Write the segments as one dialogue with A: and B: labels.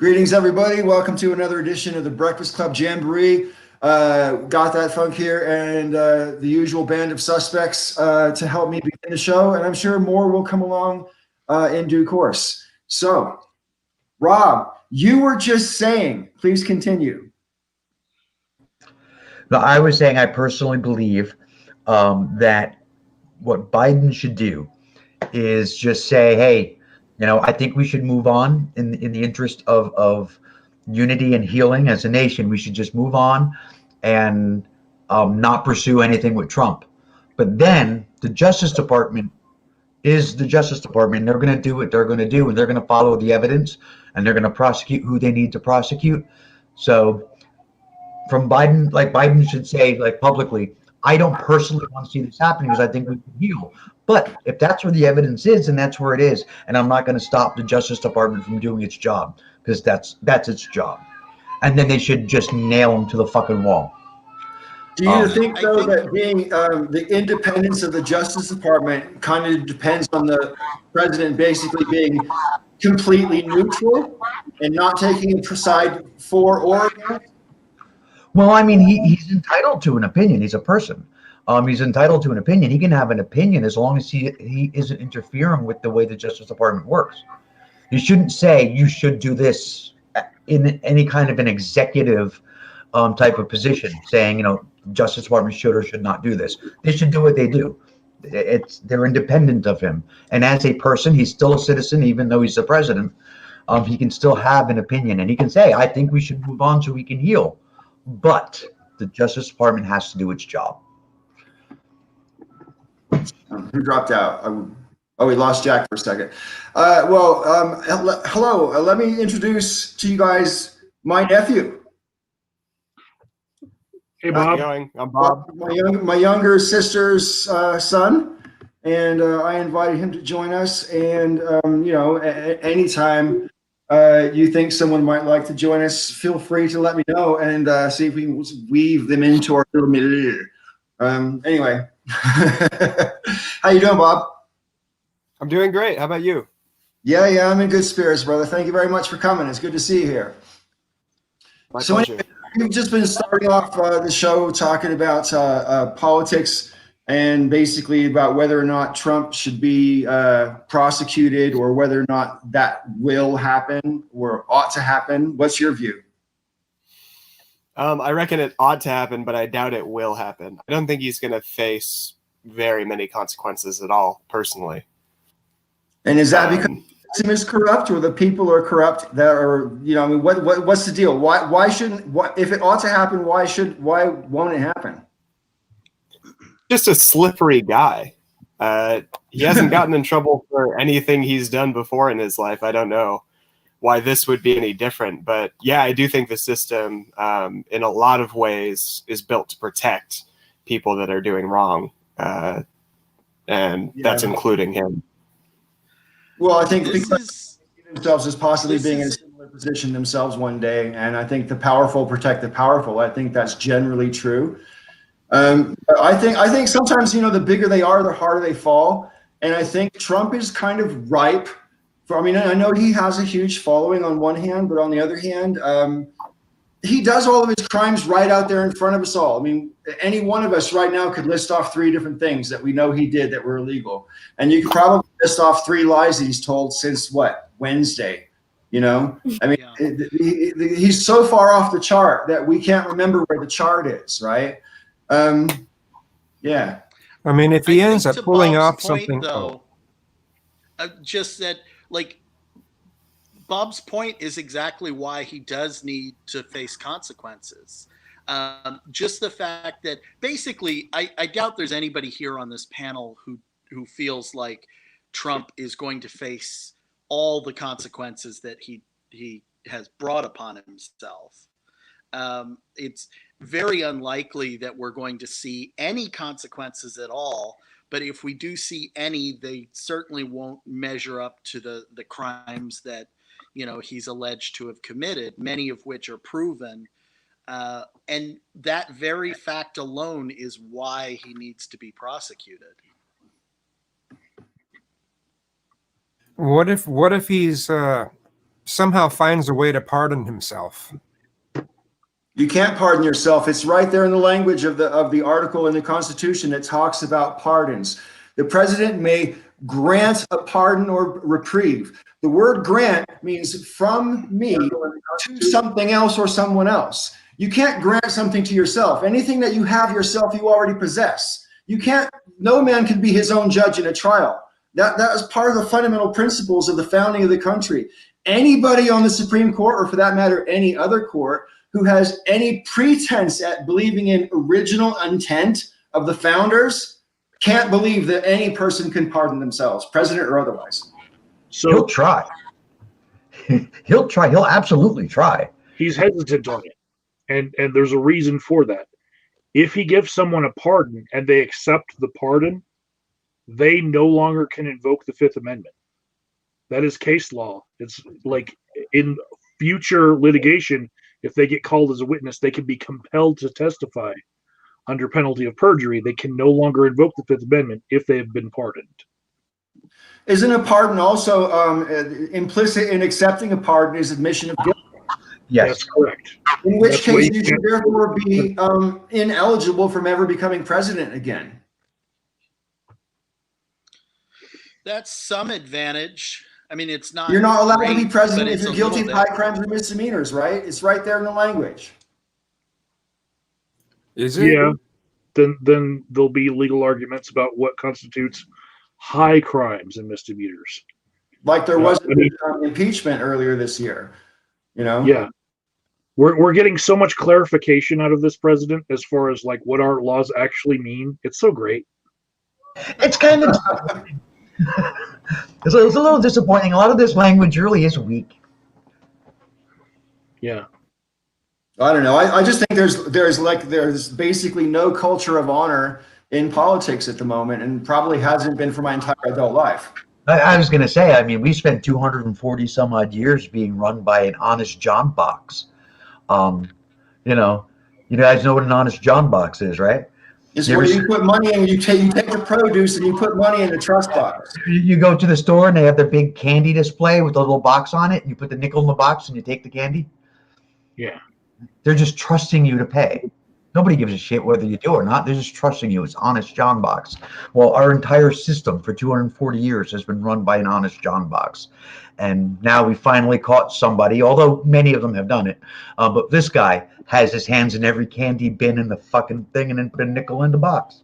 A: Greetings, everybody. Welcome to another edition of the Breakfast Club Jamboree. Got that funk here and the usual band of suspects to help me begin the show, and I'm sure more will come along in due course. So, Rob, you were just saying, please continue.
B: No, I was saying I personally believe that what Biden should do is just say, hey, I think we should move on in the interest of unity and healing as a nation. We should just move on and not pursue anything with Trump. But then the Justice Department is the Justice Department. They're going to do what they're going to do, and they're going to follow the evidence, and they're going to prosecute who they need to prosecute. So from Biden, like Biden should say, like publicly, I don't personally want to see this happening because I think we can heal. But if that's where the evidence is, and that's where it is, and I'm not going to stop the Justice Department from doing its job because that's its job. And then they should just nail him to the fucking wall.
A: Do you think, though, that being the independence of the Justice Department kind of depends on the president basically being completely neutral and not taking a side for or against?
B: Well, I mean, he's entitled to an opinion. He's a person. He's entitled to an opinion. He can have an opinion as long as he isn't interfering with the way the Justice Department works. You shouldn't say you should do this in any kind of an executive type of position, saying, Justice Department should or should not do this. They should do what they do. They're independent of him. And as a person, he's still a citizen, even though he's the president. He can still have an opinion, and he can say, I think we should move on so we can heal. But the Justice Department has to do its job.
A: Who dropped out? Oh, we lost Jack for a second. Hello. Let me introduce to you guys my nephew.
C: Hey, Bob.
D: I'm Bob.
A: My younger sister's son, and I invited him to join us. And anytime you think someone might like to join us, feel free to let me know and see if we can weave them into our little milieu. Anyway, how you doing, Bob?
D: I'm doing great. How about you?
A: Yeah, I'm in good spirits, brother. Thank you very much for coming. It's good to see you here.
D: My pleasure.
A: Anyway, we've just been starting off the show talking about politics and basically about whether or not Trump should be prosecuted or whether or not that will happen or ought to happen. What's your view?
D: I reckon it ought to happen, but I doubt it will happen. I don't think he's going to face very many consequences at all, personally.
A: And is that because the system is corrupt or the people are corrupt that are, what's the deal? Why shouldn't, if it ought to happen, why won't it happen?
D: Just a slippery guy. He hasn't gotten in trouble for anything he's done before in his life. I don't know why this would be any different. But yeah, I do think the system in a lot of ways is built to protect people that are doing wrong. And that's including him.
A: Well, I think because themselves as possibly being in a similar position themselves one day. And I think the powerful protect the powerful. I think that's generally true. I think sometimes, the bigger they are, the harder they fall. And I think Trump is kind of ripe for, I know he has a huge following on one hand, but on the other hand, he does all of his crimes right out there in front of us all. Any one of us right now could list off 3 different things that we know he did that were illegal. And you could probably list off 3 lies that he's told since Wednesday, he's so far off the chart that we can't remember where the chart is. Right. Yeah.
C: If he ends up pulling off
E: point,
C: something,
E: though, just that, Bob's point is exactly why he does need to face consequences. Just the fact that basically, I doubt there's anybody here on this panel who feels like Trump is going to face all the consequences that he has brought upon himself. It's very unlikely that we're going to see any consequences at all. But if we do see any, they certainly won't measure up to the crimes that he's alleged to have committed, many of which are proven. And that very fact alone is why he needs to be prosecuted.
C: what if he's somehow finds a way to pardon himself.
A: You can't pardon yourself. It's right there in the language of the article in the Constitution that talks about pardons. The president may grant a pardon or reprieve. The word grant means from me to something else or someone else. You can't grant something to yourself. Anything that you have yourself, you already possess. You can't, no man can be his own judge in a trial. That is part of the fundamental principles of the founding of the country. Anybody on the Supreme Court, or for that matter, any other court, who has any pretense at believing in original intent of the founders can't believe that any person can pardon themselves, president or otherwise.
F: So
B: He'll try. He'll try. He'll absolutely try.
F: he's hesitant on it, and there's a reason for that. If he gives someone a pardon and they accept the pardon, they no longer can invoke the Fifth Amendment. That is case law. It's like in future litigation, if they get called as a witness, they can be compelled to testify under penalty of perjury. They can no longer invoke the Fifth Amendment if they have been pardoned.
A: Isn't a pardon also implicit in accepting a pardon is admission of guilt?
B: Yes.
F: That's correct.
A: In which
F: That's why
A: case
F: you
A: you should
F: can't-
A: therefore be ineligible from ever becoming president again.
E: That's some advantage. I mean, it's not.
A: You're not allowed to be
E: great,
A: president
E: but
A: if
E: it's
A: you're
E: a
A: guilty of
E: little bit.
A: high crimes or misdemeanors, right? It's right there in the language.
C: Is it?
F: Yeah. Then there'll be legal arguments about what constitutes high crimes and misdemeanors.
A: Like there was
F: I mean-
A: impeachment earlier this year, you know?
F: Yeah. We're getting so much clarification out of this president as far as like what our laws actually mean. It's so great.
B: It's kind of it's a little disappointing. A lot of this language really is weak.
F: Yeah.
A: I don't know. I just think there's basically no culture of honor in politics at the moment, and probably hasn't been for my entire adult life.
B: I was going to say, I mean, we spent 240 some odd years being run by an honest John box. You know, you guys know what an honest John box is, right?
A: It's
B: You
A: where
B: ever
A: you put money in, you take the produce and you put money in the trust box.
B: You go to the store and they have their big candy display with a little box on it. And you put the nickel in the box and you take the candy.
F: Yeah.
B: They're just trusting you to pay. Nobody gives a shit whether you do or not. They're just trusting you. It's honest John box. Well, our entire system for 240 years has been run by an honest John box. And now we finally caught somebody, although many of them have done it. But this guy has his hands in every candy bin in the fucking thing and then put a nickel in the box.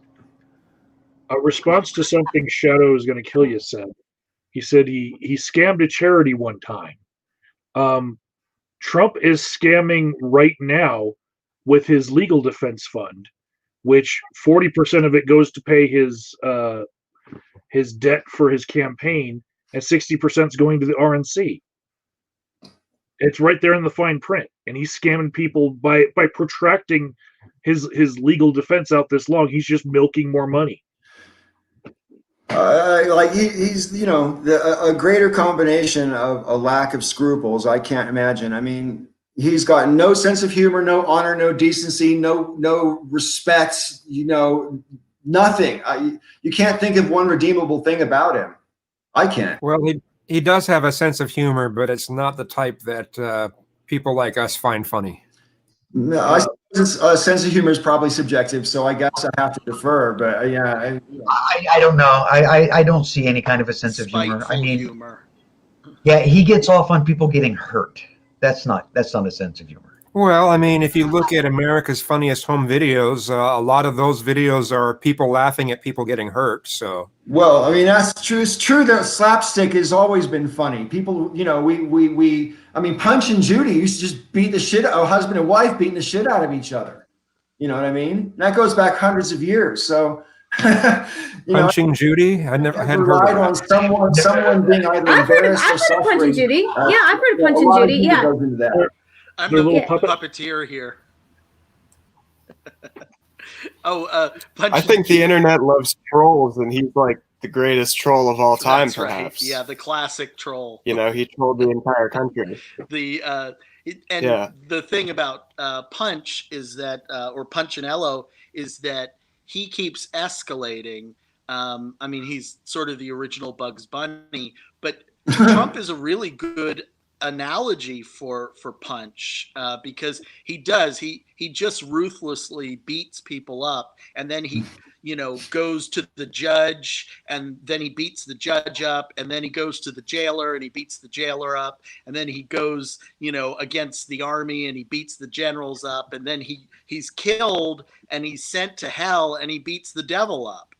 F: A response to something Shadow is going to kill you said. He said he scammed a charity one time. Trump is scamming right now with his legal defense fund, which 40% of it goes to pay his debt for his campaign, and 60% is going to the RNC. It's right there in the fine print, and he's scamming people by protracting his legal defense out this long. He's just milking more money.
A: Like he's you know, a greater combination of a lack of scruples I can't imagine. I mean, he's got no sense of humor, no honor, no decency, no respect, you know, nothing. You can't think of one redeemable thing about him. I can't.
C: Well, he does have a sense of humor, but it's not the type that people like us find funny.
A: No, I suppose a sense of humor is probably subjective, so I guess I have to defer. But yeah,
B: I don't know. I don't see any kind of a sense of humor. I
E: Spiteful
B: mean,
E: humor.
B: yeah, he gets off on people getting hurt. That's not a sense of humor.
C: Well, I mean, if you look at America's Funniest Home Videos, a lot of those videos are people laughing at people getting hurt. So,
A: well, I mean, that's true. It's true that slapstick has always been funny. People, you know, I mean, Punch and Judy used to just beat the shit out of husband and wife beating the shit out of each other. You know what I mean? And that goes back hundreds of years. So,
C: Punching Judy, I hadn't heard
A: relied
C: of
A: on
C: that.
A: someone being either
G: I've heard of
A: embarrassed or
G: Punch and
A: suffering.
G: Judy. Yeah, I've heard of Punch
A: A
G: and
A: lot of
G: Judy.
A: people
G: Yeah.
A: goes into that.
E: I'm
F: Their
E: the
F: little puppet.
E: puppeteer here. Punch
D: I think the internet loves trolls, and he's like the greatest troll of all time,
E: That's right.
D: perhaps.
E: Yeah, the classic troll.
D: You know, he trolled the entire country.
E: The
D: Yeah.
E: the thing about Punch is that, or Punchinello, is that he keeps escalating. I mean, he's sort of the original Bugs Bunny, but Trump is a really good analogy for Punch, because he just ruthlessly beats people up, and then he goes to the judge, and then he beats the judge up, and then he goes to the jailer and he beats the jailer up, and then he goes against the army and he beats the generals up, and then he's killed and he's sent to hell and he beats the devil up.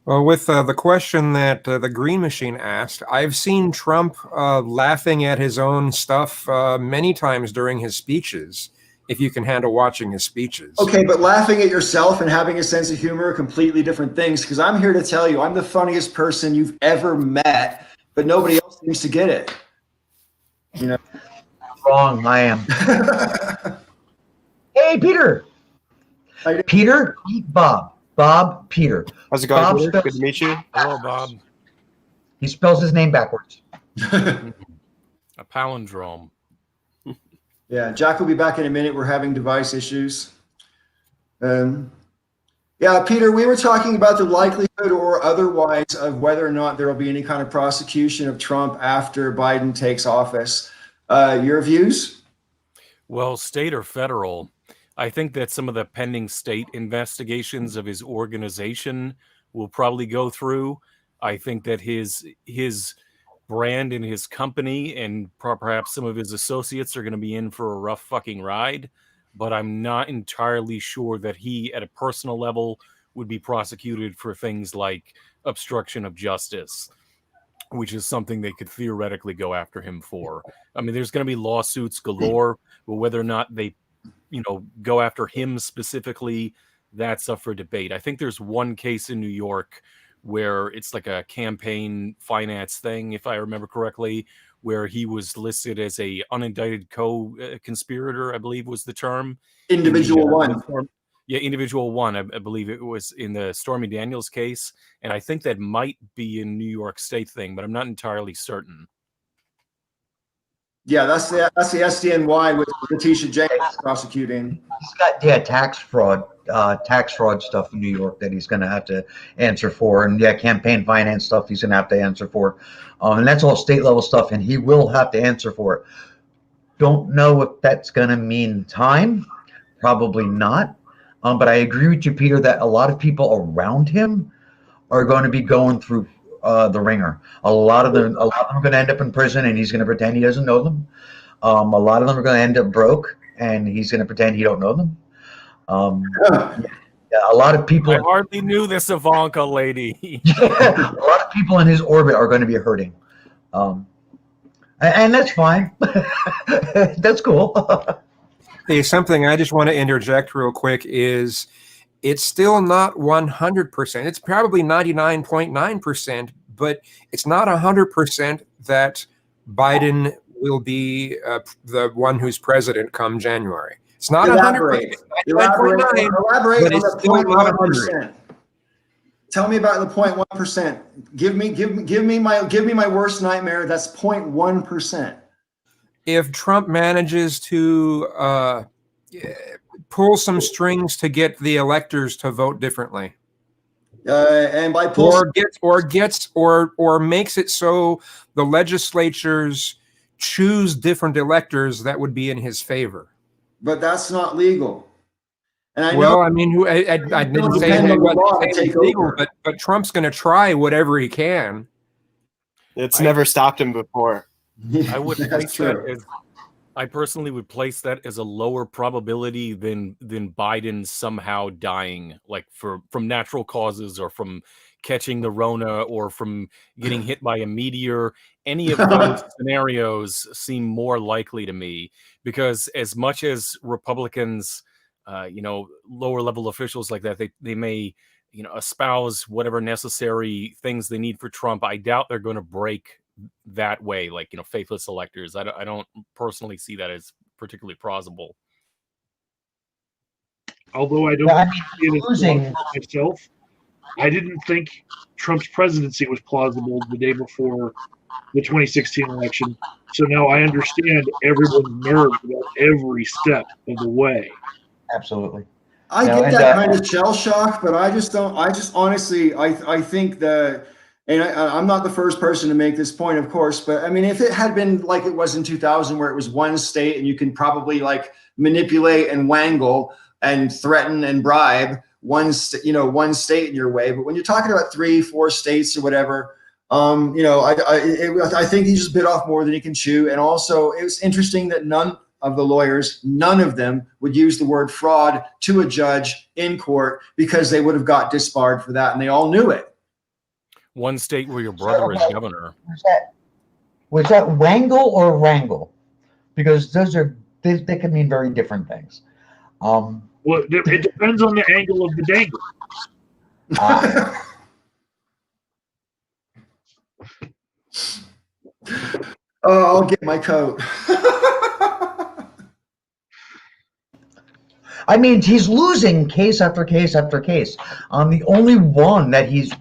C: Well, with the question that the Green Machine asked, I've seen Trump laughing at his own stuff many times during his speeches, if you can handle watching his speeches.
A: Okay, but laughing at yourself and having a sense of humor are completely different things, because I'm here to tell you I'm the funniest person you've ever met, but nobody else seems to get it.
B: Wrong, I am. Hey, Peter. Peter, meet Bob. Bob, Peter.
D: How's it going,
B: Bob
D: Peter?
B: spells-
D: Good to meet you.
G: Hello, Bob.
B: He spells his name backwards.
G: A palindrome.
A: Yeah, Jack will be back in a minute. We're having device issues. Yeah, Peter, we were talking about the likelihood or otherwise of whether or not there will be any kind of prosecution of Trump after Biden takes office. Your views?
G: Well, state or federal, I think that some of the pending state investigations of his organization will probably go through. I think that his brand and his company and perhaps some of his associates are going to be in for a rough fucking ride. But I'm not entirely sure that he, at a personal level, would be prosecuted for things like obstruction of justice, which is something they could theoretically go after him for. I mean, there's going to be lawsuits galore, but whether or not they go after him specifically, that's up for debate. I think there's one case in New York where it's like a campaign finance thing, if I remember correctly, where he was listed as a unindicted co-conspirator, I believe was the term.
A: Individual one.
G: Yeah, individual one. I believe it was in the Stormy Daniels case, and I think that might be a New York State thing, but I'm not entirely certain.
A: Yeah, that's the SDNY with Letitia James prosecuting.
B: He's got tax fraud stuff in New York that he's going to have to answer for, and campaign finance stuff he's going to have to answer for, and that's all state level stuff, and he will have to answer for it. Don't know if that's going to mean time, probably not, but I agree with you, Peter, that a lot of people around him are going to be going through the ringer. A lot of them are going to end up in prison, and he's going to pretend he doesn't know them. A lot of them are going to end up broke, and he's going to pretend he don't know them. A lot of people.
G: I hardly knew this Ivanka lady.
B: A lot of people in his orbit are going to be hurting, and that's fine. That's cool.
C: Hey, something I just want to interject real quick is it's still not 100%. It's probably 99.9%, but it's not 100% that Biden will be the one who's president come January. It's not 100%.
A: Elaborate
C: but
A: on
C: it's
A: the
C: still not
A: 0.1%. Tell me about the 0.1%. Give me my worst nightmare. That's 0.1%.
C: If Trump manages to pull some strings to get the electors to vote differently,
A: And by
C: or makes it so the legislatures choose different electors that would be in his favor.
A: But that's not legal. And I
C: well,
A: know,
C: I mean, I didn't say it legal, but Trump's going to try whatever he can.
D: It's never stopped him before.
G: I would place that as, I personally would place that as a lower probability than Biden somehow dying, like from natural causes or from catching the Rona or from getting hit by a meteor. Any of those scenarios seem more likely to me, because as much as Republicans, lower level officials like that, they may, espouse whatever necessary things they need for Trump, I doubt they're going to break that way, like, faithless electors. I don't personally see that as particularly plausible.
F: Although I don't see it as plausible myself, I didn't think Trump's presidency was plausible the day before the 2016 election. So now I understand everyone's nerves about every step of the way.
B: Absolutely.
A: I get that kind of shell shock, but I just honestly, I think and I'm not the first person to make this point, of course, but I mean, if it had been like it was in 2000, where it was one state and you can probably like manipulate and wangle and threaten and bribe one state in your way, but when you're talking about 3-4 states or whatever, I think he just bit off more than he can chew. And also, it was interesting that none of the lawyers, none of them would use the word fraud to a judge in court, because they would have got disbarred for that, and they all knew it.
G: One state where your brother is governor.
B: Was that wangle or wrangle? Because they can mean very different things.
F: Well, it depends on the angle of the dangle.
A: Oh, I'll get my coat.
B: I mean, he's losing case after case after case. The only one that he's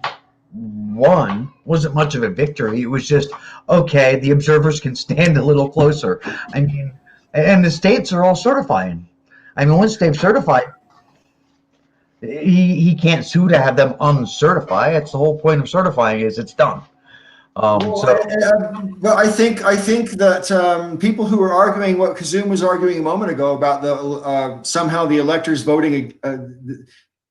B: won wasn't much of a victory. It was just, okay, the observers can stand a little closer. I mean, and the states are all certifying. I mean, once they've certified, he can't sue to have them uncertify. That's the whole point of certifying, is it's done.
A: But I think that people who are arguing what Kazum was arguing a moment ago about the somehow the electors voting,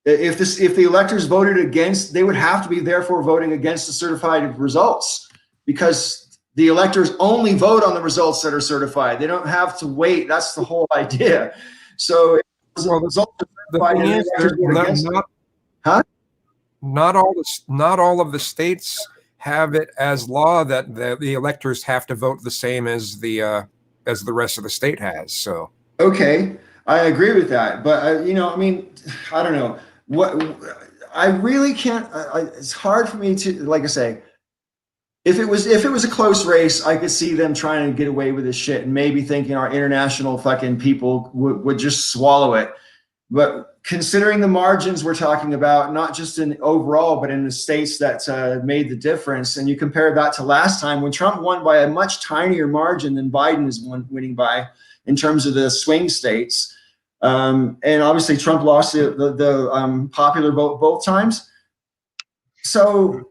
A: if the electors voted against, they would have to be therefore voting against the certified results, because the electors only vote on the results that are certified. They don't have to wait. That's the whole idea. So
C: well, the thing is, not all of the states have it as law that the electors have to vote the same as the rest of the state has. So
A: okay, I agree with that, but I mean, I don't know what I really can't. It's hard for me to, like I say, if it was a close race, I could see them trying to get away with this shit and maybe thinking our international fucking people would just swallow it. But considering the margins we're talking about, not just in overall, but in the states that made the difference, and you compare that to last time when Trump won by a much tinier margin than Biden is winning by in terms of the swing states, and obviously Trump lost the popular vote both times. So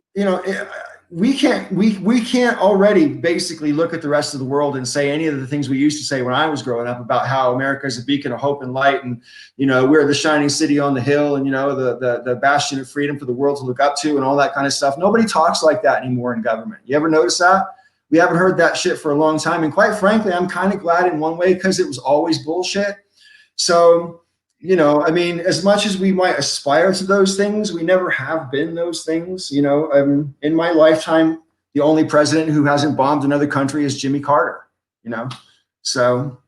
A: we can't already basically look at the rest of the world and say any of the things we used to say when I was growing up about how America is a beacon of hope and light, and we're the shining city on the hill, and the bastion of freedom for the world to look up to, and all that kind of stuff. Nobody talks like that anymore in government. You ever notice that? We haven't heard that shit for a long time, and quite frankly, I'm kind of glad in one way, because it was always bullshit. So I mean, as much as we might aspire to those things, we never have been those things. In my lifetime, the only president who hasn't bombed another country is Jimmy Carter. So,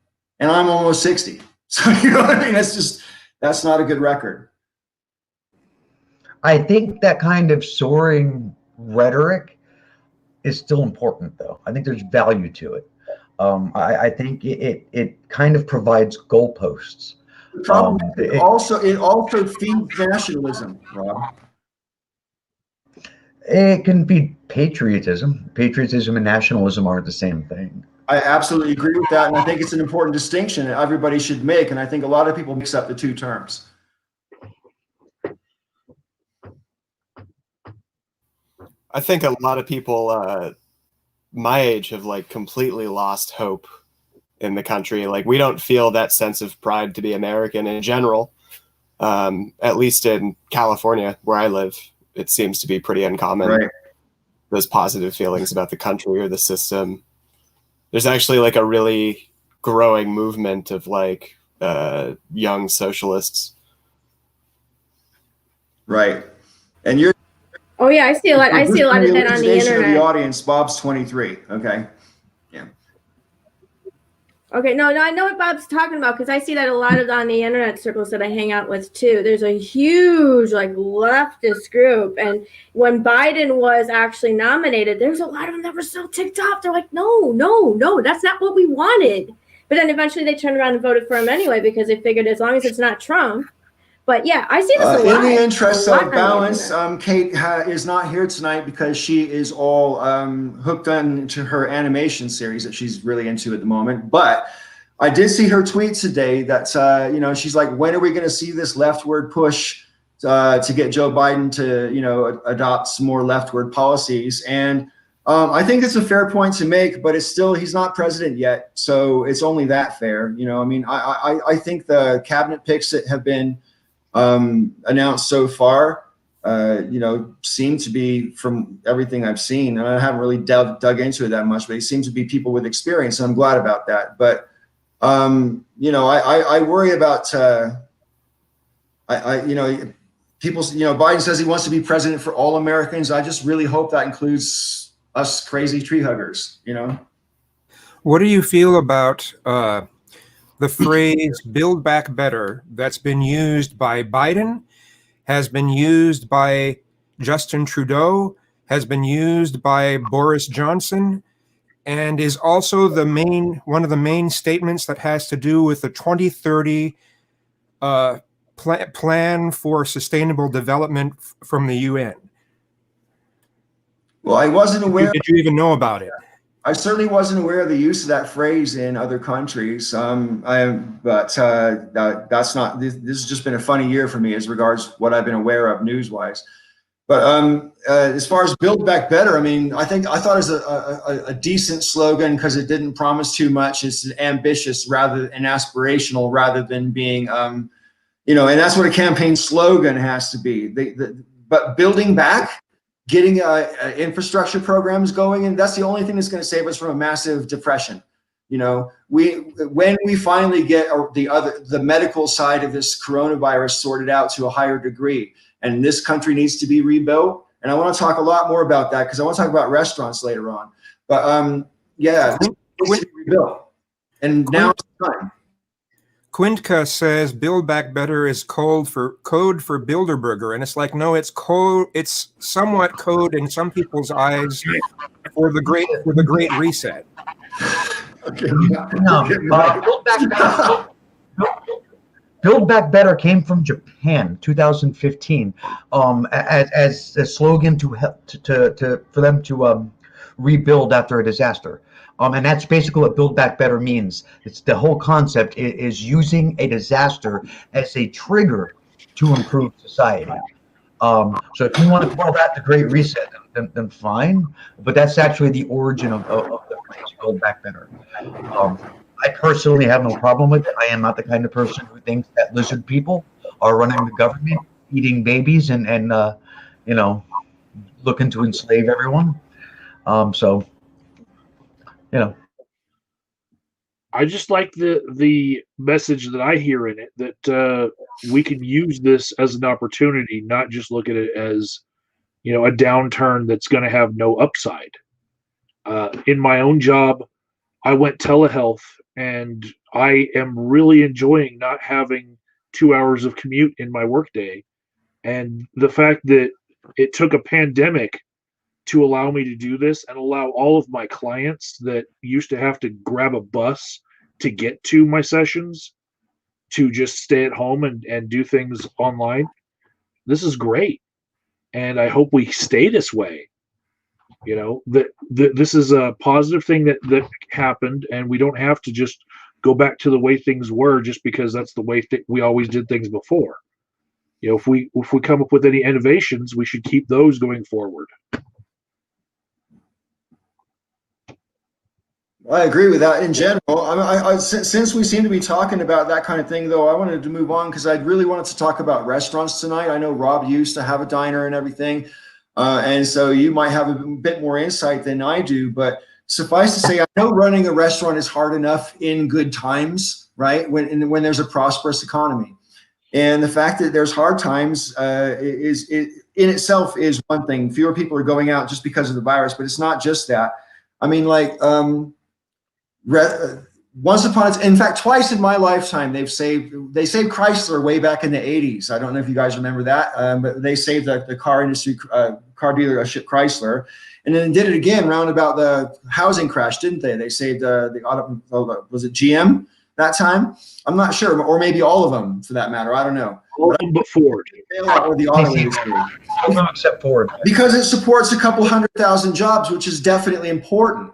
A: and I'm almost 60. So what I mean? That's not a good record.
B: I think that kind of soaring rhetoric is still important, though. I think there's value to it. I think it kind of provides goalposts.
A: The problem it also feeds nationalism, Rob.
B: It can be patriotism. Patriotism and nationalism aren't the same thing.
A: I absolutely agree with that, and I think it's an important distinction that everybody should make, and I think a lot of people mix up the two terms.
D: I think a lot of people my age have completely lost hope in the country. We don't feel that sense of pride to be American in general. At least in California, where I live, it seems to be pretty uncommon.
A: Right.
D: Those positive feelings about the country or the system. There's actually a really growing movement of young socialists.
A: Right. And you're.
H: Oh yeah, I see a lot. I see a lot of that on the internet.
A: Of the audience, Bob's 23. Okay. Yeah.
H: Okay, no, I know what Bob's talking about, because I see that a lot of on the internet circles that I hang out with too. There's a huge leftist group, and when Biden was actually nominated, there's a lot of them that were so ticked off. They're like, no, that's not what we wanted. But then eventually they turned around and voted for him anyway, because they figured as long as it's not Trump. But yeah, I see this a lot.
A: In the interest of balance, Kate is not here tonight because she is all hooked on to her animation series that she's really into at the moment. But I did see her tweet today that she's like, when are we going to see this leftward push to get Joe Biden to, adopt some more leftward policies. And I think it's a fair point to make, but it's still, he's not president yet. So it's only that fair. I think the cabinet picks that have been announced so far, seem to be, from everything I've seen, and I haven't really dug into it that much, but it seems to be people with experience. And I'm glad about that. But, I worry about, people, Biden says he wants to be president for all Americans. I just really hope that includes us crazy tree huggers,
C: What do you feel about the phrase "Build Back Better" that's been used by Biden, has been used by Justin Trudeau, has been used by Boris Johnson, and is also one of the main statements that has to do with the 2030 plan for sustainable development from the UN?
A: Well, I wasn't aware.
C: Did you even know about it?
A: I certainly wasn't aware of the use of that phrase in other countries. That's not. This has just been a funny year for me as regards what I've been aware of news-wise. But as far as "Build Back Better," I thought it was a decent slogan because it didn't promise too much. It's ambitious and aspirational rather than being, and that's what a campaign slogan has to be. But building back, getting infrastructure programs going, and that's the only thing that's going to save us from a massive depression. When we finally get the medical side of this coronavirus sorted out to a higher degree, and this country needs to be rebuilt. And I want to talk a lot more about that because I want to talk about restaurants later on. But it needs to be rebuilt, and now it's time.
C: Quintka says "Build Back Better" is code for Bilderberger, and it's like, no, it's code. It's somewhat code in some people's eyes for the Great Reset.
A: Okay.
B: Build Back Better came from Japan, 2015, as a slogan for them to rebuild after a disaster. And that's basically what Build Back Better means. It's the whole concept is using a disaster as a trigger to improve society. So if you want to call that the Great Reset, then fine. But that's actually the origin of the phrase Build Back Better. I personally have no problem with it. I am not the kind of person who thinks that lizard people are running the government, eating babies, and looking to enslave everyone.
F: I just like the message that I hear in it, that we can use this as an opportunity, not just look at it as, a downturn that's going to have no upside. In my own job, I went telehealth, and I am really enjoying not having 2 hours of commute in my workday. And the fact that it took a pandemic to allow me to do this and allow all of my clients that used to have to grab a bus to get to my sessions to just stay at home and do things online. This is great. And I hope we stay this way. This is a positive thing that happened, and we don't have to just go back to the way things were just because that's the way we always did things before. If we come up with any innovations, we should keep those going forward.
A: I agree with that in general. Since we seem to be talking about that kind of thing, though, I wanted to move on because I really wanted to talk about restaurants tonight. I know Rob used to have a diner and everything, and so you might have a bit more insight than I do. But suffice to say, I know running a restaurant is hard enough in good times, right? When there's a prosperous economy, and the fact that there's hard times is in itself is one thing. Fewer people are going out just because of the virus, but it's not just that. Once upon in fact, twice in my lifetime, they saved Chrysler way back in the 80s. I don't know if you guys remember that, but they saved the car industry, car dealership Chrysler, and then did it again round about the housing crash, didn't they? They saved the auto, was it GM that time? I'm not sure, or maybe all of them for that matter. I don't know.
F: All of them but Ford.
A: Or the auto industry.
B: All of them except Ford.
A: Because it supports a couple 100,000 jobs, which is definitely important.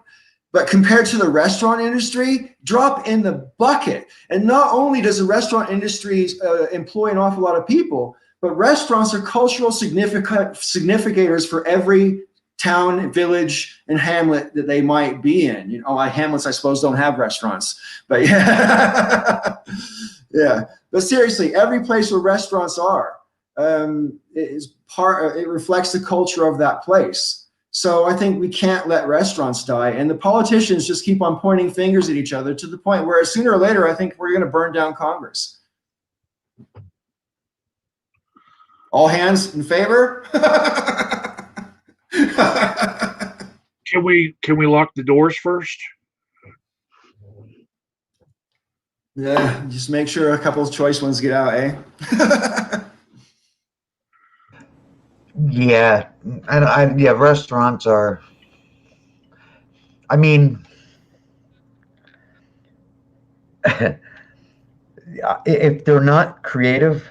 A: But compared to the restaurant industry, drop in the bucket. And not only does the restaurant industry employ an awful lot of people, but restaurants are cultural significators for every town, village, and hamlet that they might be in. You know, hamlets, I suppose, don't have restaurants, but yeah, yeah. But seriously, every place where restaurants are it reflects the culture of that place. So I think we can't let restaurants die, and the politicians just keep on pointing fingers at each other to the point where sooner or later, I think we're going to burn down Congress. All hands in favor?
F: Can we lock the doors first?
A: Yeah, just make sure a couple of choice ones get out, eh?
B: Yeah, and yeah, restaurants are. I mean, if they're not creative,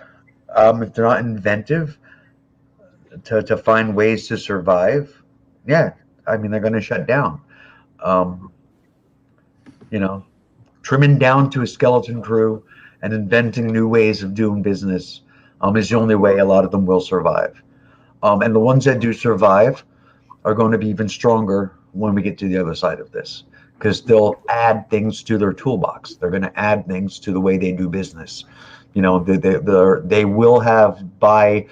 B: if they're not inventive to find ways to survive, yeah, I mean they're going to shut down. Um, you know, trimming down to a skeleton crew and inventing new ways of doing business is the only way a lot of them will survive. And the ones that do survive are going to be even stronger when we get to the other side of this, because they'll add things to their toolbox. They're going to add things to the way they do business. You know, they will have by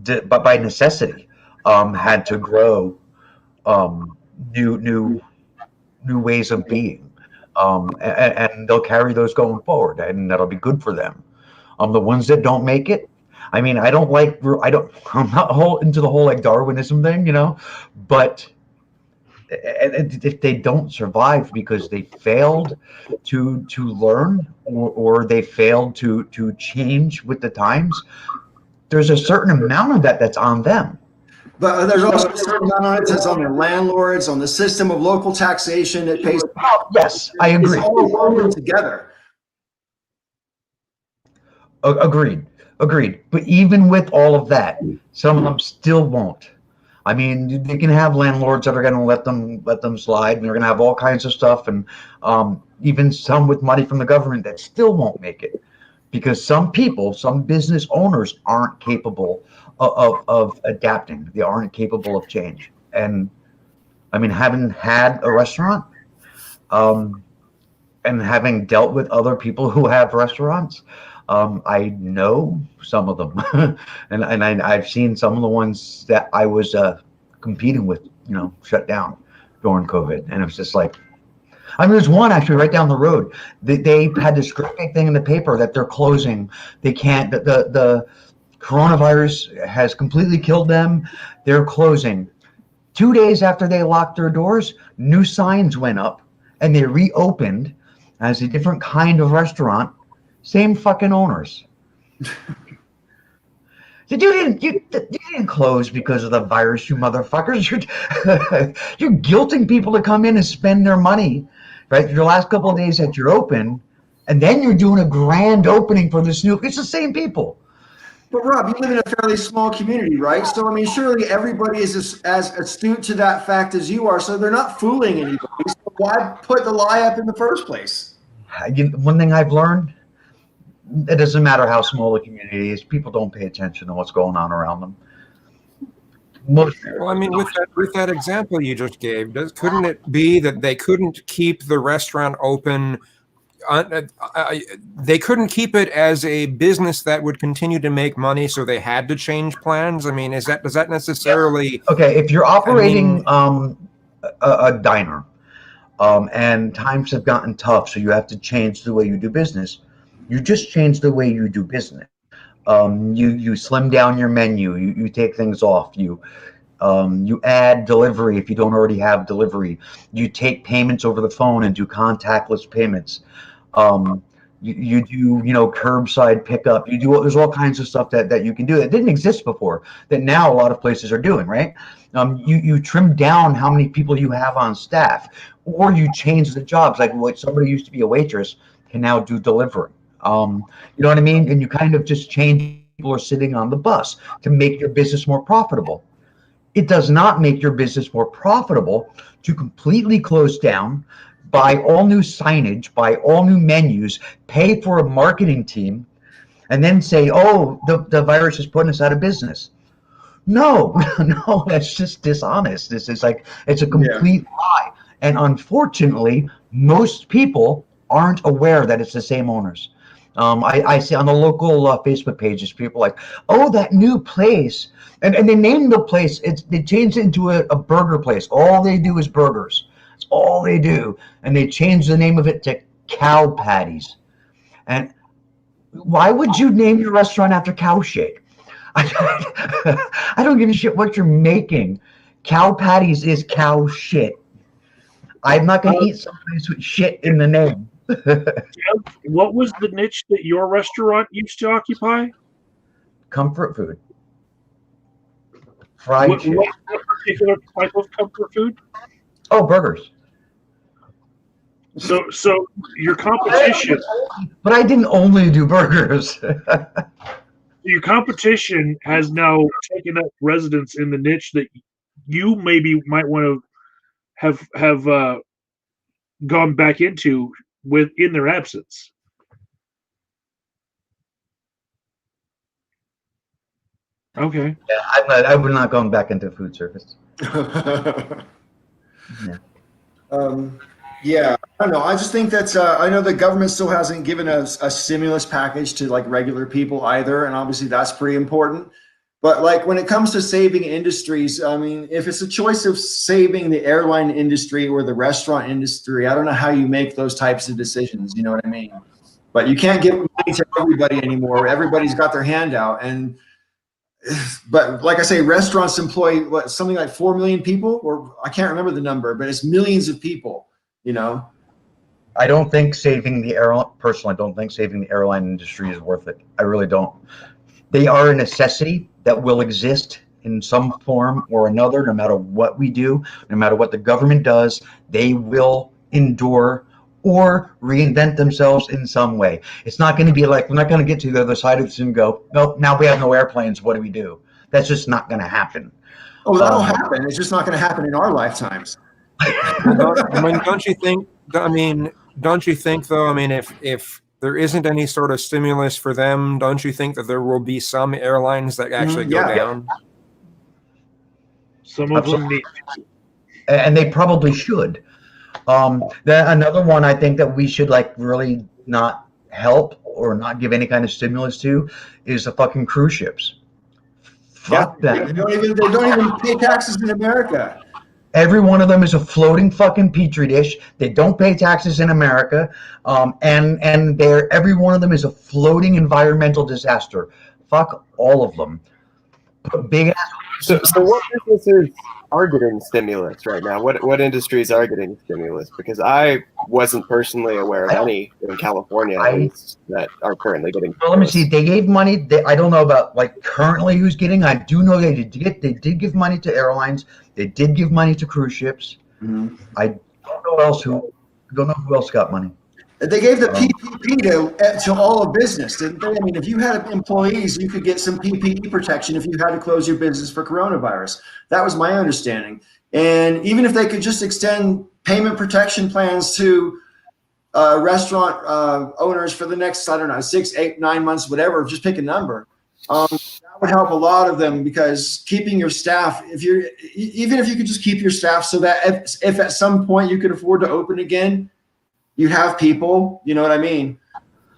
B: necessity had to grow new ways of being, and they'll carry those going forward, and that'll be good for them. The ones that don't make it, I mean, I'm not into the whole like Darwinism thing, you know, but if they don't survive because they failed to learn, or they failed to change with the times, there's a certain amount of that's on them.
A: But there's also a certain amount on it that's on the landlords, on the system of local taxation that pays.
B: Yes, I agree.
A: It's all woven together.
B: Agreed. But even with all of that, some of them still won't. I mean, they can have landlords that are going to let them slide, and they're going to have all kinds of stuff, and even some with money from the government that still won't make it, because some business owners aren't capable of adapting. They aren't capable of change. And I mean, having had a restaurant, and having dealt with other people who have restaurants, I know some of them, and I've seen some of the ones that I was competing with, you know, shut down during COVID, and it was just like, I mean, there's one actually right down the road. They had this great thing in the paper that they're closing. They can't. The coronavirus has completely killed them. They're closing. 2 days after they locked their doors, new signs went up, and they reopened as a different kind of restaurant. Same fucking owners. You didn't close because of the virus, you motherfuckers. You're guilting people to come in and spend their money, right? Your last couple of days that you're open, and then you're doing a grand opening for this new. It's the same people.
A: But Rob, you live in a fairly small community, right? So I mean, surely everybody is as astute to that fact as you are. So they're not fooling anybody. So why put the lie up in the first place?
B: One thing I've learned. It doesn't matter how small the community is. People don't pay attention to what's going on around them.
C: Well, I mean, with that example you just gave, couldn't it be that they couldn't keep the restaurant open? They couldn't keep it as a business that would continue to make money, so they had to change plans. I mean, does that necessarily?
B: Okay, if you're operating a diner, and times have gotten tough, so you have to change the way you do business. You just change the way you do business. You slim down your menu. You take things off. You add delivery if you don't already have delivery. You take payments over the phone and do contactless payments. You do curbside pickup. There's all kinds of stuff that you can do that didn't exist before, that now a lot of places are doing, right? You trim down how many people you have on staff, or you change the jobs. Like somebody used to be a waitress can now do delivery. You know what I mean? And you kind of just change people are sitting on the bus to make your business more profitable. It does not make your business more profitable to completely close down, buy all new signage, buy all new menus, pay for a marketing team, and then say, oh, the virus is putting us out of business. No, no, that's just dishonest. This is like, it's a complete lie. And unfortunately, most people aren't aware that it's the same owners. I see on the local Facebook pages, people like, oh, that new place. And they named the place, they changed it into a burger place. All they do is burgers. That's all they do. And they changed the name of it to Cow Patties. And why would you name your restaurant after cow shit? I don't give a shit what you're making. Cow Patties is cow shit. I'm not going to eat someplace with shit in the name.
F: What was the niche that your restaurant used to occupy?
B: Comfort food. Fried shit.
F: What particular type of comfort food?
B: Oh, burgers.
F: So your competition.
B: But I didn't only do burgers.
F: Your competition has now taken up residence in the niche that you maybe might want to have gone back into in their absence. Okay.
B: Yeah, I would not going back into food service.
A: Yeah, I don't know. I just think that's. I know the government still hasn't given us a stimulus package to like regular people either, and obviously that's pretty important. But like when it comes to saving industries, I mean, if it's a choice of saving the airline industry or the restaurant industry, I don't know how you make those types of decisions. You know what I mean? But you can't give money to everybody anymore. Everybody's got their hand out, and but like I say, restaurants employ something like 4 million people, or I can't remember the number, but it's millions of people. You know,
B: I don't think saving the airline. Personally, I don't think saving the airline industry is worth it. I really don't. They are a necessity that will exist in some form or another, no matter what we do, no matter what the government does. They will endure or reinvent themselves in some way. It's not going to be like, we're not going to get to the other side of this and go, nope, now we have no airplanes. What do we do? That's just not going to happen.
A: Oh, that'll happen. It's just not going to happen in our lifetimes.
C: Don't you think? I mean, don't you think though? I mean, if there isn't any sort of stimulus for them, don't you think that there will be some airlines that actually go down?
F: Some of them need,
B: and they probably should. Another one I think that we should like really not help or not give any kind of stimulus to is the fucking cruise ships. Fuck that.
A: They don't even pay taxes in America.
B: Every one of them is a floating fucking petri dish. They don't pay taxes in America, and every one of them is a floating environmental disaster. Fuck all of them. Big ass.
D: So what businesses are getting stimulus right now? What industries are getting stimulus? Because I wasn't personally aware of any in California that are currently getting.
B: Well, let me see. They gave money. I don't know about like currently who's getting. I do know they did give money to airlines. They did give money to cruise ships. Mm-hmm. I don't know who else got money.
A: They gave the PPP to all of business, didn't they? I mean, if you had employees, you could get some PPE protection if you had to close your business for coronavirus. That was my understanding. And even if they could just extend payment protection plans to restaurant owners for the next, I don't know, 6, 8, 9 months, whatever, just pick a number. That would help a lot of them, because keeping your staff, even if you could just keep your staff so that if at some point you could afford to open again, you have people, you know what I mean?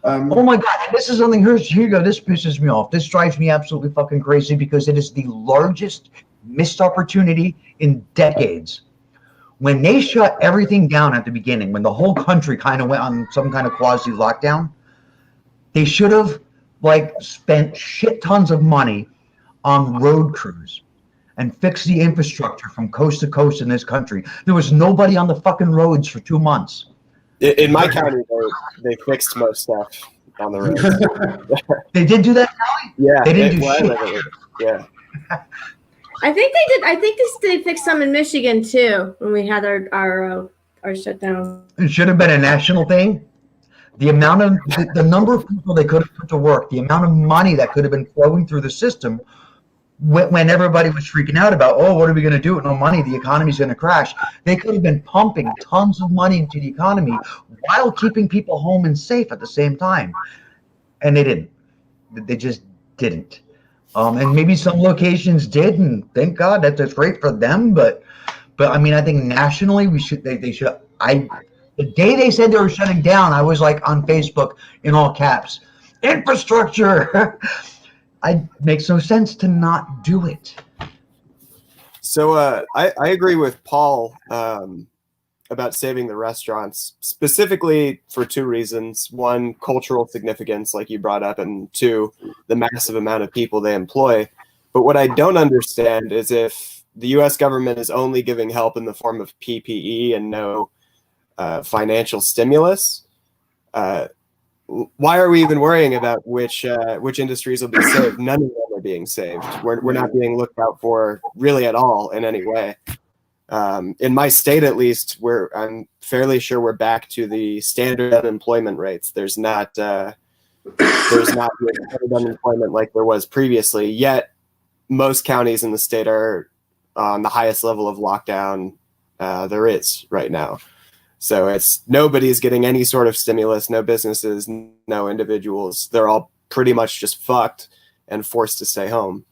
B: Oh my God, this is something, here you go, this pisses me off. This drives me absolutely fucking crazy, because it is the largest missed opportunity in decades. When they shut everything down at the beginning, when the whole country kind of went on some kind of quasi lockdown, they should have like spent shit tons of money on road crews and fixed the infrastructure from coast to coast in this country. There was nobody on the fucking roads for 2 months.
D: In my county, they fixed most stuff on the road.
B: They did do that, Kelly?
D: Yeah.
B: They didn't do shit.
D: Yeah.
H: I think they did. I think they fixed some in Michigan too when we had our shutdown.
B: It should have been a national thing. The amount of the number of people they could have put to work, the amount of money that could have been flowing through the system when everybody was freaking out about, oh, what are we going to do with no money? The economy's going to crash. They could have been pumping tons of money into the economy while keeping people home and safe at the same time. And they didn't. They just didn't. And maybe some locations did, and thank God that's great for them. But I mean, I think nationally they should. The day they said they were shutting down, I was like on Facebook in all caps, infrastructure. It makes no sense to not do it.
D: So I agree with Paul about saving the restaurants, specifically for two reasons. One, cultural significance, like you brought up, and two, the massive amount of people they employ. But what I don't understand is if the U.S. government is only giving help in the form of PPE and no financial stimulus, why are we even worrying about which industries will be saved? None of them are being saved. We're not being looked out for really at all in any way. In my state, at least, I'm fairly sure we're back to the standard unemployment rates. There's not the standard unemployment like there was previously. Yet, most counties in the state are on the highest level of lockdown there is right now. So nobody's getting any sort of stimulus. No businesses, no individuals. They're all pretty much just fucked and forced to stay home.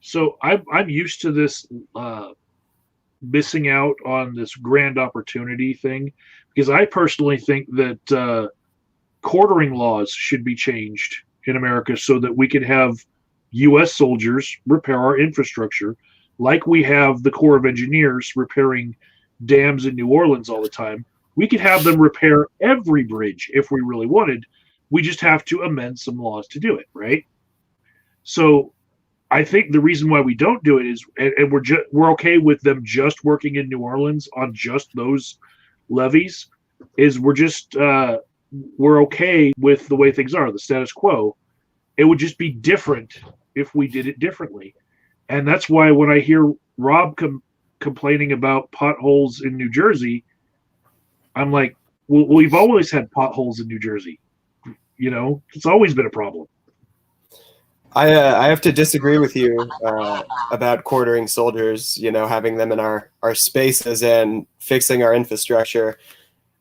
F: So I'm used to this missing out on this grand opportunity thing, because I personally think that quartering laws should be changed in America so that we could have U.S. soldiers repair our infrastructure, like we have the Corps of Engineers repairing dams in New Orleans all the time. We could have them repair every bridge if we really wanted. We just have to amend some laws to do it, right? So I think the reason why we don't do it is, and we're okay with them just working in New Orleans on just those levies, is we're okay with the way things are, the status quo. It would just be different if we did it differently. And that's why when I hear Rob complaining about potholes in New Jersey, I'm like, well, we've always had potholes in New Jersey. You know, it's always been a problem.
D: I have to disagree with you about quartering soldiers, having them in our spaces and fixing our infrastructure.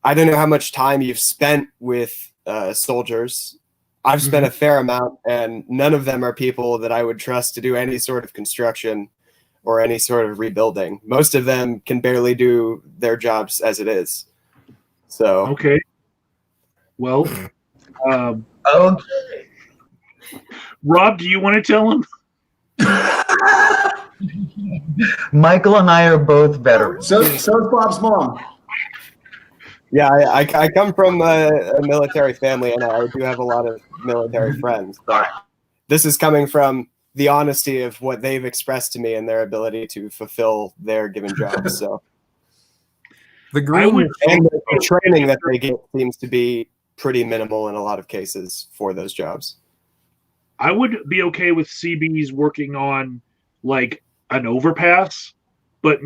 D: I don't know how much time you've spent with soldiers. I've spent a fair amount, and none of them are people that I would trust to do any sort of construction or any sort of rebuilding. Most of them can barely do their jobs as it is. So
F: okay. Well,
B: Okay.
F: Rob, do you want to tell him?
B: Michael and I are both veterans.
A: So is Bob's mom.
D: Yeah, I come from a military family, and I do have a lot of military friends. But this is coming from the honesty of what they've expressed to me and their ability to fulfill their given jobs. So
C: The green
D: and the training that they get seems to be pretty minimal in a lot of cases for those jobs.
F: I would be okay with CBs working on like an overpass, but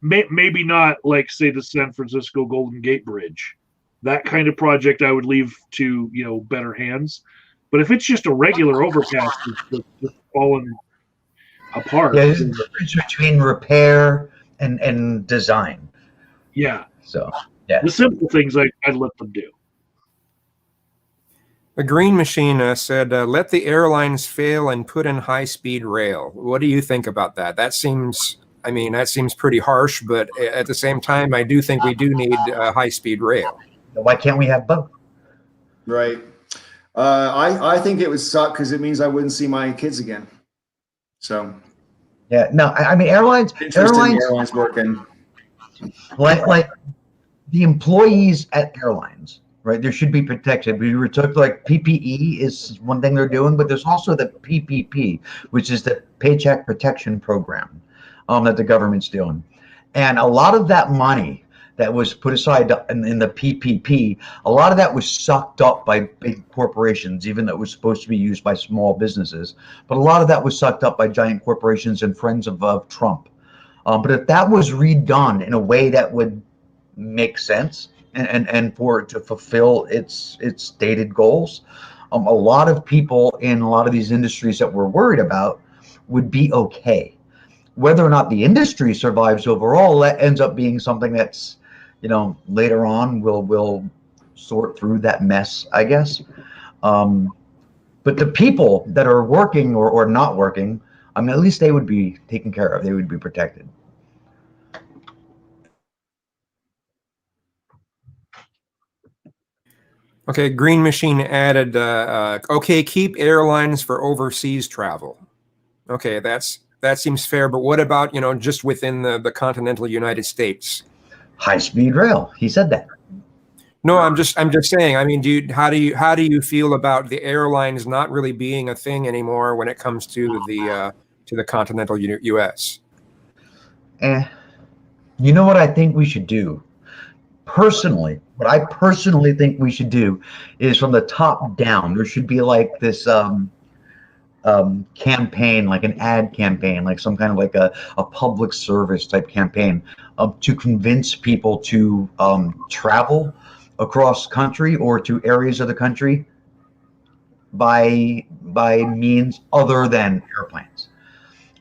F: maybe not like, say, the San Francisco Golden Gate Bridge. That kind of project I would leave to better hands. But if it's just a regular overpass that's just falling apart,
B: Yeah, there's a difference between repair and design.
F: yeah.
B: So yeah,
F: The simple things I'd let them do.
C: The Green Machine said, let the airlines fail and put in high-speed rail. What do you think about that? That seems pretty harsh, but at the same time, I do think we do need high-speed rail.
B: why can't we have both?
A: Right. I think it would suck because it means I wouldn't see my kids again. So
B: Yeah, no, I mean airlines
A: working.
B: like the employees at airlines, right? There should be protection. We took like PPE is one thing they're doing, but there's also the PPP, which is the Paycheck Protection Program that the government's doing. And a lot of that money that was put aside in the PPP, a lot of that was sucked up by big corporations, even though it was supposed to be used by small businesses. But a lot of that was sucked up by giant corporations and friends of Trump. But if that was redone in a way that would make sense and for it to fulfill its stated goals, a lot of people in a lot of these industries that we're worried about would be okay. Whether or not the industry survives overall, that ends up being something that's, later on we'll sort through that mess, I guess. But the people that are working or not working, I mean, at least they would be taken care of. They would be protected.
C: Okay, Green Machine added, okay, keep airlines for overseas travel. Okay, that seems fair, but what about, just within the continental United States?
B: High-speed rail. He said that.
C: No, I'm just saying. I mean, how do you feel about the airlines not really being a thing anymore when it comes to the continental U.S.?
B: You know what I think we should do? Personally, what I personally think we should do is from the top down. There should be like this campaign, like an ad campaign, like some kind of like a public service type campaign to convince people to travel across country or to areas of the country by means other than airplanes.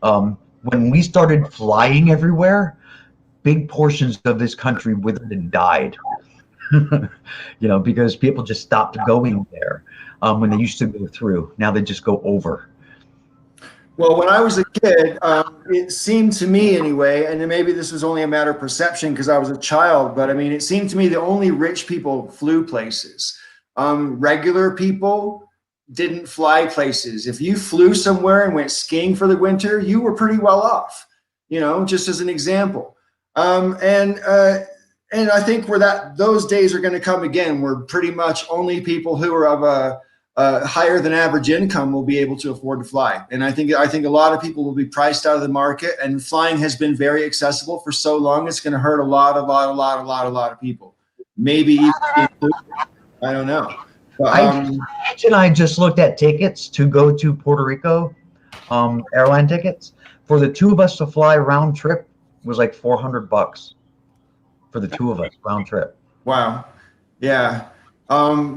B: When we started flying everywhere, big portions of this country withered and died. Because people just stopped going there when they used to go through. Now they just go over.
A: Well, when I was a kid, it seemed to me anyway, and maybe this was only a matter of perception because I was a child, but I mean, it seemed to me that only rich people flew places. Regular people didn't fly places. If you flew somewhere and went skiing for the winter, you were pretty well off, just as an example. And I think those days are going to come again, where pretty much only people who are of a higher than average income will be able to afford to fly. And I think a lot of people will be priced out of the market, and flying has been very accessible for so long. It's going to hurt a lot of people. Maybe even, I don't know. But,
B: I just looked at tickets to go to Puerto Rico, airline tickets for the two of us to fly round trip was like $400 for the two of us round trip.
A: Wow. Yeah.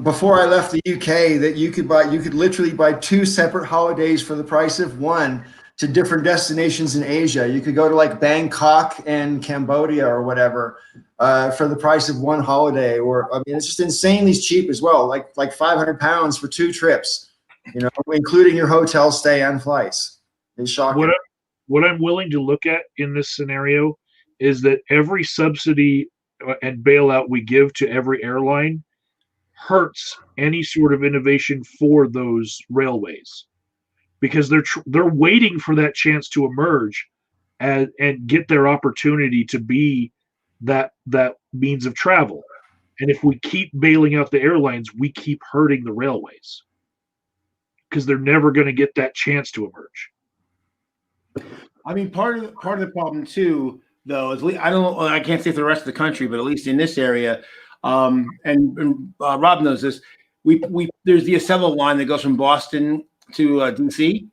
A: Before I left the UK, that you could literally buy two separate holidays for the price of one to different destinations in Asia. You could go to like Bangkok and Cambodia or whatever for the price of one holiday. Or I mean, it's just insanely cheap as well. Like £500 for two trips, including your hotel stay and flights. It's shocking.
F: What I'm willing to look at in this scenario is that every subsidy and bailout we give to every airline hurts any sort of innovation for those railways, because they're waiting for that chance to emerge and get their opportunity to be that means of travel. And if we keep bailing out the airlines, we keep hurting the railways because they're never going to get that chance to emerge.
I: I mean, part of the problem too, though, is I can't say for the rest of the country, but at least in this area, and Rob knows this. There's the Acela line that goes from Boston to DC,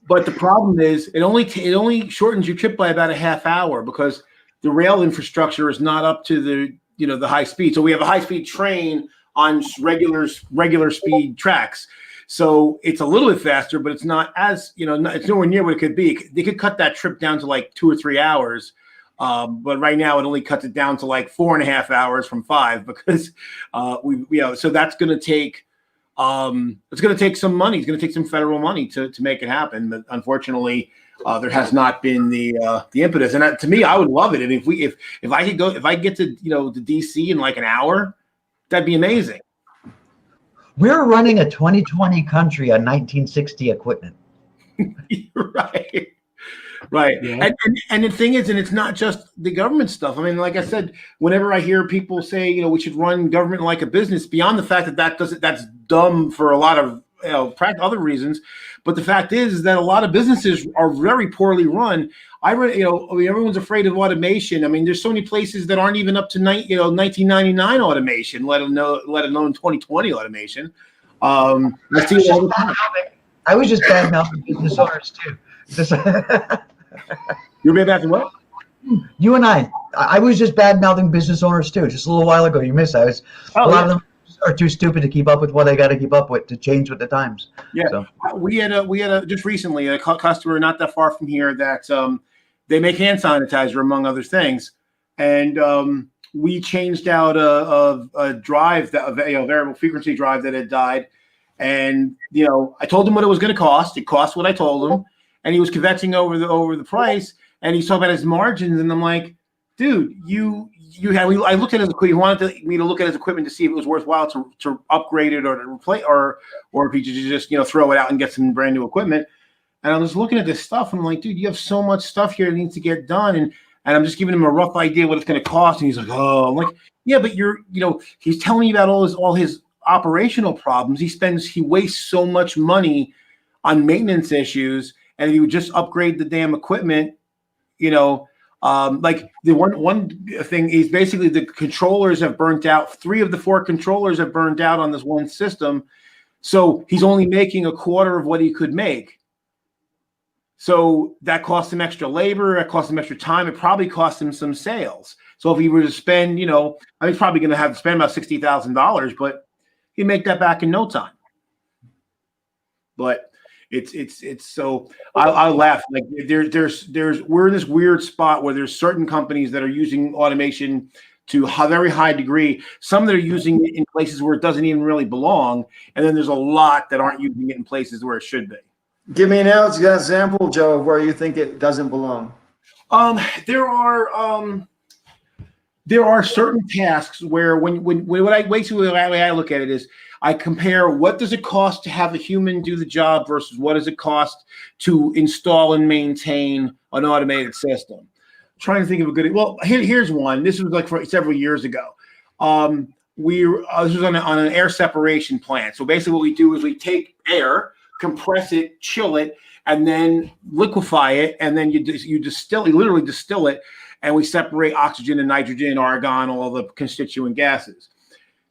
I: but the problem is it only shortens your trip by about a half hour because the rail infrastructure is not up to the high speed. So we have a high speed train on regular speed tracks. So it's a little bit faster, but it's not as, it's nowhere near what it could be. They could cut that trip down to like 2 or 3 hours. But right now it only cuts it down to like 4.5 hours from 5 because so that's going to take, it's going to take some money. It's going to take some federal money to make it happen. But unfortunately, there has not been the impetus. And to me, I would love it. I mean, if I could get to, to DC in like an hour, that'd be amazing.
B: We're running a 2020 country on 1960 equipment.
I: Right. Yeah. And the thing is, and it's not just the government stuff. I mean, like I said, whenever I hear people say, we should run government like a business, beyond the fact that's dumb for a lot of other reasons. But the fact is that a lot of businesses are very poorly run. Everyone's afraid of automation. I mean, there's so many places that aren't even up to 1999 automation, let alone 2020 automation. I see it all the time.
B: I was just bad mouthing business owners too.
I: You're bad mouthing what?
B: You and I was just bad mouthing business owners too. Just a little while ago, you missed. A lot of them are too stupid to keep up with what they got to keep up with to change with the times.
I: Yeah, so. we had just recently a customer not that far from here that they make hand sanitizer among other things, and we changed out a drive, that variable frequency drive that had died, and I told him what it was going to cost. It cost what I told him, and he was kvetching over the price, and he's talking about his margins, and I'm like, dude, I looked at his equipment. He wanted me to look at his equipment to see if it was worthwhile to upgrade it or to replace, or if he could just throw it out and get some brand new equipment. And I was looking at this stuff, and I'm like, dude, you have so much stuff here that needs to get done, and I'm just giving him a rough idea what it's going to cost, and he's like, oh, I'm like, yeah, but he's telling me about all his operational problems. He wastes so much money on maintenance issues, and if he would just upgrade the damn equipment, like the one thing is basically the controllers have burnt out. 3 of the 4 controllers have burned out on this one system, so he's only making a quarter of what he could make. So that costs him extra labor, it costs him extra time, it probably costs him some sales. So if he were to spend, he's probably going to have to spend about $60,000, but he'd make that back in no time. But it's so I laugh. Like we're in this weird spot where there's certain companies that are using automation to a very high degree. Some that are using it in places where it doesn't even really belong, and then there's a lot that aren't using it in places where it should be.
A: Give me an example, Joe, of where you think it doesn't belong.
I: There are certain tasks where when I basically the way I look at it is I compare what does it cost to have a human do the job versus what does it cost to install and maintain an automated system. I'm trying to think of a good. Well, here's one. This was like for several years ago. This was on an air separation plant. So basically, what we do is we take air, compress it, chill it, and then liquefy it, and then you literally distill it, and we separate oxygen and nitrogen, argon, all the constituent gases.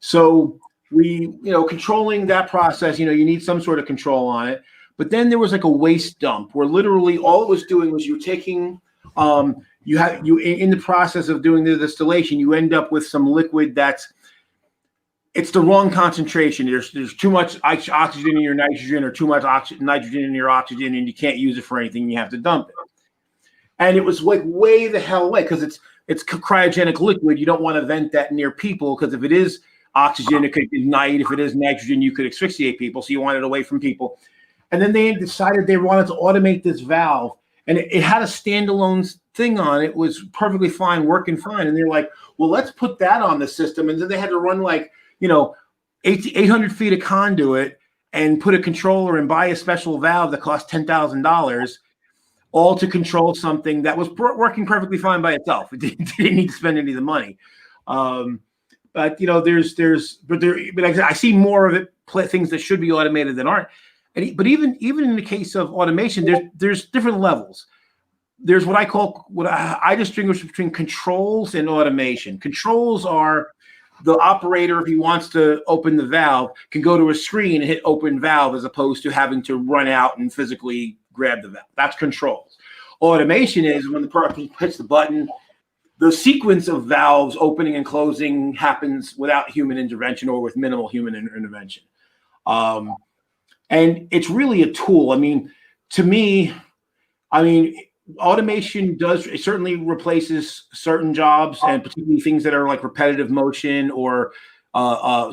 I: So we, controlling that process, you need some sort of control on it. But then there was like a waste dump where literally all it was doing was you were taking, in the process of doing the distillation, you end up with some liquid it's the wrong concentration. There's too much oxygen in your nitrogen or too much nitrogen in your oxygen, and you can't use it for anything. You have to dump it. And it was like way the hell away because it's cryogenic liquid. You don't want to vent that near people because if it is oxygen, it could ignite. If it is nitrogen, you could asphyxiate people. So you want it away from people. And then they decided they wanted to automate this valve, and it had a standalone thing on it. It was perfectly fine, working fine. And they're like, well, let's put that on the system. And then they had to run 800 feet of conduit and put a controller and buy a special valve that cost $10,000, all to control something that was working perfectly fine by itself. It didn't need to spend any of the money. But I see more of it, things that should be automated than aren't. But even in the case of automation, there's different levels. There's what I distinguish between controls and automation. Controls are the operator, if he wants to open the valve, can go to a screen and hit open valve as opposed to having to run out and physically grab the valve. That's controls. Automation is when the person hits the button, the sequence of valves opening and closing happens without human intervention or with minimal human intervention. And it's really a tool. To me, automation it certainly replaces certain jobs, and particularly things that are like repetitive motion or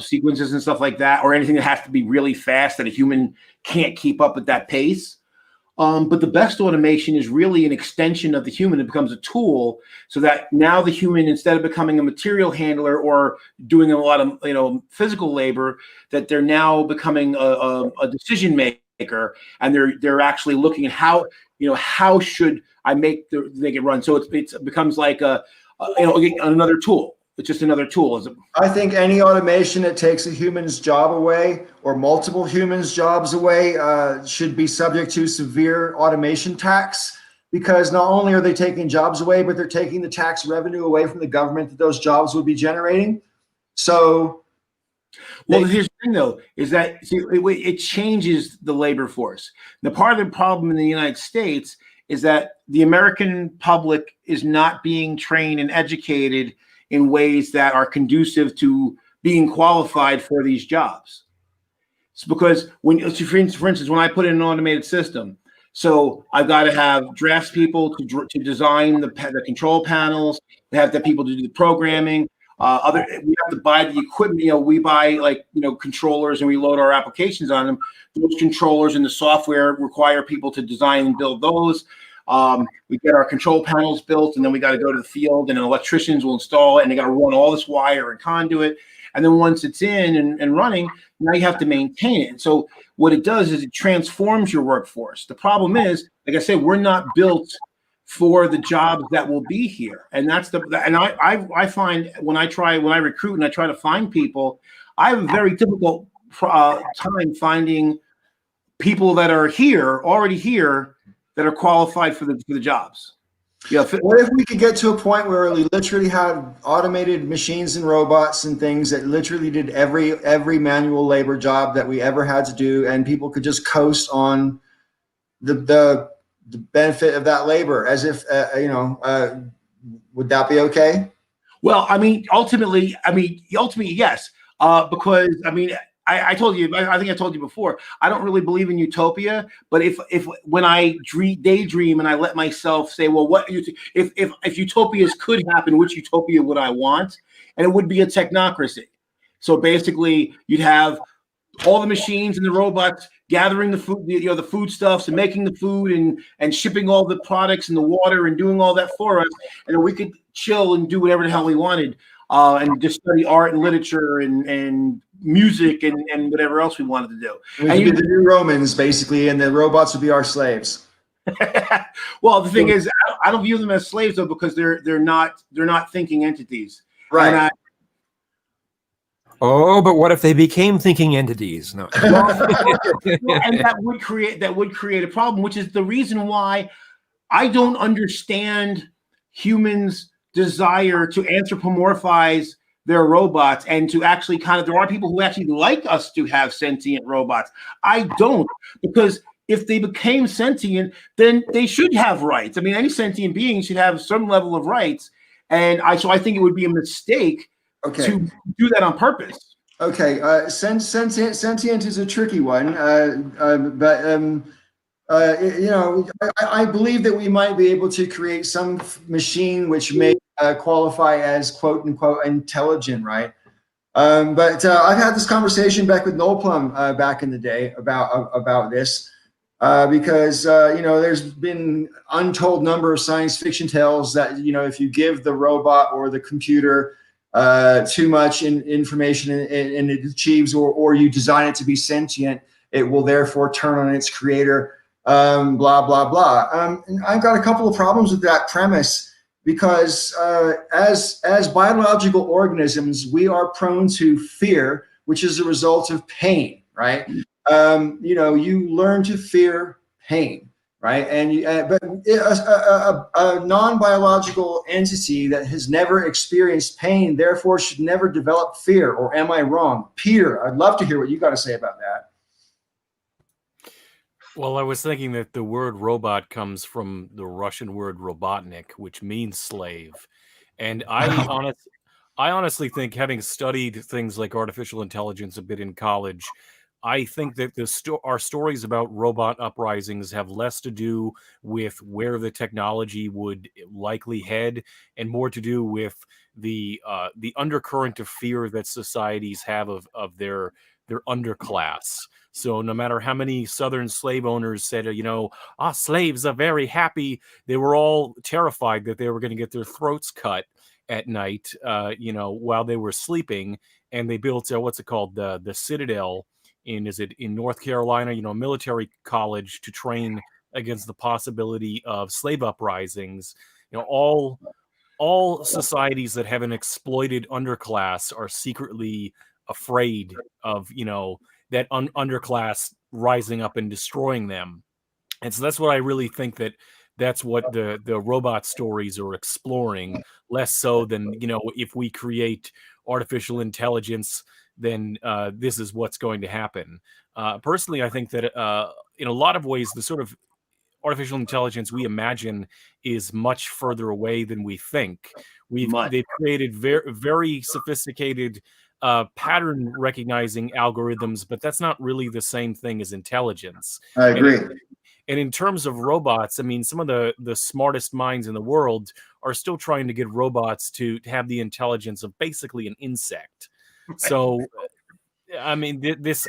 I: sequences and stuff like that, or anything that has to be really fast that a human can't keep up at that pace. But the best automation is really an extension of the human. It becomes a tool so that now the human, instead of becoming a material handler or doing a lot of physical labor, that they're now becoming a decision maker, and they're actually looking at how should I make it run? So it becomes like another tool. It's just another tool.
A: I think any automation that takes a human's job away or multiple humans' jobs away should be subject to severe automation tax, because not only are they taking jobs away, but they're taking the tax revenue away from the government that those jobs would be generating. So,
I: here's the thing, though, is that it changes the labor force. The part of the problem in the United States is that the American public is not being trained and educated in ways that are conducive to being qualified for these jobs. It's because for instance, when I put in an automated system, so I've got to have draftspeople to design the control panels, have the people to do the programming. We have to buy the equipment. We buy like controllers and we load our applications on them. Those controllers and the software require people to design and build those. We get our control panels built, and then we got to go to the field, and electricians will install it, and they got to run all this wire and conduit. And then once it's in and running, now you have to maintain it. And so what it does is it transforms your workforce. The problem is, like I said, we're not built for the jobs that will be here. And I find when I recruit and I try to find people, I have a very difficult time finding people that are already here, that are qualified for the jobs. Yeah.
A: What if we could get to a point where we literally had automated machines and robots and things that literally did every manual labor job that we ever had to do, and people could just coast on the benefit of that labor as if would that be okay?
I: Well, ultimately, yes, because I told you, I think I told you before, I don't really believe in utopia, but if when I daydream and I let myself say, well, if utopias could happen, which utopia would I want? And it would be a technocracy. So basically you'd have all the machines and the robots gathering the food, the foodstuffs and making the food and shipping all the products and the water and doing all that for us. And then we could chill and do whatever the hell we wanted. And just study art and literature and music and whatever else we wanted to do.
A: And you be the new Romans, basically, and the robots would be our slaves.
I: Well, the thing is, I don't view them as slaves though, because they're not thinking entities.
A: Right.
C: But what if they became thinking entities? No.
I: And that would create a problem, which is the reason why I don't understand humans' desire to anthropomorphize their robots and to actually there are people who actually like us to have sentient robots. I don't, because if they became sentient, then they should have rights. Any sentient being should have some level of rights. And so I think it would be a mistake to do that on purpose.
A: Okay, sentient is a tricky one, but I believe that we might be able to create some machine which may qualify as quote unquote intelligent, right? But I've had this conversation back with Noel Plum back in the day about this because there's been untold number of science fiction tales that if you give the robot or the computer too much information and it achieves or you design it to be sentient, it will therefore turn on its creator. Blah blah blah. And I've got a couple of problems with that premise because as biological organisms, we are prone to fear, which is a result of pain, right? You learn to fear pain, right? And but a non-biological entity that has never experienced pain, therefore, should never develop fear. Or am I wrong, Peter? I'd love to hear what you got to say about that.
G: Well, I was thinking that the word robot comes from the Russian word robotnik, which means slave. And I honestly think, having studied things like artificial intelligence a bit in college, I think that our stories about robot uprisings have less to do with where the technology would likely head and more to do with the undercurrent of fear that societies have of their underclass. So no matter how many Southern slave owners said, slaves are very happy, they were all terrified that they were going to get their throats cut at night, while they were sleeping. And they built what's it called, the Citadel in North Carolina, a military college to train against the possibility of slave uprisings. All societies that have an exploited underclass are secretly afraid of that underclass rising up and destroying them. And so that's what I really think that's what the robot stories are exploring, less so than if we create artificial intelligence, then this is what's going to happen. Personally, I think that in a lot of ways the sort of artificial intelligence we imagine is much further away than we think. They've created very, very sophisticated pattern recognizing algorithms, but that's not really the same thing as intelligence.
A: I agree.
G: And in terms of robots, some of the smartest minds in the world are still trying to get robots to have the intelligence of basically an insect.
I: Right.
G: So, I mean,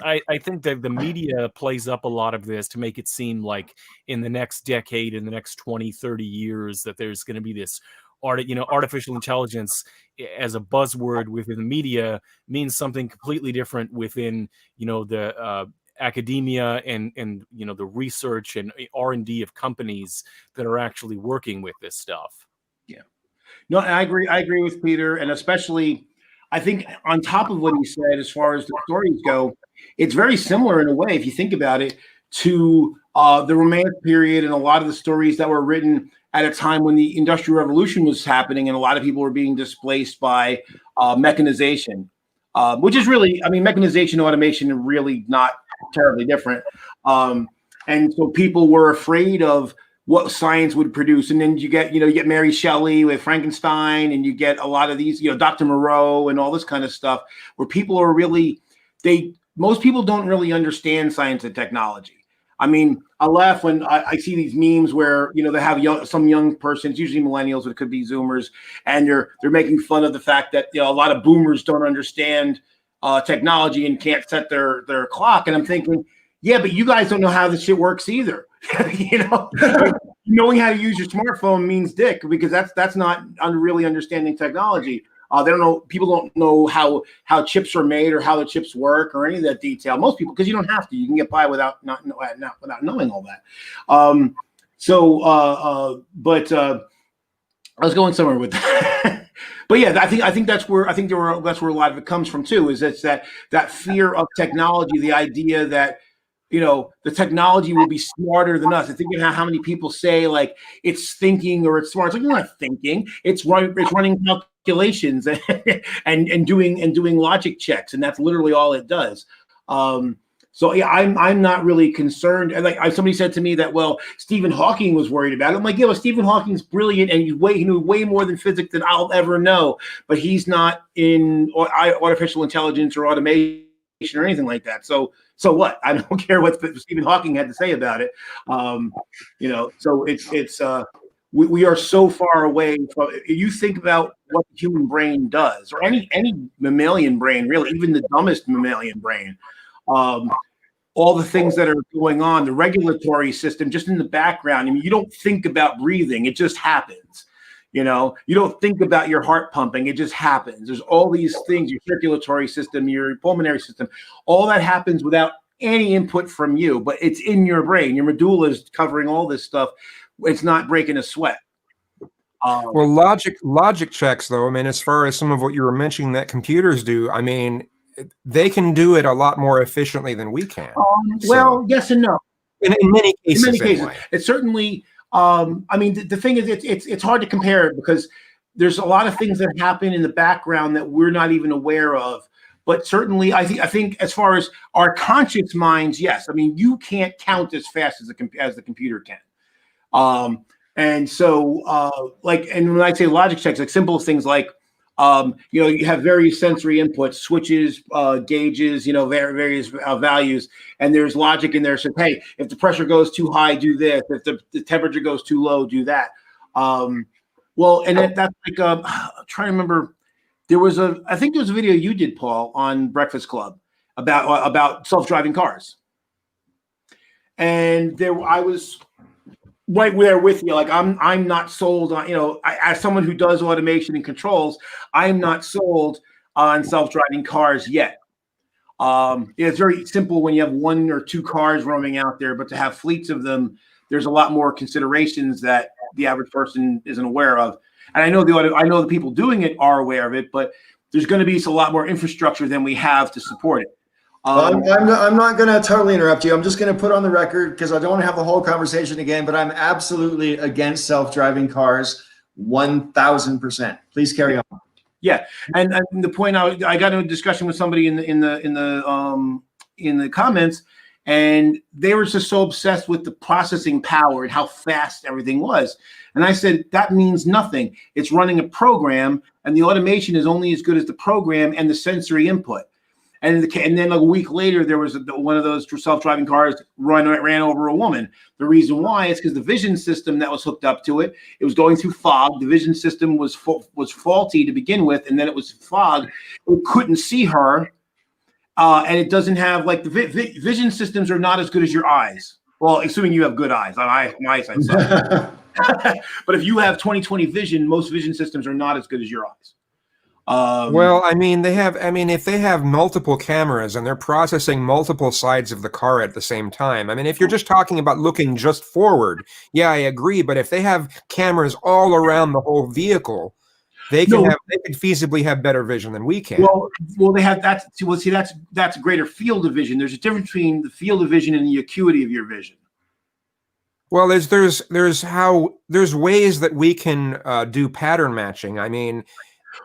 G: I think that the media plays up a lot of this to make it seem like in the next decade, in the next 20, 30 years, that there's going to be this artificial intelligence as a buzzword within the media means something completely different within, the academia and the research and R&D of companies that are actually working with this stuff.
I: Yeah. No, I agree with Peter, and especially I think on top of what he said, as far as the stories go, it's very similar in a way, if you think about it, to the Romance period and a lot of the stories that were written at a time when the Industrial Revolution was happening and a lot of people were being displaced by mechanization, which is really, I mean, mechanization and automation are really not terribly different. And so people were afraid of what science would produce. And then you get Mary Shelley with Frankenstein, and you get a lot of these, Dr. Moreau and all this kind of stuff, where people are really, most people don't really understand science and technology. I mean, I laugh when I see these memes where, they have some young persons, usually millennials, but it could be Zoomers, and they're making fun of the fact that, a lot of boomers don't understand technology and can't set their clock. And I'm thinking, yeah, but you guys don't know how this shit works either. Knowing how to use your smartphone means dick, because that's not really understanding technology. They don't know. People don't know how chips are made or how the chips work or any of that detail. Most people, because you don't have to. You can get by without without knowing all that. But I was going somewhere with that. But yeah, I think that's where that's where a lot of it comes from too. Is it's that fear of technology, the idea that the technology will be smarter than us. I think how many people say like it's thinking or it's smart. It's like, you're not thinking. It's running calculations and doing logic checks, and that's literally all it does. So yeah, I'm not really concerned. And like somebody said to me that, well, Stephen Hawking was worried about it. I'm like, yeah, well, Stephen Hawking's brilliant, and he knew way more than physics than I'll ever know. But he's not in artificial intelligence or automation or anything like that. So what? I don't care what Stephen Hawking had to say about it. So it's we are so far away from. You think about what the human brain does, or any mammalian brain, really, even the dumbest mammalian brain. All the things that are going on, the regulatory system, just in the background. I mean, you don't think about breathing; it just happens. You don't think about your heart pumping; it just happens. There's all these things: your circulatory system, your pulmonary system. All that happens without any input from you, but it's in your brain. Your medulla is covering all this stuff. It's not breaking a sweat.
C: Well, logic checks, though. I mean, as far as some of what you were mentioning that computers do, I mean, they can do it a lot more efficiently than we can.
I: Well, yes and no.
C: In many cases,
I: anyway. It's certainly. I mean, the thing is, it's hard to compare because there's a lot of things that happen in the background that we're not even aware of. But certainly, I think as far as our conscious minds, yes. I mean, you can't count as fast as the computer can. And so, and when I say logic checks, like simple things like, you have various sensory inputs, switches, gauges, various values, and there's logic in there. So, hey, if the pressure goes too high, do this. If the temperature goes too low, do that. Well, and that's like, I'm trying to remember. I think there was a video you did, Paul, on Breakfast Club about self-driving cars, and I was right there with you. Like I'm not sold on, as someone who does automation and controls, I'm not sold on self-driving cars yet. It's very simple when you have one or two cars roaming out there, but to have fleets of them, there's a lot more considerations that the average person isn't aware of. And I know the people doing it are aware of it, but there's going to be a lot more infrastructure than we have to support it.
A: I'm not going to totally interrupt you. I'm just going to put on the record, because I don't want to have the whole conversation again, but I'm absolutely against self-driving cars, 1,000%. Please carry on.
I: Yeah, and the point I got in a discussion with somebody in the comments, and they were just so obsessed with the processing power and how fast everything was. And I said, that means nothing. It's running a program, and the automation is only as good as the program and the sensory input. And then like a week later, there was one of those self-driving cars ran over a woman. The reason why is because the vision system that was hooked up to it, it was going through fog. The vision system was faulty to begin with, and then it was fog. It couldn't see her, and it doesn't have like the vision systems are not as good as your eyes. Well, assuming you have good eyes. My eyesight sucks. But if you have 20/20 vision, most vision systems are not as good as your eyes.
C: Well, I mean, if they have multiple cameras and they're processing multiple sides of the car at the same time, I mean, if you're just talking about looking just forward, yeah, I agree. But if they have cameras all around the whole vehicle, they could feasibly have better vision than we can.
I: Well, they have that. Well, see, that's greater field of vision. There's a difference between the field of vision and the acuity of your vision.
C: Well, there's ways that we can do pattern matching.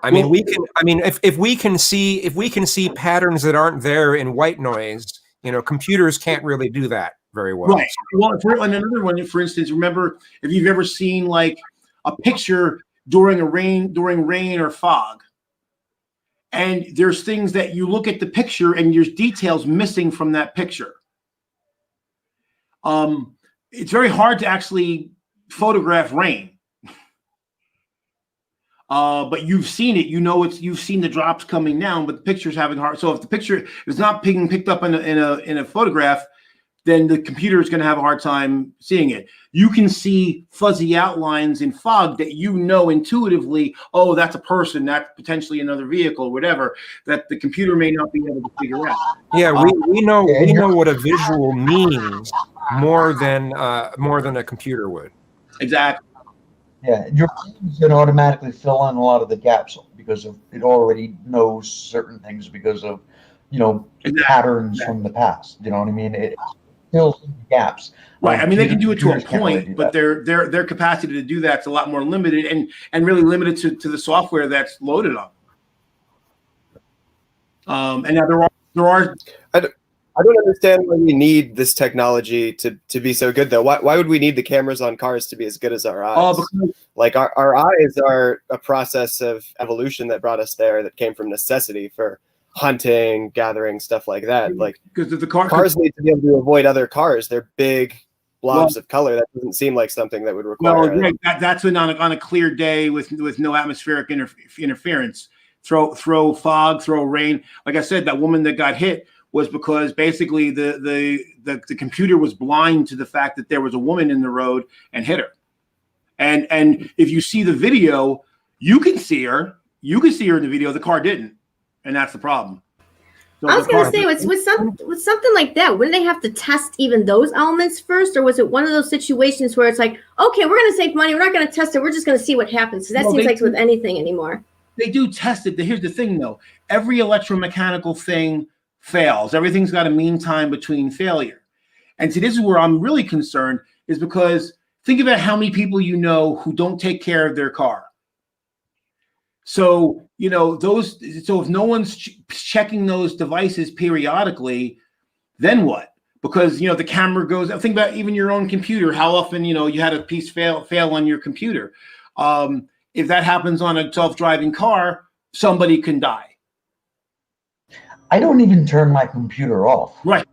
C: If we can see patterns that aren't there in white noise, computers can't really do that very well.
I: Right. Well, and another one, for instance, remember if you've ever seen like a picture during rain or fog, and there's things that you look at the picture and there's details missing from that picture. It's very hard to actually photograph rain. But you've seen it, you've seen the drops coming down, but the picture's having hard. So if the picture is not being picked up in a photograph, then the computer is going to have a hard time seeing it. You can see fuzzy outlines in fog that intuitively, oh, that's a person, that's potentially another vehicle, whatever, that the computer may not be able to figure out.
C: Yeah, we know what a visual means more than a computer would.
I: Exactly.
B: Yeah, your brain is going to automatically fill in a lot of the gaps because it already knows certain things because of, patterns from the past. You know what I mean? It fills in the gaps.
I: Right. I mean, they can do it to a point, but their capacity to do that's a lot more limited and really limited to the software that's loaded on. And now there are.
D: I don't understand why we need this technology to be so good, though. Why would we need the cameras on cars to be as good as our eyes? Like our eyes are a process of evolution that brought us there, that came from necessity for hunting, gathering, stuff like that. Like
I: because the
D: cars need to be able to avoid other cars. They're big blobs of color. That doesn't seem like something that would require.
I: Well, that's when on a clear day with no atmospheric interference, throw fog, throw rain. Like I said, that woman that got hit was because basically the computer was blind to the fact that there was a woman in the road and hit her. And if you see the video, you can see her. You can see her in the video. The car didn't, and that's the problem. So
H: I was going to say, with something like that, wouldn't they have to test even those elements first, or was it one of those situations where it's like, okay, we're going to save money, we're not going to test it, we're just going to see what happens? Because that seems like with anything anymore.
I: They do test it. Here's the thing, though: every electromechanical thing fails. Everything's got a mean time between failure. And see, this is where I'm really concerned, is because think about how many people who don't take care of their car. So, so if no one's checking those devices periodically, then what? Because, the camera goes, think about even your own computer, how often, you had a piece fail on your computer. If that happens on a self-driving car, somebody can die.
B: I don't even turn my computer off.
I: Right.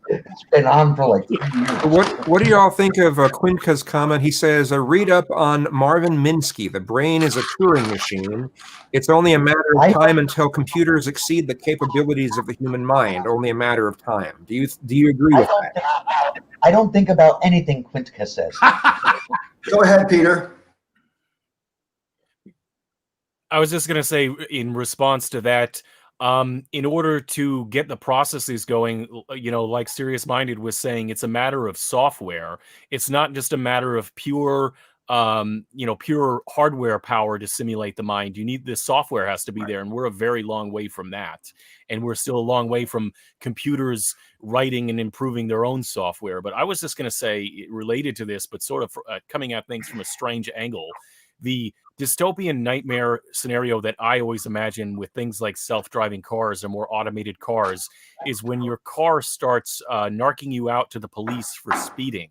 B: It's been on for like 2 years.
C: What do y'all think of Quinka's comment? He says, read up on Marvin Minsky. The brain is a Turing machine. It's only a matter of time until computers exceed the capabilities of the human mind. Only a matter of time. Do you agree with that?
B: I don't think about anything Quinka says.
A: Go ahead, Peter.
G: I was just going to say, in response to that, in order to get the processes going, like Serious Minded was saying, it's a matter of software. It's not just a matter of pure hardware power to simulate the mind. The software has to be there, and we're a very long way from that. And we're still a long way from computers writing and improving their own software. But I was just going to say, related to this, but sort of coming at things from a strange angle, the dystopian nightmare scenario that I always imagine with things like self-driving cars or more automated cars is when your car starts narking you out to the police for speeding.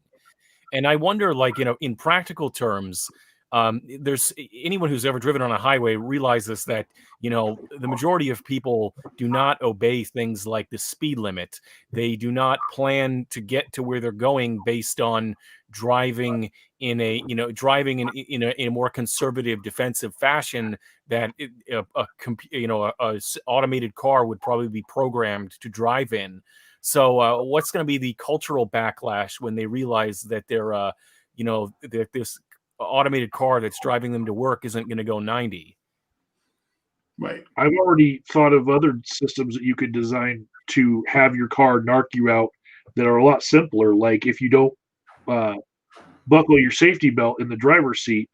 G: And I wonder, in practical terms, There's anyone who's ever driven on a highway realizes that, the majority of people do not obey things like the speed limit. They do not plan to get to where they're going based on driving in a more conservative, defensive fashion that a automated car would probably be programmed to drive in. So what's going to be the cultural backlash when they realize that they're that this automated car that's driving them to work isn't going to go 90?
F: Right. I've already thought of other systems that you could design to have your car narc you out that are a lot simpler. Like if you don't buckle your safety belt in the driver's seat,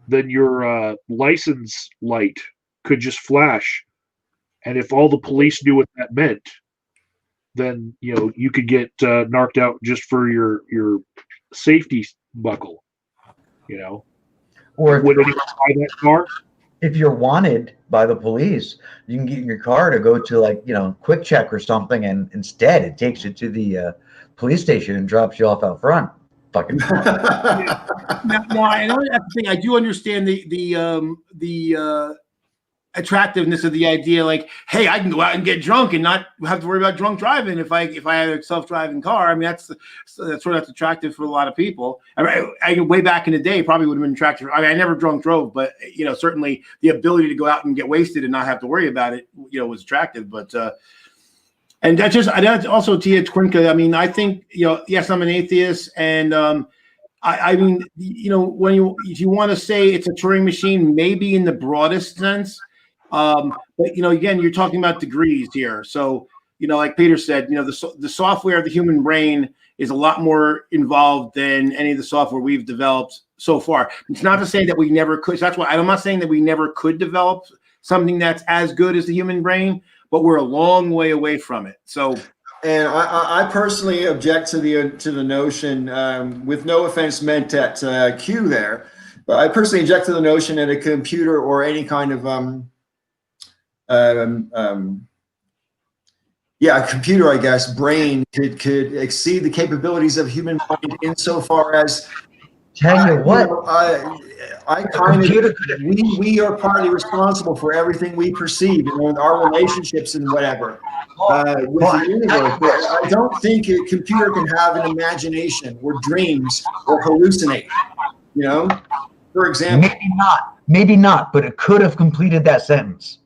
F: then your license light could just flash. And if all the police knew what that meant, then you could get narked out just for your safety buckle.
B: Or
F: would anyone buy that car?
B: if you're wanted by the police, you can get in your car to go to quick check or something, and instead it takes you to the police station and drops you off out front. Fucking.
I: No, I know that's the thing. I do understand the attractiveness of the idea. Like, hey, I can go out and get drunk and not have to worry about drunk driving if I have a self-driving car. I mean, that's attractive for a lot of people. I way back in the day probably would have been attractive. I mean, I never drunk drove, but certainly the ability to go out and get wasted and not have to worry about it, was attractive. But and that's also Tia Twinka. I mean, I think yes, I'm an atheist, and I mean, if you want to say it's a Turing machine, maybe in the broadest sense. But again, you're talking about degrees here. So, like Peter said, the software of the human brain is a lot more involved than any of the software we've developed so far. It's not to say that we never could. So that's why I'm not saying that we never could develop something that's as good as the human brain, but we're a long way away from it. So,
A: and I personally object to the notion, with no offense meant at Q there, but I personally object to the notion that a computer or any kind of a computer, I guess, brain could exceed the capabilities of human mind insofar as.
B: Tell you what,
A: I kind of we are partly responsible for everything we perceive, our relationships and whatever with the universe. But I don't think a computer can have an imagination or dreams or hallucinate. For example,
B: maybe not, but it could have completed that sentence.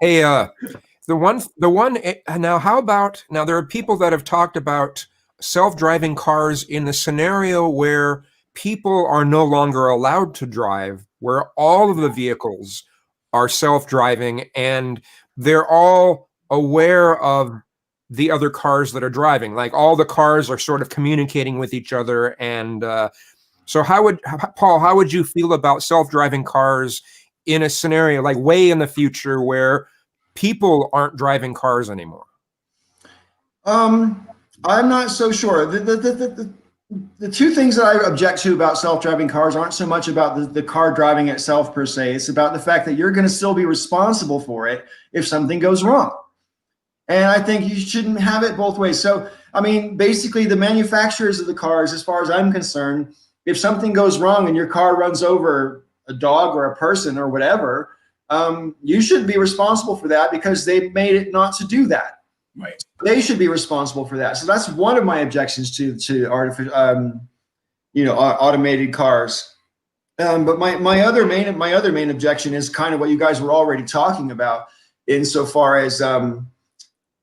C: Hey, the one now, how about now there are people that have talked about self-driving cars in the scenario where people are no longer allowed to drive, where all of the vehicles are self-driving and they're all aware of the other cars that are driving. Like all the cars are sort of communicating with each other. And so Paul, how would you feel about self-driving cars in a scenario like way in the future where people aren't driving cars anymore?
A: I'm not so sure. The two things that I object to about self-driving cars aren't so much about the car driving itself per se. It's about the fact that you're going to still be responsible for it if something goes wrong. And I think you shouldn't have it both ways. So, I mean, basically the manufacturers of the cars, as far as I'm concerned, if something goes wrong and your car runs over a dog or a person or whatever, you shouldn't be responsible for that because they made it not to do that.
I: Right.
A: They should be responsible for that. So that's one of my objections to artificial, automated cars. But my other main objection is kind of what you guys were already talking about, insofar as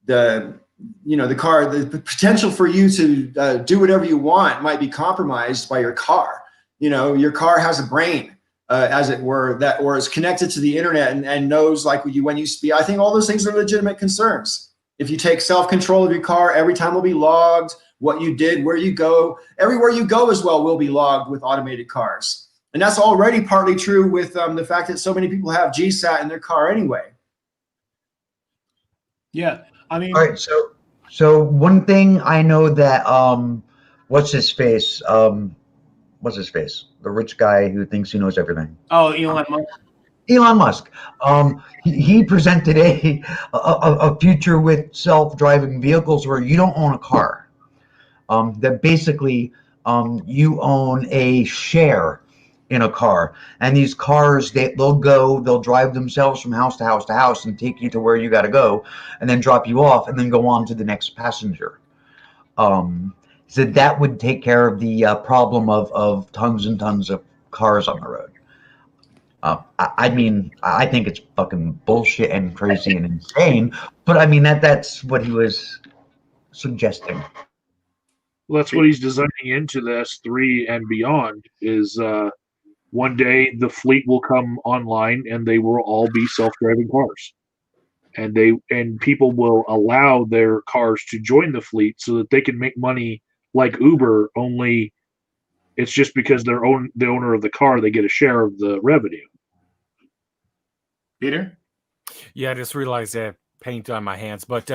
A: the potential for you to do whatever you want might be compromised by your car. Your car has a brain. As it were, or is connected to the internet and knows when you speak. I think all those things are legitimate concerns. If you take self-control of your car, every time will be logged, what you did, where you go, everywhere you go as well will be logged with automated cars. And that's already partly true with the fact that so many people have GSAT in their car anyway.
I: Yeah, I mean.
B: All right, so one thing I know that what's his face? The rich guy who thinks he knows everything.
I: Oh, Elon Musk.
B: Elon Musk. He presented a future with self-driving vehicles where you don't own a car. that basically you own a share in a car, and these cars they'll drive themselves from house to house to house and take you to where you got to go, and then drop you off, and then go on to the next passenger. So that would take care of the problem of tons and tons of cars on the road. I mean, I think it's fucking bullshit and crazy and insane, but I mean that's what he was suggesting.
F: Well, that's what he's designing into the S3 and beyond. Is one day the fleet will come online and they will all be self-driving cars, and people will allow their cars to join the fleet so that they can make money like Uber. Only it's just because the owner of the car, they get a share of the revenue.
I: Peter?
G: Yeah, I just realized I have paint on my hands. But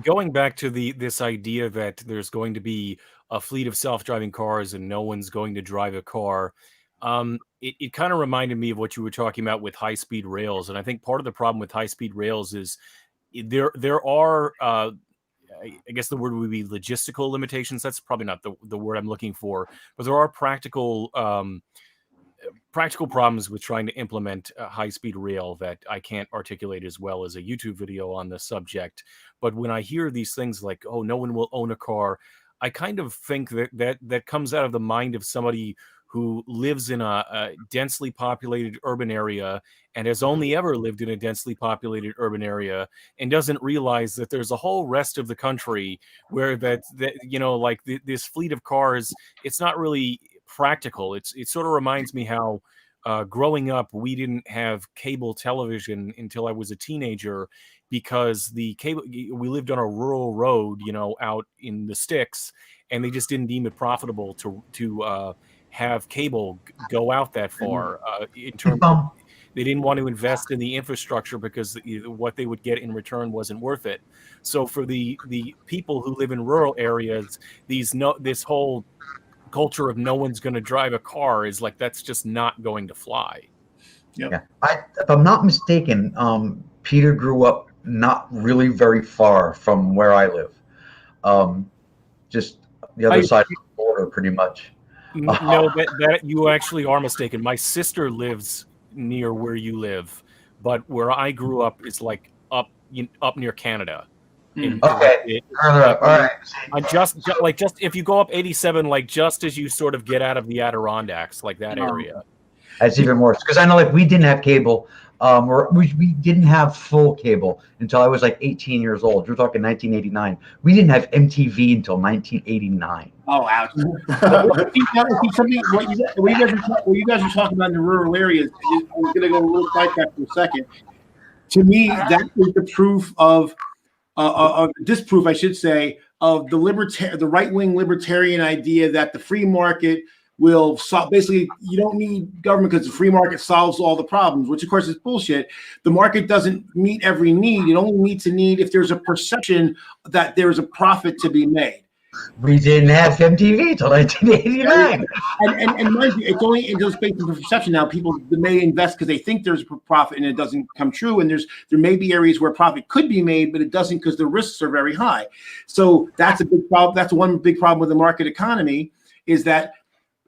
G: going back to this idea that there's going to be a fleet of self-driving cars and no one's going to drive a car, it kind of reminded me of what you were talking about with high-speed rails. And I think part of the problem with high-speed rails is there are I guess the word would be logistical limitations. That's probably not the word I'm looking for, but there are practical problems with trying to implement a high-speed rail that I can't articulate as well as a YouTube video on the subject. But when I hear these things like, oh, no one will own a car, I kind of think that comes out of the mind of somebody who lives in a densely populated urban area and has only ever lived in a densely populated urban area and doesn't realize that there's a whole rest of the country where this fleet of cars, it's not really practical. It sort of reminds me how growing up, we didn't have cable television until I was a teenager because we lived on a rural road, out in the sticks, and they just didn't deem it profitable to have cable go out that far. In terms of, they didn't want to invest in the infrastructure because what they would get in return wasn't worth it. So for the people who live in rural areas, this whole culture of no one's going to drive a car is like, that's just not going to fly.
I: Yep.
B: Yeah. If I'm not mistaken, Peter grew up not really very far from where I live. Just the other side of the border, pretty much.
G: No, that you actually are mistaken. My sister lives near where you live, but where I grew up is like up near Canada.
B: Okay. All right.
G: Just if you go up 87, like just as you sort of get out of the Adirondacks, like that area.
B: That's even worse because I know, like, we didn't have cable. We didn't have full cable until I was like 18 years old. We're talking 1989. We didn't have MTV until 1989.
I: Oh, ouch. What you guys are talking about in the rural areas, I'm going to go a little sidetrack for a second. To me, that is the proof of disproof, I should say, of the right-wing libertarian idea that the free market will solve. Basically, you don't need government because the free market solves all the problems, which of course is bullshit. The market doesn't meet every need. It only meets a need if there's a perception that there's a profit to be made.
B: We didn't have MTV till 1989.
I: And mind you, it's only in those based on perception now. People may invest because they think there's a profit and it doesn't come true. And there may be areas where profit could be made, but it doesn't because the risks are very high. So that's a big problem. That's one big problem with the market economy, is that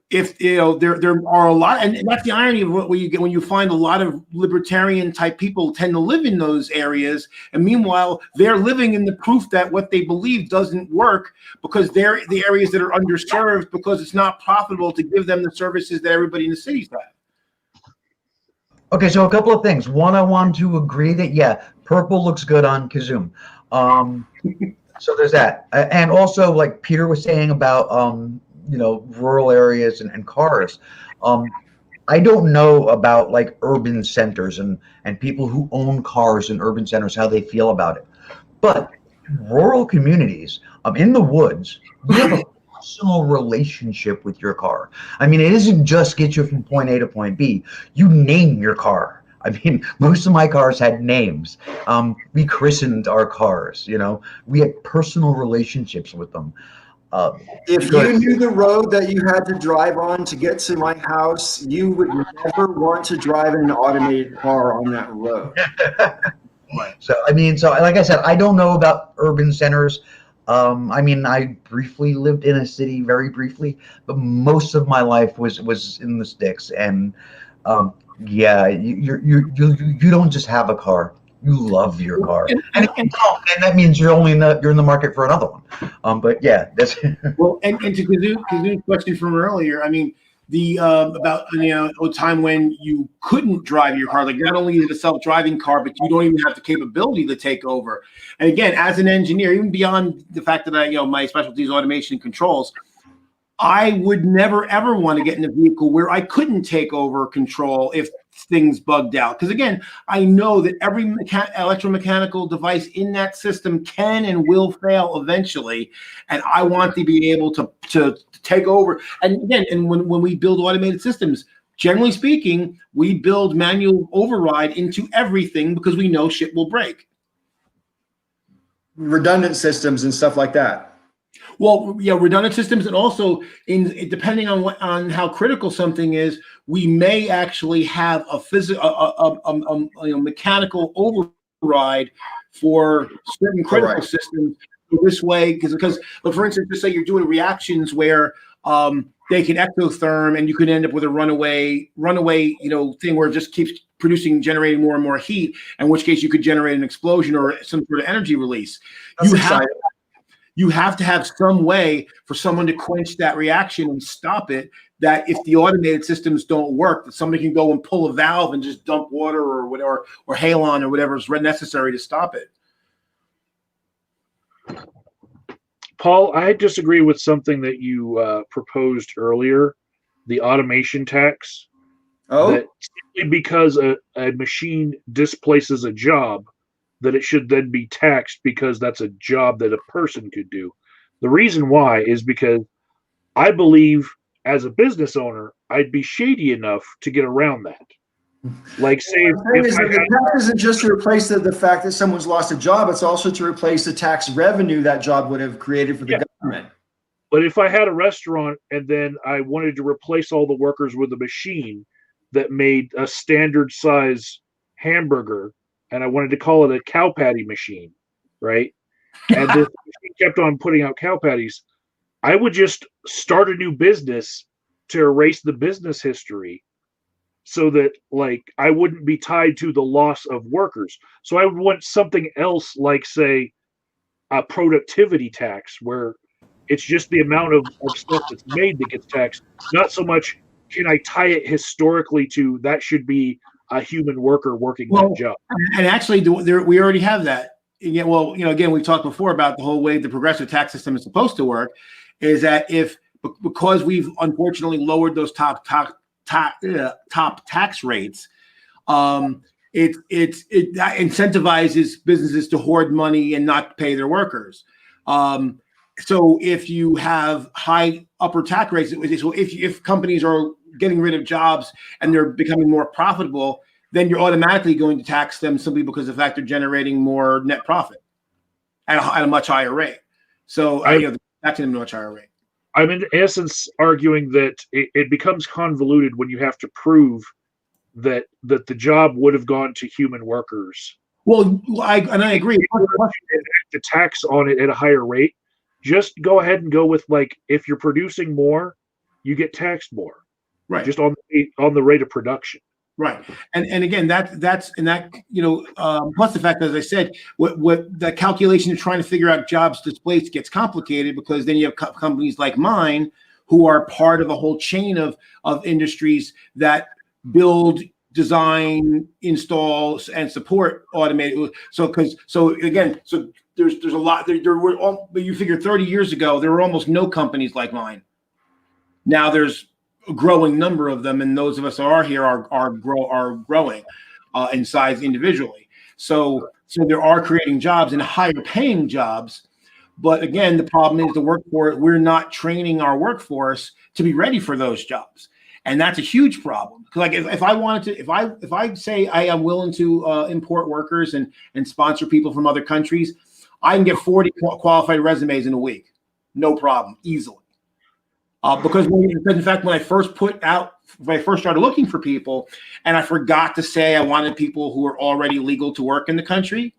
I: if there are a lot, and that's the irony of what you get when you find a lot of libertarian type people tend to live in those areas, and meanwhile they're living in the proof that what they believe doesn't work because they're the areas that are underserved because it's not profitable to give them the services that everybody in the cities have.
B: Okay, so a couple of things. One, I want to agree that purple looks good on Kazum. So there's that, and also like Peter was saying about rural areas and cars. I don't know about like urban centers and people who own cars in urban centers, how they feel about it. But rural communities, in the woods, you have a personal relationship with your car. I mean, it isn't just get you from point A to point B. You name your car. I mean, most of my cars had names. We christened our cars, we had personal relationships with them.
A: If you knew the road that you had to drive on to get to my house, you would never want to drive in an automated car on that road.
B: So like I said, I don't know about urban centers. I mean, I briefly lived in a city, very briefly, but most of my life was in the sticks. And yeah, you don't just have a car; you love your car, and if you don't, then that means you're in the market for another one. But yeah, that's
I: Well, and to Kazoo's question from earlier, I mean, the about a time when you couldn't drive your car, like not only is it a self-driving car, but you don't even have the capability to take over. And again, as an engineer, even beyond the fact that my specialty is automation and controls, I would never ever want to get in a vehicle where I couldn't take over control if things bugged out. Because again, I know that every electromechanical device in that system can and will fail eventually, and I want to be able to take over. And again, and when we build automated systems, generally speaking, we build manual override into everything because we know shit will break.
A: Redundant systems and stuff like that.
I: Well, yeah, redundant systems, and also depending on how critical something is, we may actually have a mechanical override for certain critical systems. This way, because for instance, just say you're doing reactions where they can ectotherm, and you could end up with a runaway thing where it just keeps generating more and more heat. In which case, you could generate an explosion or some sort of energy release. You have to have some way for someone to quench that reaction and stop it, that if the automated systems don't work, that somebody can go and pull a valve and just dump water or whatever, or halon or whatever is necessary to stop it.
F: Paul, I disagree with something that you proposed earlier, the automation tax.
A: Oh,
F: that simply because a machine displaces a job, that it should then be taxed because that's a job that a person could do. The reason why is because I believe as a business owner, I'd be shady enough to get around that. Like, say,
A: the tax isn't just to replace the fact that someone's lost a job, it's also to replace the tax revenue that job would have created for the government.
F: But if I had a restaurant and then I wanted to replace all the workers with a machine that made a standard size hamburger, and I wanted to call it a cow patty machine, right? And this machine kept on putting out cow patties, I would just start a new business to erase the business history so that, like, I wouldn't be tied to the loss of workers. So I would want something else, like, say, a productivity tax, where it's just the amount of stuff that's made that gets taxed, not so much can I tie it historically to that should be a human worker working that job.
I: And actually, we already have that. Yeah, well, again, we've talked before about the whole way the progressive tax system is supposed to work, is that because we've unfortunately lowered those top tax rates, it incentivizes businesses to hoard money and not pay their workers. So if you have high upper tax rates, so if companies are getting rid of jobs and they're becoming more profitable, then you're automatically going to tax them simply because of the fact they're generating more net profit at a much higher rate. So taxing them at a much higher rate.
F: I'm in essence arguing that it becomes convoluted when you have to prove that the job would have gone to human workers.
I: Well, I agree.
F: The tax on it at a higher rate. Just go ahead and go with, like, if you're producing more, you get taxed more,
I: right?
F: Just on the rate of production,
I: right? And again, plus the fact, as I said, what the calculation of trying to figure out jobs displaced gets complicated, because then you have companies like mine who are part of a whole chain of industries that build, design, install, and support automated. So there's a lot. You figure 30 years ago there were almost no companies like mine. Now there's a growing number of them, and those of us that are here are growing in size individually. So there are creating jobs and higher paying jobs. But again, the problem is the workforce. We're not training our workforce to be ready for those jobs. And that's a huge problem. Like if I say I am willing to import workers and sponsor people from other countries, I can get 40 qualified resumes in a week, no problem, easily. Because in fact, when I first started looking for people, and I forgot to say I wanted people who are already legal to work in the country,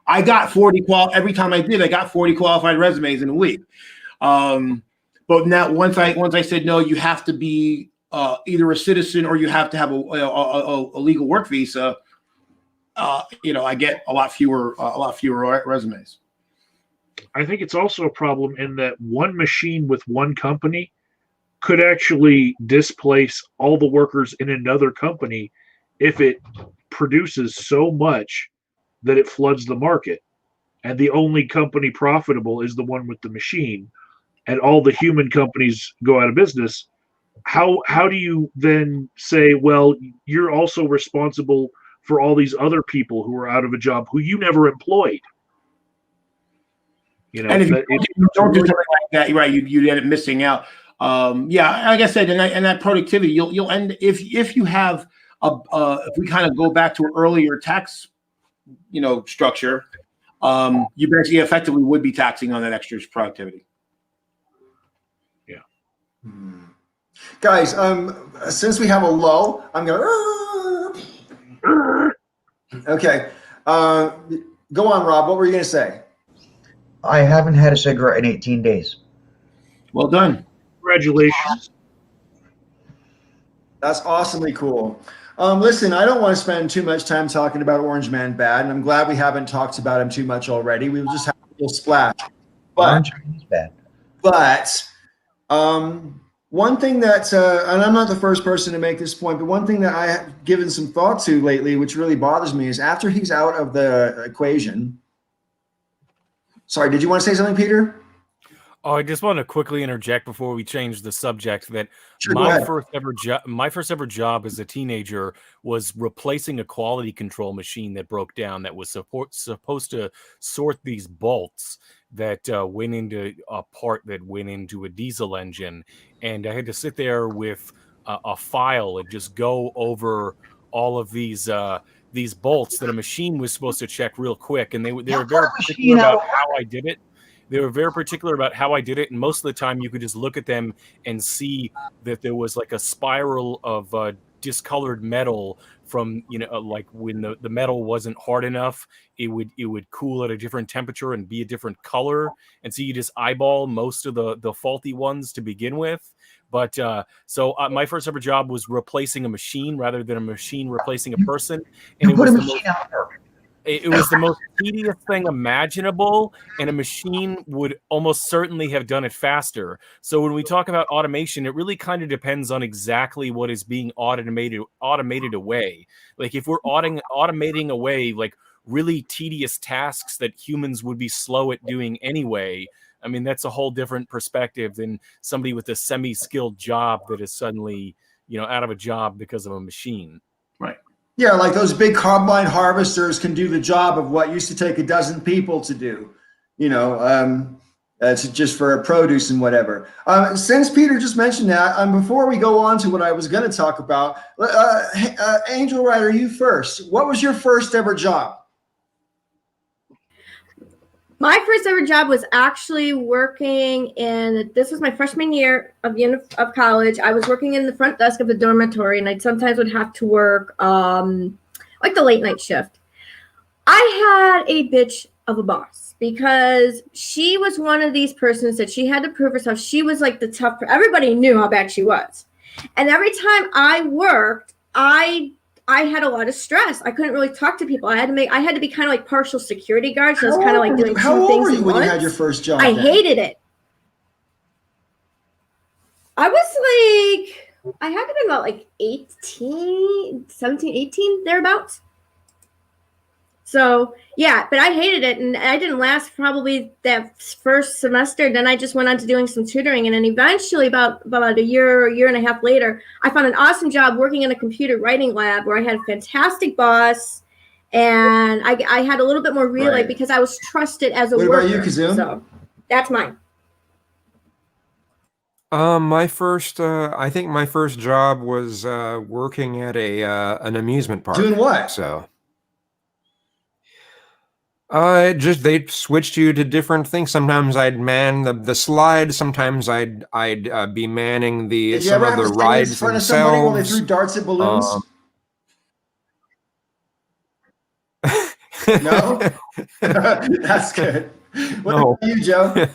I: I got 40 every time I did. I got 40 qualified resumes in a week. But now once I said no, you have to be either a citizen or you have to have a legal work visa. I get a lot fewer resumes.
F: I think it's also a problem in that one machine with one company could actually displace all the workers in another company if it produces so much that it floods the market. And the only company profitable is the one with the machine, and all the human companies go out of business. How do you then say, well, you're also responsible for all these other people who are out of a job who you never employed?
I: And if you don't do something like that, you're right, you end up missing out. Like I said, and that productivity, you'll end if you have if we kind of go back to an earlier tax, structure, you basically effectively would be taxing on that extra productivity.
F: Yeah.
A: Guys, since we have a lull, I'm gonna. Okay, go on, Rob. What were you gonna say?
B: I haven't had a cigarette in 18 days.
I: Well done.
F: Congratulations.
A: That's awesomely cool. Listen, I don't want to spend too much time talking about Orange Man Bad, and I'm glad we haven't talked about him too much already. We will just have a little splash.
B: Orange Man is bad.
A: But one thing that, and I'm not the first person to make this point, but one thing that I have given some thought to lately, which really bothers me, is after he's out of the equation. Sorry, did you want to say something, Peter?
G: Oh, I just want to quickly interject before we change the subject that
A: Sure,
G: my first ever job as a teenager was replacing a quality control machine that broke down that was supposed to sort these bolts that went into a part that went into a diesel engine. And I had to sit there with a file and just go over all of these bolts that a machine was supposed to check real quick. And they were very particular about how I did it. They were very particular about how I did it, and most of the time you could just look at them and see that there was like a spiral of discolored metal from, like when the metal wasn't hard enough, it would cool at a different temperature and be a different color, and so you just eyeball most of the faulty ones to begin with. But so my first ever job was replacing a machine rather than a machine replacing a person, and it was the most. It was the most tedious thing imaginable, and a machine would almost certainly have done it faster. So when we talk about automation, it really kind of depends on exactly what is being automated away. Like if we're automating away like really tedious tasks that humans would be slow at doing anyway, I mean, that's a whole different perspective than somebody with a semi-skilled job that is suddenly, out of a job because of a machine.
I: Right.
A: Yeah, like those big combine harvesters can do the job of what used to take a dozen people to do, it's just for produce and whatever. Since Peter just mentioned that, before we go on to what I was going to talk about, Angel Rider, you first. What was your first ever job?
H: My first ever job was actually working this was my freshman year of college. I was working in the front desk of the dormitory, and I sometimes would have to work like the late night shift. I had a bitch of a boss because she was one of these persons that she had to prove herself. She was like the tough, everybody knew how bad she was. And every time I worked, I had a lot of stress. I couldn't really talk to people. I had to be kind of like partial security guard. So I was kind of like doing two things at once.
A: How old were you when you had your first job?
H: I hated it. I was like, I had to be about like 17, 18, thereabouts. So yeah, but I hated it, and I didn't last probably that first semester. Then I just went on to doing some tutoring, and then eventually about a year and a half later, I found an awesome job working in a computer writing lab where I had a fantastic boss, and I had a little bit more relay because I was trusted as a worker.
A: What about you, Kazum?
H: So that's mine.
C: I think my first job was working at an amusement park.
A: Doing what?
C: So. They switched you to different things. Sometimes I'd man the slide. Sometimes I'd be manning some of the rides
A: in front
C: themselves.
A: Of somebody while they threw darts at balloons? No. That's good. What
C: No.
A: about you, Joe?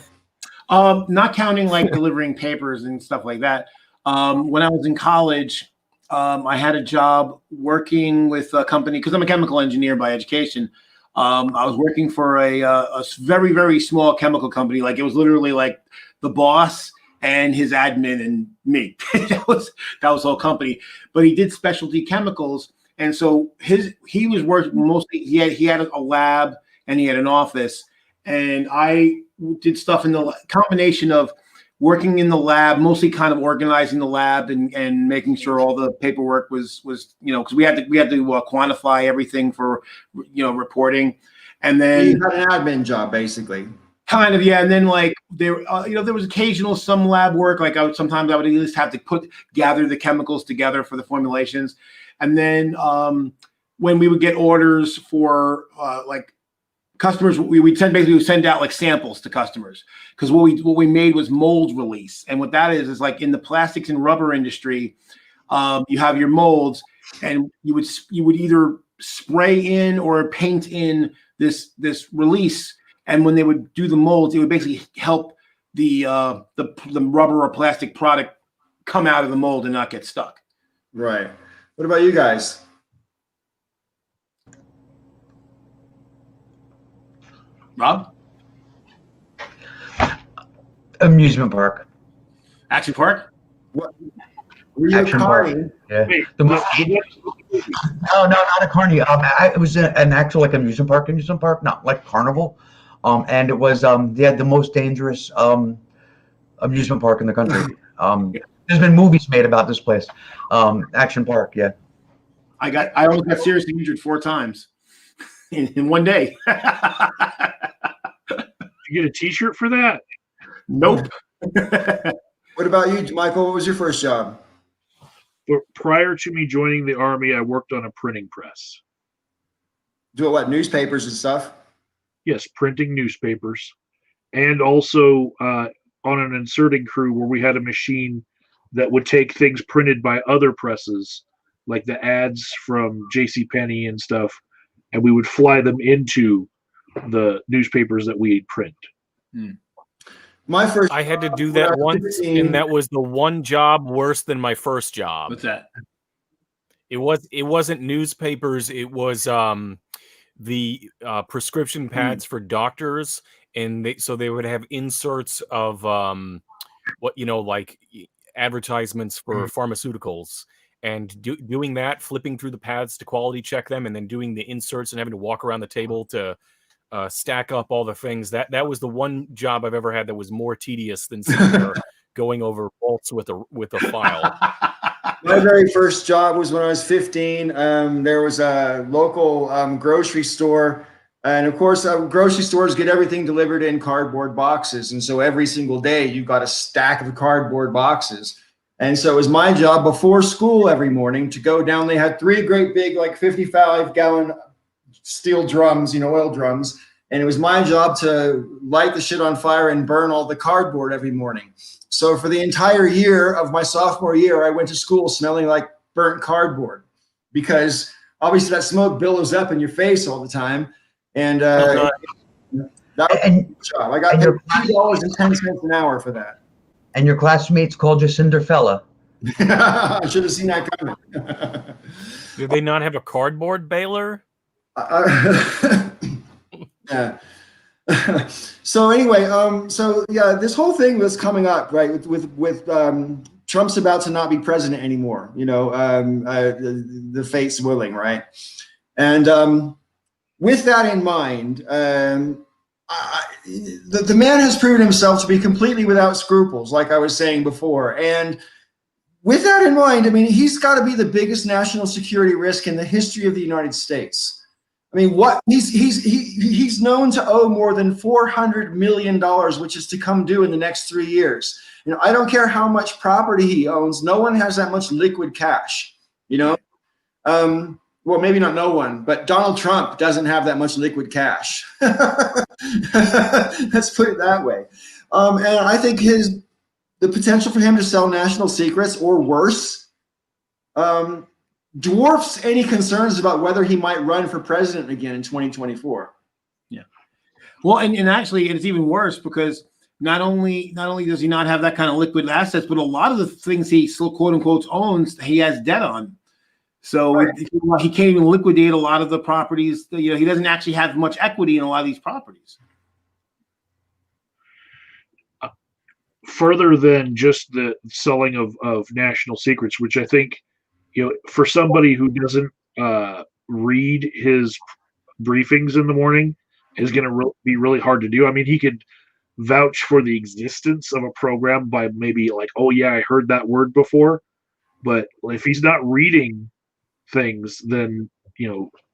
I: Not counting like delivering papers and stuff like that. When I was in college, I had a job working with a company because I'm a chemical engineer by education. I was working for a very, very small chemical company. Like it was literally like the boss and his admin and me. that was the whole company. But he did specialty chemicals, and so he was working mostly. He had a lab and he had an office, and I did stuff in the combination of working in the lab, mostly kind of organizing the lab and making sure all the paperwork was because we had to quantify everything for reporting, and then
A: You had an admin job basically.
I: kind of, yeah. And then like there was occasional some lab work. Like sometimes I would at least have to gather the chemicals together for the formulations, and then when we would get orders for like customers, we send out like samples to customers because what we made was mold release, and what that is like in the plastics and rubber industry, you have your molds, and you would either spray in or paint in this release, and when they would do the molds, it would basically help the rubber or plastic product come out of the mold and not get stuck.
A: Right. What about you guys?
I: Rob?
B: Amusement park.
I: Action park?
A: What? Were you
B: Action
A: a
B: park.
A: carny?
B: Yeah.
F: Wait,
B: No, not a carny. It was an actual like amusement park, not like carnival. And it was the most dangerous amusement park in the country. There's been movies made about this place. Action park, yeah.
I: I almost got seriously injured 4 times in one day.
F: You get a T-shirt for that?
I: Nope.
A: What about you, Michael? What was your first job?
F: But prior to me joining the Army, I worked on a printing press.
A: Do what? Newspapers and stuff?
F: Yes, printing newspapers, and also on an inserting crew where we had a machine that would take things printed by other presses, like the ads from JCPenney and stuff, and we would fly them into the newspapers that we'd print.
A: My first.
G: I had to do that once, and that was the one job worse than my first job.
I: What's that?
G: It wasn't newspapers. It was the prescription pads for doctors, and they would have inserts of like advertisements for pharmaceuticals, and doing that, flipping through the pads to quality check them, and then doing the inserts and having to walk around the table to stack up all the things. That was the one job I've ever had that was more tedious than sitting there going over bolts with a file.
A: My very first job was when I was 15. There was a local grocery store. And of course, grocery stores get everything delivered in cardboard boxes. And so every single day you got a stack of cardboard boxes. And so it was my job before school every morning to go down. They had 3 great big, like 55-gallon steel drums, oil drums. And it was my job to light the shit on fire and burn all the cardboard every morning. So for the entire year of my sophomore year, I went to school smelling like burnt cardboard because obviously that smoke billows up in your face all the time. And that was a job. I got paid $2.10 an hour for that.
B: And your classmates called you Cinderfella.
A: I should have seen that coming.
G: Did they not have a cardboard baler?
A: Yeah. So anyway, this whole thing was coming up, right? With Trump's about to not be president anymore. The fate's willing, right? And with that in mind, the man has proven himself to be completely without scruples, like I was saying before. And with that in mind, I mean, he's got to be the biggest national security risk in the history of the United States. I mean, he's known to owe more than $400 million, which is to come due in the next 3 years. I don't care how much property he owns. No one has that much liquid cash. Well, maybe not no one, but Donald Trump doesn't have that much liquid cash. Let's put it that way. And I think the potential for him to sell national secrets or worse dwarfs any concerns about whether he might run for president again in 2024.
I: Yeah. Well, and actually, it's even worse because not only does he not have that kind of liquid assets, but a lot of the things he still quote unquote owns, he has debt on. So he can't even liquidate a lot of the properties. He doesn't actually have much equity in a lot of these properties.
F: Further than just the selling of national secrets, which I think, for somebody who doesn't read his briefings in the morning, is going to be really hard to do. I mean, he could vouch for the existence of a program by maybe like, oh yeah, I heard that word before. But if he's not reading things, then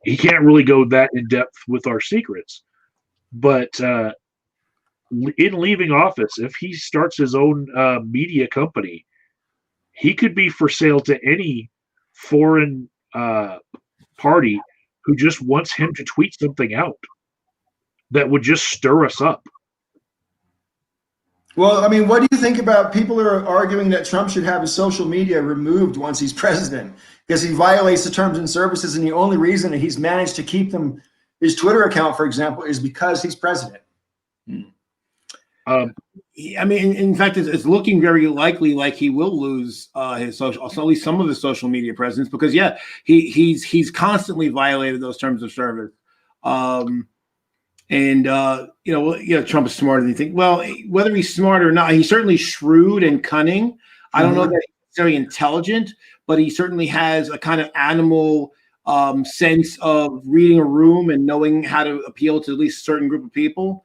F: he can't really go that in depth with our secrets. But in leaving office, if he starts his own media company, he could be for sale to any foreign party who just wants him to tweet something out that would just stir us up.
A: Well, I mean, what do you think about people who are arguing that Trump should have his social media removed once he's president because he violates the terms and services, and the only reason that he's managed to keep them, his Twitter account, for example, is because he's president?
I: I mean, in fact, it's looking very likely like he will lose his social, at least some of his social media presence, because he's constantly violated those terms of service. Trump is smarter than you think. Well, whether he's smart or not, he's certainly shrewd and cunning. I don't know that he's very intelligent, but he certainly has a kind of animal sense of reading a room and knowing how to appeal to at least a certain group of people.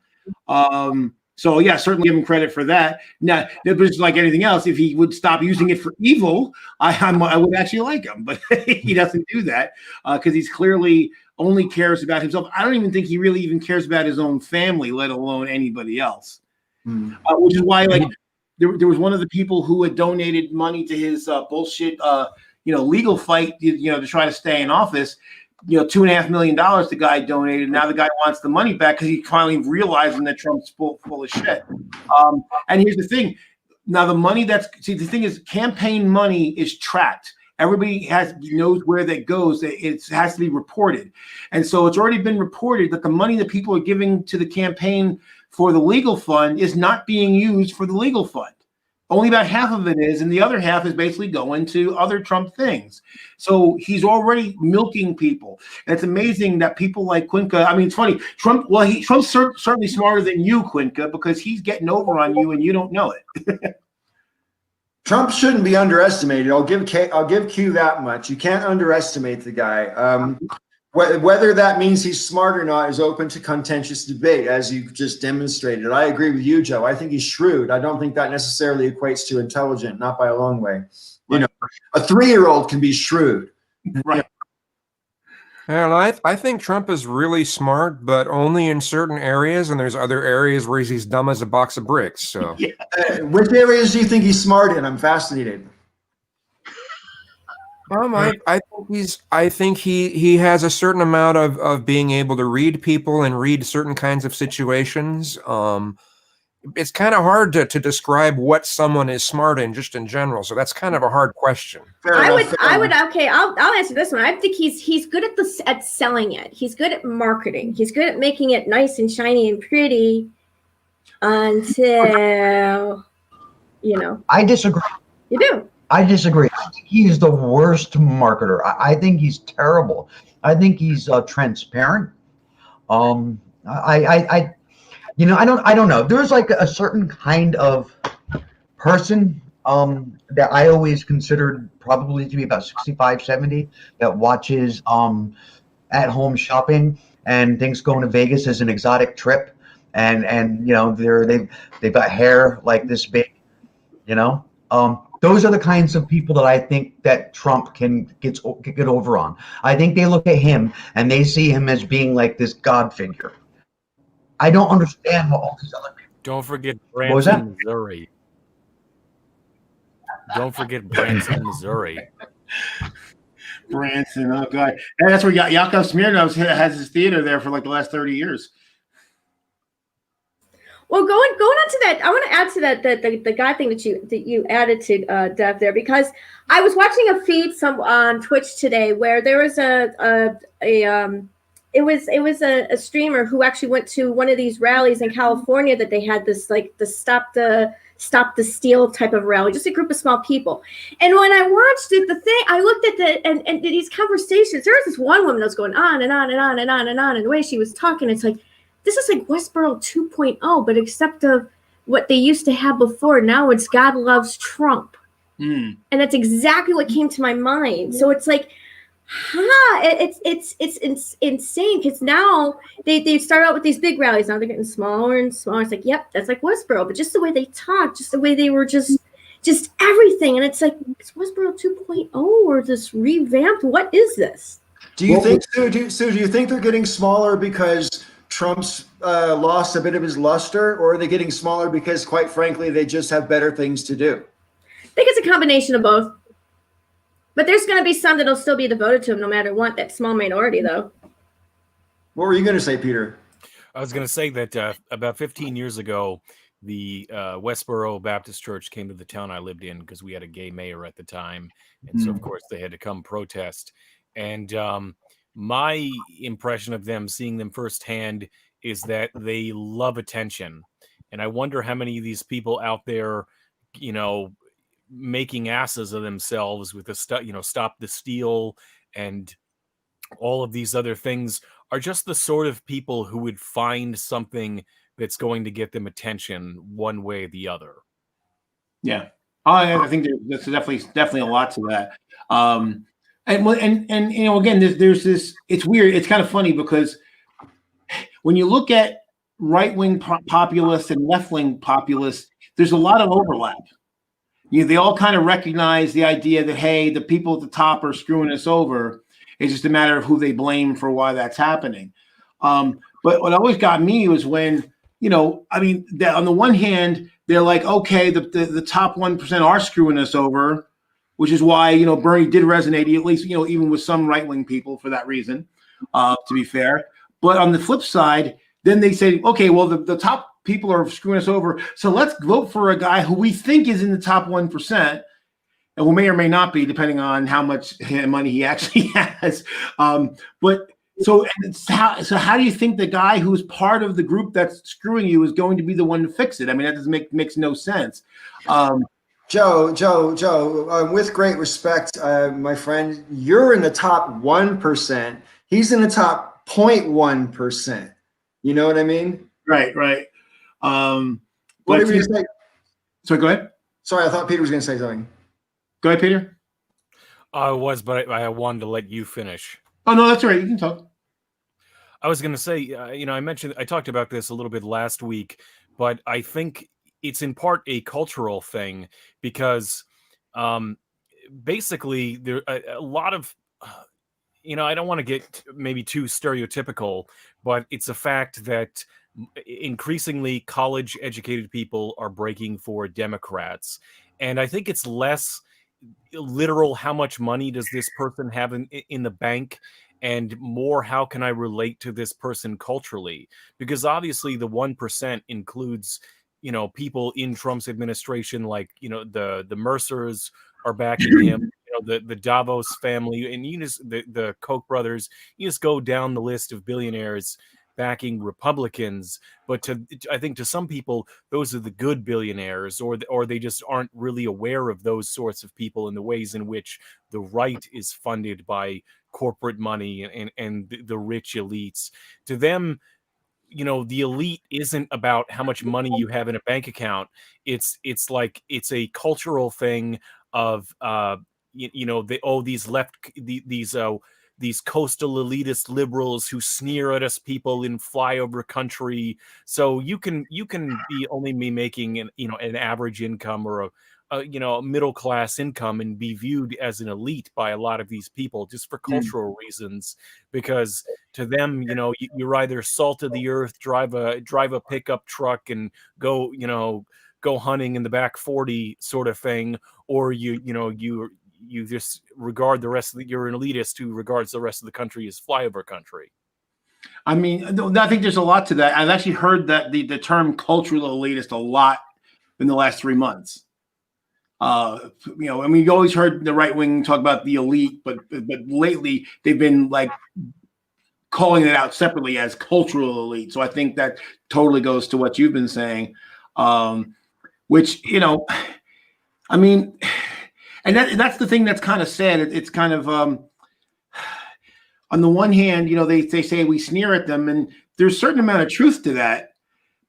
I: So yeah, certainly give him credit for that. Now, it's like anything else. If he would stop using it for evil, I would actually like him, but he doesn't do that because he's clearly only cares about himself. I don't even think he really even cares about his own family, let alone anybody else. Which is why, like, there was one of the people who had donated money to his bullshit, legal fight, to try to stay in office. $2.5 million the guy donated. Now the guy wants the money back because he's finally realizing that Trump's full of shit. And here's the thing. Now the money the thing is, campaign money is tracked. Everybody knows where that goes. It has to be reported. And so it's already been reported that the money that people are giving to the campaign for the legal fund is not being used for the legal fund. Only about half of it is, and the other half is basically going to other Trump things. So he's already milking people. And it's amazing that people like Quinca, I mean, it's funny, Trump's certainly smarter than you, Quinca, because he's getting over on you and you don't know it.
A: Trump shouldn't be underestimated. I'll give Q that much. You can't underestimate the guy. Whether that means he's smart or not is open to contentious debate, as you just demonstrated. I agree with you, Joe. I think he's shrewd. I don't think that necessarily equates to intelligent, not by a long way.
I: Right.
A: A 3-year-old can be shrewd.
I: Right.
C: And I think Trump is really smart, but only in certain areas, and there's other areas where he's dumb as a box of bricks. So,
A: which areas do you think he's smart in? I'm fascinated.
C: I think he has a certain amount of being able to read people and read certain kinds of situations. It's kind of hard to describe what someone is smart in just in general. So that's kind of a hard question.
H: Okay, I'll answer this one. I think he's good at selling it. He's good at marketing. He's good at making it nice and shiny and pretty until,
B: I disagree.
H: You do.
B: I disagree. I think he's the worst marketer. I think he's terrible. I think he's transparent. I don't know. There's like a certain kind of person that I always considered probably to be about 65, 70 that watches at-home shopping and thinks going to Vegas is an exotic trip, and they've got hair like this big, Those are the kinds of people that I think that Trump can get over on. I think they look at him and they see him as being like this God figure. I don't understand what all these other people.
G: Don't forget Branson, Missouri. Don't forget Branson, Missouri.
I: Branson, oh God. And that's where Yakov Smirnov has his theater there for like the last 30 years.
H: Well, going on to that, I want to add to that the guy thing that you added to Dev there, because I was watching a feed on Twitch today where there was a was a streamer who actually went to one of these rallies in California that they had this like the stop the steal type of rally, just a group of small people. And when I watched it, I looked at and these conversations. There was this one woman that was going on and on and on and on and on, and the way she was talking, it's like this is like Westboro 2.0, but except of what they used to have before. Now it's God loves Trump. And that's exactly what came to my mind. So it's like, it's insane because now they start out with these big rallies. Now they're getting smaller and smaller. It's like, yep, that's like Westboro, but just the way they talk, just the way they were just everything. And it's like, it's Westboro 2.0 or this revamped. What is this?
A: Do you think, Sue, do you think they're getting smaller because Trump's lost a bit of his luster, or are they getting smaller because, quite frankly, they just have better things to do?
H: I think it's a combination of both. But there's going to be some that'll still be devoted to him no matter what, that small minority, though.
A: What were you going to say, Peter?
G: I was going to say that about 15 years ago, the Westboro Baptist Church came to the town I lived in because we had a gay mayor at the time. And so, of course, they had to come protest. And my impression of them, seeing them firsthand, is that they love attention. And I wonder how many of these people out there, making asses of themselves with the stop the steal and all of these other things are just the sort of people who would find something that's going to get them attention one way or the other.
I: Yeah, I think there's definitely a lot to that. And again, there's this. It's weird. It's kind of funny because when you look at right-wing populists and left-wing populists, there's a lot of overlap. They all kind of recognize the idea that, hey, the people at the top are screwing us over. It's just a matter of who they blame for why that's happening. But what always got me was when, that on the one hand, they're like, okay, the top 1% are screwing us over, which is why, Bernie did resonate, at least, even with some right-wing people for that reason, to be fair. But on the flip side, then they say, okay, well, the top people are screwing us over, so let's vote for a guy who we think is in the top 1%, and who may or may not be, depending on how much money he actually has. But so how do you think the guy who's part of the group that's screwing you is going to be the one to fix it? I mean, that doesn't makes no sense.
A: Joe, with great respect, my friend, you're in the top 1%. He's in the top 0.1%. You know what I mean?
I: Right.
A: What were you going to say?
I: Sorry, go ahead.
A: Sorry, I thought Peter was going to say something.
I: Go ahead, Peter.
G: I was, but I wanted to let you finish.
I: Oh, no, that's all right. You can talk.
G: I was going to say, I talked about this a little bit last week, but I think it's in part a cultural thing because basically there a lot of, I don't want to get maybe too stereotypical, but it's a fact that increasingly college educated people are breaking for Democrats. And I think it's less literal, how much money does this person have in the bank, and more, how can I relate to this person culturally? Because obviously the 1% includes, people in Trump's administration, like, the Mercers are backing him, the Davos family, and the Koch brothers. You just go down the list of billionaires backing Republicans, but I think to some people those are the good billionaires, or they just aren't really aware of those sorts of people and the ways in which the right is funded by corporate money and the rich elites. To them, the elite isn't about how much money you have in a bank account. It's like it's a cultural thing of these coastal elitist liberals who sneer at us people in flyover country. So you can be only making an average income or a middle class income and be viewed as an elite by a lot of these people just for cultural reasons, because to them, you're either salt of the earth, drive a pickup truck and go hunting in the back 40 sort of thing, or you just regard the rest of you're an elitist who regards the rest of the country as flyover country.
I: I mean, I think there's a lot to that. I've actually heard that the term cultural elitist a lot in the last 3 months. You always heard the right wing talk about the elite, but lately they've been like calling it out separately as cultural elite. So I think that totally goes to what you've been saying, which, you know, I mean, and that's the thing that's kind of sad. It's kind of, on the one hand, you know, they say we sneer at them, and there's a certain amount of truth to that,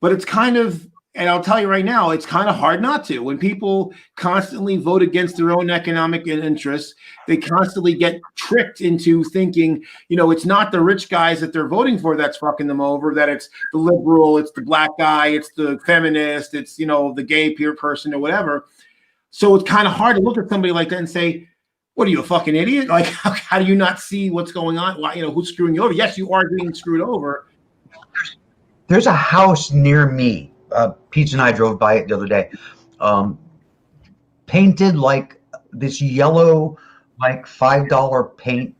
I: but it's kind of, and I'll tell you right now, it's kind of hard not to. When people constantly vote against their own economic interests, they constantly get tricked into thinking, you know, it's not the rich guys that they're voting for that's fucking them over, that it's the liberal, it's the black guy, it's the feminist, it's, you know, the gay peer person or whatever. So it's kind of hard to look at somebody like that and say, what are you, a fucking idiot? Like, how do you not see what's going on? Why, you know, who's screwing you over? Yes, you are being screwed over.
B: There's a house near me. Pete and I drove by it the other day. Painted like this yellow, like $5 paint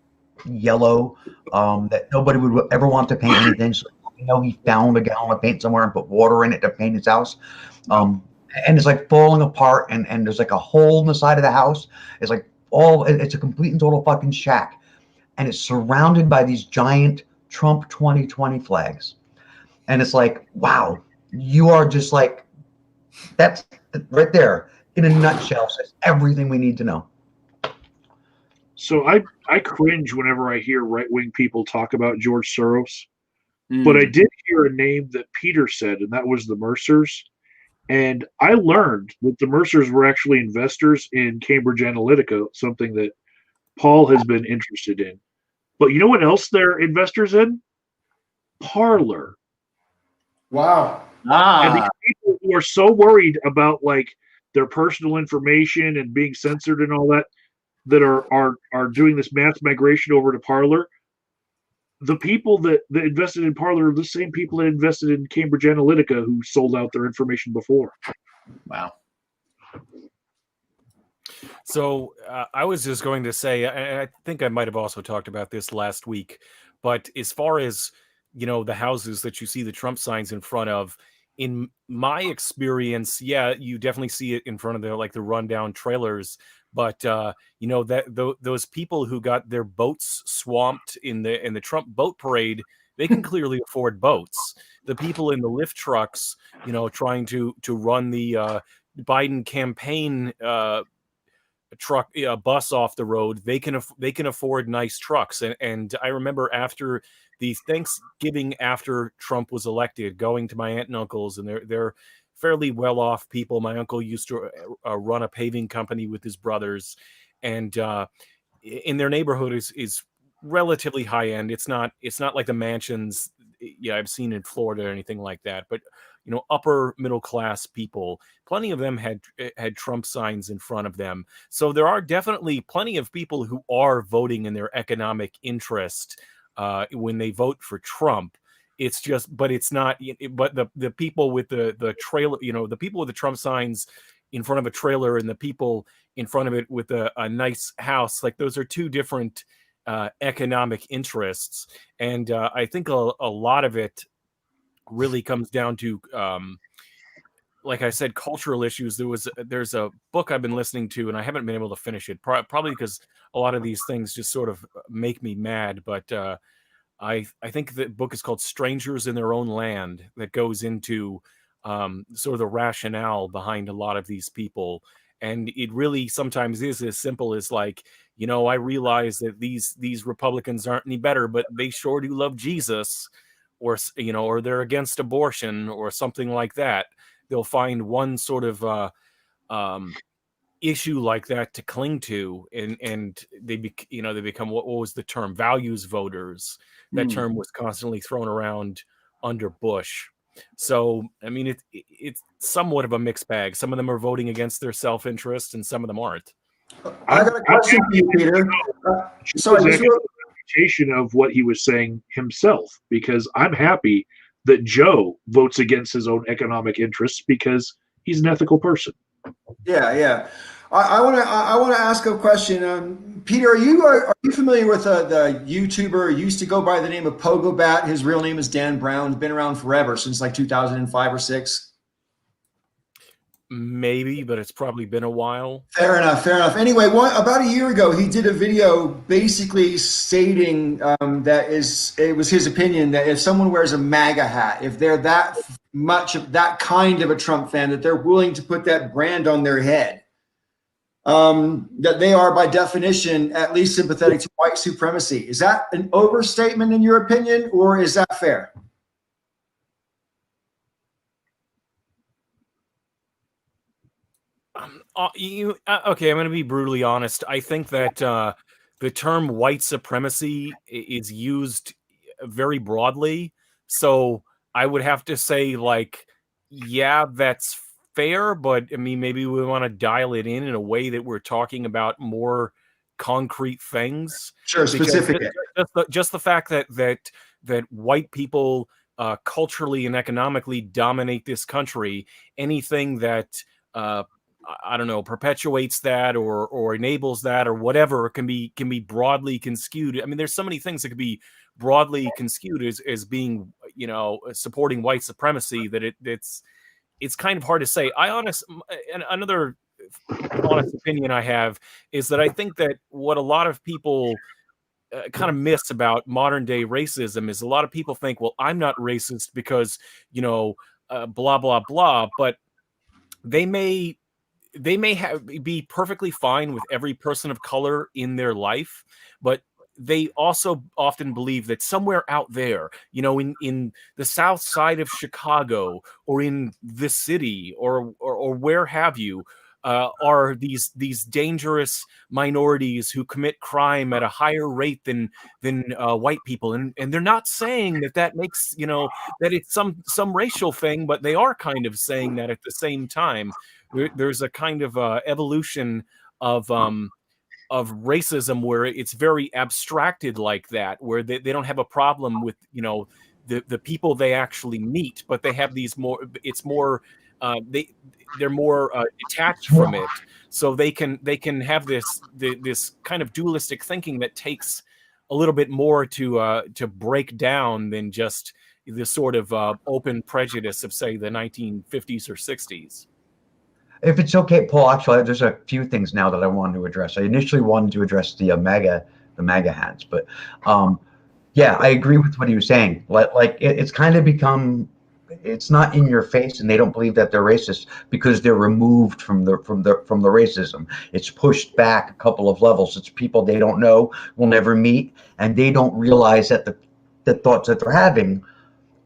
B: yellow, that nobody would ever want to paint anything. So, you know, he found a gallon of paint somewhere and put water in it to paint his house. And it's like falling apart, and there's like a hole in the side of the house. It's like it's a complete and total fucking shack. And it's surrounded by these giant Trump 2020 flags. And it's like, wow, you are just like, that's right there in a nutshell, says everything we need to know.
F: So I cringe whenever I hear right-wing people talk about George Soros. But I did hear a name that Peter said, and that was the Mercers. And I learned that the Mercers were actually investors in Cambridge Analytica, something that Paul has been interested in. But you know what else they're investors in? Parler.
A: Wow.
F: And these people who are so worried about like their personal information and being censored and all that, that are doing this mass migration over to Parler. The people that invested in Parler are the same people that invested in Cambridge Analytica, who sold out their information before.
I: Wow.
G: So I was just going to say, I think I might have also talked about this last week, but as far as, you know, the houses that you see the Trump signs in front of, in my experience, yeah, you definitely see it in front of the rundown trailers. But you know, that those people who got their boats swamped in the Trump boat parade, they can clearly afford boats. The people in the lift trucks, you know, trying to run the Biden campaign truck bus off the road, they can afford nice trucks. And I remember after the Thanksgiving after Trump was elected, going to my aunt and uncles, and they're fairly well-off people. My uncle used to run a paving company with his brothers, and in their neighborhood is relatively high-end. It's not like the mansions I've seen in Florida or anything like that, but you know, upper middle class people, plenty of them had Trump signs in front of them. So there are definitely plenty of people who are voting in their economic interest when they vote for Trump. It's just, but it's not, but the people with the trailer, you know, the people with the Trump signs in front of a trailer and the people in front of it with a nice house, like those are two different economic interests. And I think a lot of it really comes down to, like I said, cultural issues. There's a book I've been listening to, and I haven't been able to finish it, probably because a lot of these things just sort of make me mad. But I think the book is called Strangers in Their Own Land, that goes into sort of the rationale behind a lot of these people. And it really sometimes is as simple as like, you know, I realize that these Republicans aren't any better, but they sure do love Jesus, or, you know, or they're against abortion or something like that. They'll find one sort of issue like that to cling to, and they become, what was the term, values voters. That term was constantly thrown around under Bush. So I mean, it's somewhat of a mixed bag. Some of them are voting against their self-interest, and some of them aren't.
A: I got a question for you, Peter.
F: Reputation of what he was saying himself, because I'm happy that Joe votes against his own economic interests because he's an ethical person.
A: Yeah. I want to ask a question. Peter, are you familiar with the YouTuber who used to go by the name of Pogo Bat? His real name is Dan Brown. He's been around forever, since like 2005 or 6.
G: Maybe, but it's probably been a while.
A: Fair enough. Fair enough. Anyway, about a year ago, he did a video basically stating it was his opinion that if someone wears a MAGA hat, if they're that much of that kind of a Trump fan, that they're willing to put that brand on their head, that they are by definition at least sympathetic to white supremacy. Is that an overstatement in your opinion, or is that fair?
G: Okay, I'm going to be brutally honest. I think that the term white supremacy is used very broadly. So I would have to say, like, yeah, that's fair, but I mean, maybe we want to dial it in a way that we're talking about more concrete things.
A: Sure, specific.
G: Just the fact that white people culturally and economically dominate this country, anything that I don't know, perpetuates that or enables that or whatever can be broadly construed. I mean, there's so many things that could be broadly construed as being, you know, supporting white supremacy that it's kind of hard to say. Another honest opinion I have is that I think that what a lot of people kind of miss about modern day racism is a lot of people think, well, I'm not racist because, you know, blah, blah, blah, but they may be perfectly fine with every person of color in their life, but they also often believe that somewhere out there, you know, in the south side of Chicago or in the city or where have you, are these dangerous minorities who commit crime at a higher rate than white people, and they're not saying that makes, you know, that it's some racial thing, but they are kind of saying that at the same time. There's a kind of evolution of racism where it's very abstracted like that, where they don't have a problem with, you know, the people they actually meet, but they have these more, it's more they're more detached from it, so they can have this kind of dualistic thinking that takes a little bit more to break down than just the sort of open prejudice of, say, the 1950s or 60s.
B: If it's okay, Paul, actually, there's a few things now that I wanted to address. I initially wanted to address the MAGA hats, but yeah, I agree with what he was saying. Like it's kind of become, it's not in your face, and they don't believe that they're racist because they're removed from the racism. It's pushed back a couple of levels. It's people they don't know, will never meet, and they don't realize that the thoughts that they're having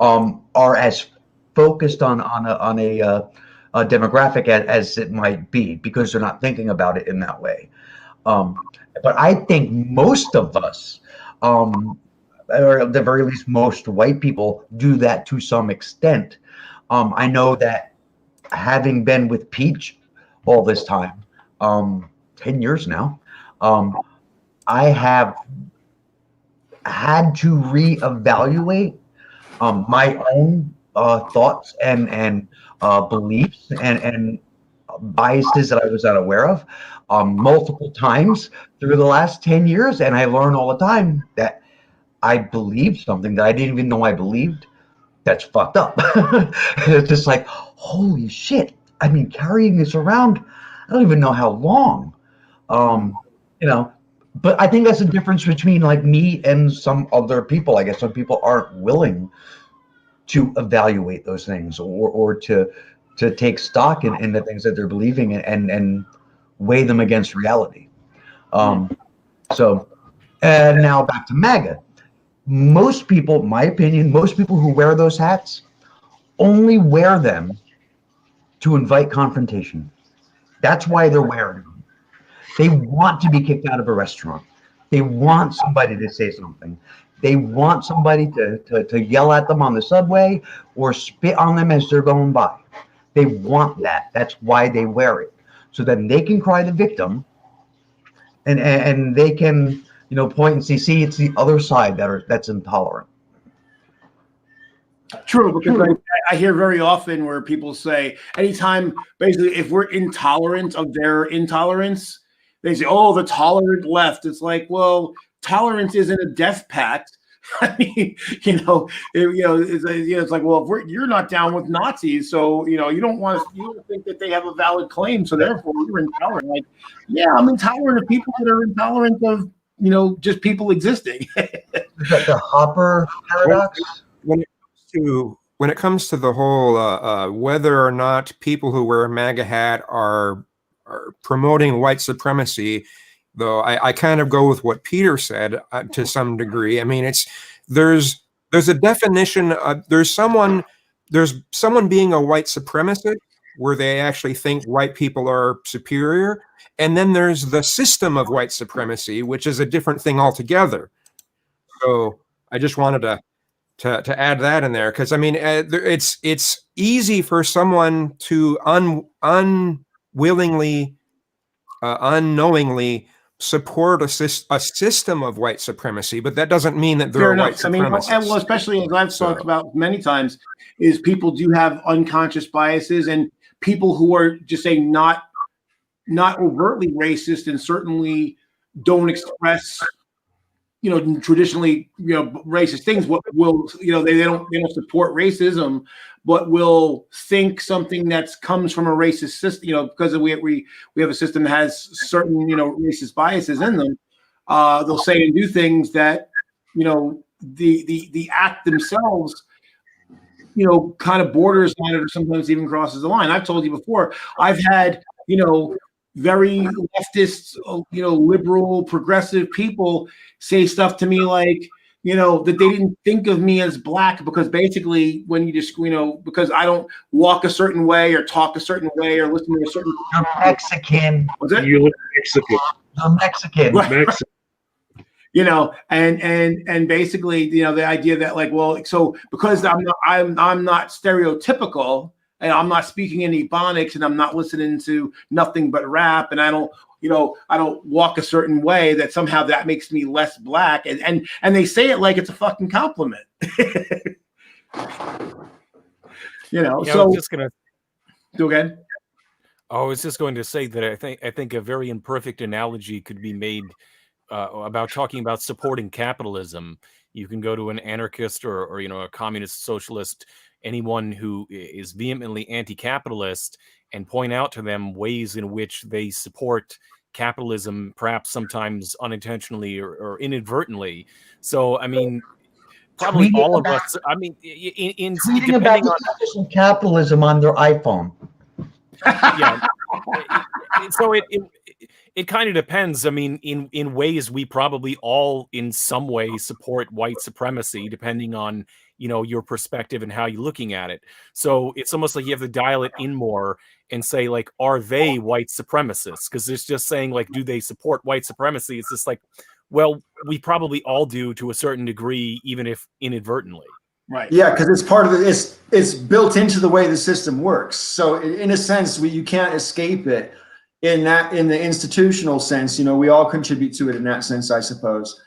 B: are as focused on a demographic as it might be, because they're not thinking about it in that way. But I think most of us, or at the very least most white people, do that to some extent. I know that having been with Peach all this time, 10 years now, I have had to reevaluate my own thoughts and beliefs and biases that I was unaware of multiple times through the last 10 years. And I learn all the time that I believed something that I didn't even know I believed. That's fucked up. It's just like, holy shit. I mean, carrying this around, I don't even know how long. You know, but I think that's the difference between like me and some other people. I guess some people aren't willing to evaluate those things or to take stock in the things that they're believing and weigh them against reality. So now back to MAGA. Most people, my opinion, most people who wear those hats only wear them to invite confrontation. That's why they're wearing them. They want to be kicked out of a restaurant. They want somebody to say something. They want somebody to yell at them on the subway or spit on them as they're going by. They want that. That's why they wear it. So then they can cry the victim, and they can, you know, point and see it's the other side that's intolerant.
I: True, because I hear very often where people say, anytime, basically, if we're intolerant of their intolerance, they say, oh, the tolerant left. It's like, well, tolerance isn't a death pact. I mean, it's like, well, if you're not down with Nazis, so you don't think that they have a valid claim, so therefore you're intolerant. Like, yeah, I'm intolerant of people that are intolerant of just people existing.
B: Is that the Hopper paradox?
C: When it comes to the whole whether or not people who wear a MAGA hat are promoting white supremacy, though I kind of go with what Peter said to some degree. I mean, there's a definition. There's someone being a white supremacist where they actually think white people are superior, and then there's the system of white supremacy, which is a different thing altogether. So I just wanted to add that in there, because I mean, it's easy for someone to unknowingly support a system of white supremacy, but that doesn't mean that they're white supremacists.
I: I mean, especially as I've talked about many times, is people do have unconscious biases, and people who are just saying not overtly racist and certainly don't express traditionally racist things, what will they don't support racism, but will think something that comes from a racist system, because we have a system that has certain racist biases in them. They'll say and do things that the act themselves kind of borders on it, or sometimes even crosses the line. I've told you before, I've had very leftist, liberal, progressive people say stuff to me like, that they didn't think of me as black, because basically when you just, because I don't walk a certain way or talk a certain way or listen to a certain.
B: You're Mexican.
I: What's that?
F: You look Mexican.
B: You're Mexican.
F: Mexican.
I: And basically, the idea that like, well, so because I'm not stereotypical, and I'm not speaking in Ebonics, and I'm not listening to nothing but rap, and I don't walk a certain way, that somehow that makes me less black, and they say it like it's a fucking compliment. So
G: just gonna
I: do again.
G: I was just going to say that I think a very imperfect analogy could be made about talking about supporting capitalism. You can go to an anarchist or a communist, socialist, anyone who is vehemently anti-capitalist, and point out to them ways in which they support capitalism, perhaps sometimes unintentionally or inadvertently. So, I mean, probably all of us. I mean, in
B: tweeting about capitalism on their iPhone.
G: Yeah. So it kind of depends. I mean, in ways we probably all in some way support white supremacy, depending on your perspective and how you're looking at it. So it's almost like you have to dial it in more and say, like, are they white supremacists? Because it's just saying, like, do they support white supremacy? It's just like, well, we probably all do to a certain degree, even if inadvertently.
A: Right. Yeah, because it's part of it's built into the way the system works. So in a sense, you can't escape it. In the institutional sense, we all contribute to it in that sense, I suppose.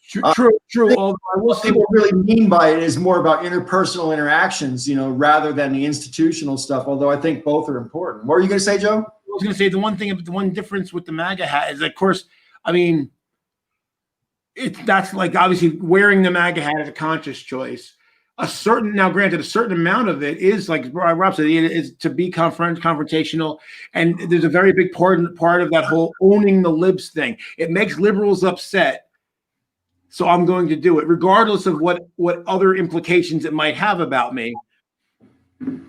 I: True.
A: Although I will say what really mean by it is more about interpersonal interactions, rather than the institutional stuff. Although I think both are important. What were you going to say, Joe?
I: I was going to say the one difference with the MAGA hat is, of course, I mean, that's like obviously wearing the MAGA hat is a conscious choice. Granted, a certain amount of it is, like Rob said, it is to be confrontational, and there's a very big part of that whole owning the libs thing. It makes liberals upset, so I'm going to do it, regardless of what other implications it might have about me.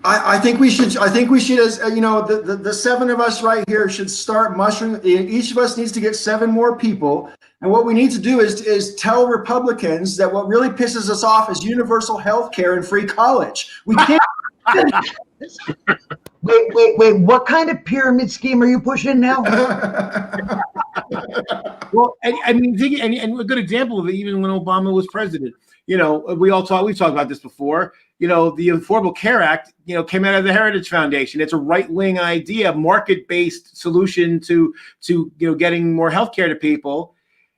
A: I think we should, as the seven of us right here should start mushrooming. Each of us needs to get 7 more people. And what we need to do is tell Republicans that what really pisses us off is universal health care and free college. We can't.
B: Wait. What kind of pyramid scheme are you pushing now?
I: Well, I mean, and a good example of it, even when Obama was president, we've talked about this before. The Affordable Care Act, came out of the Heritage Foundation. It's a right-wing idea, market-based solution to getting more health care to people.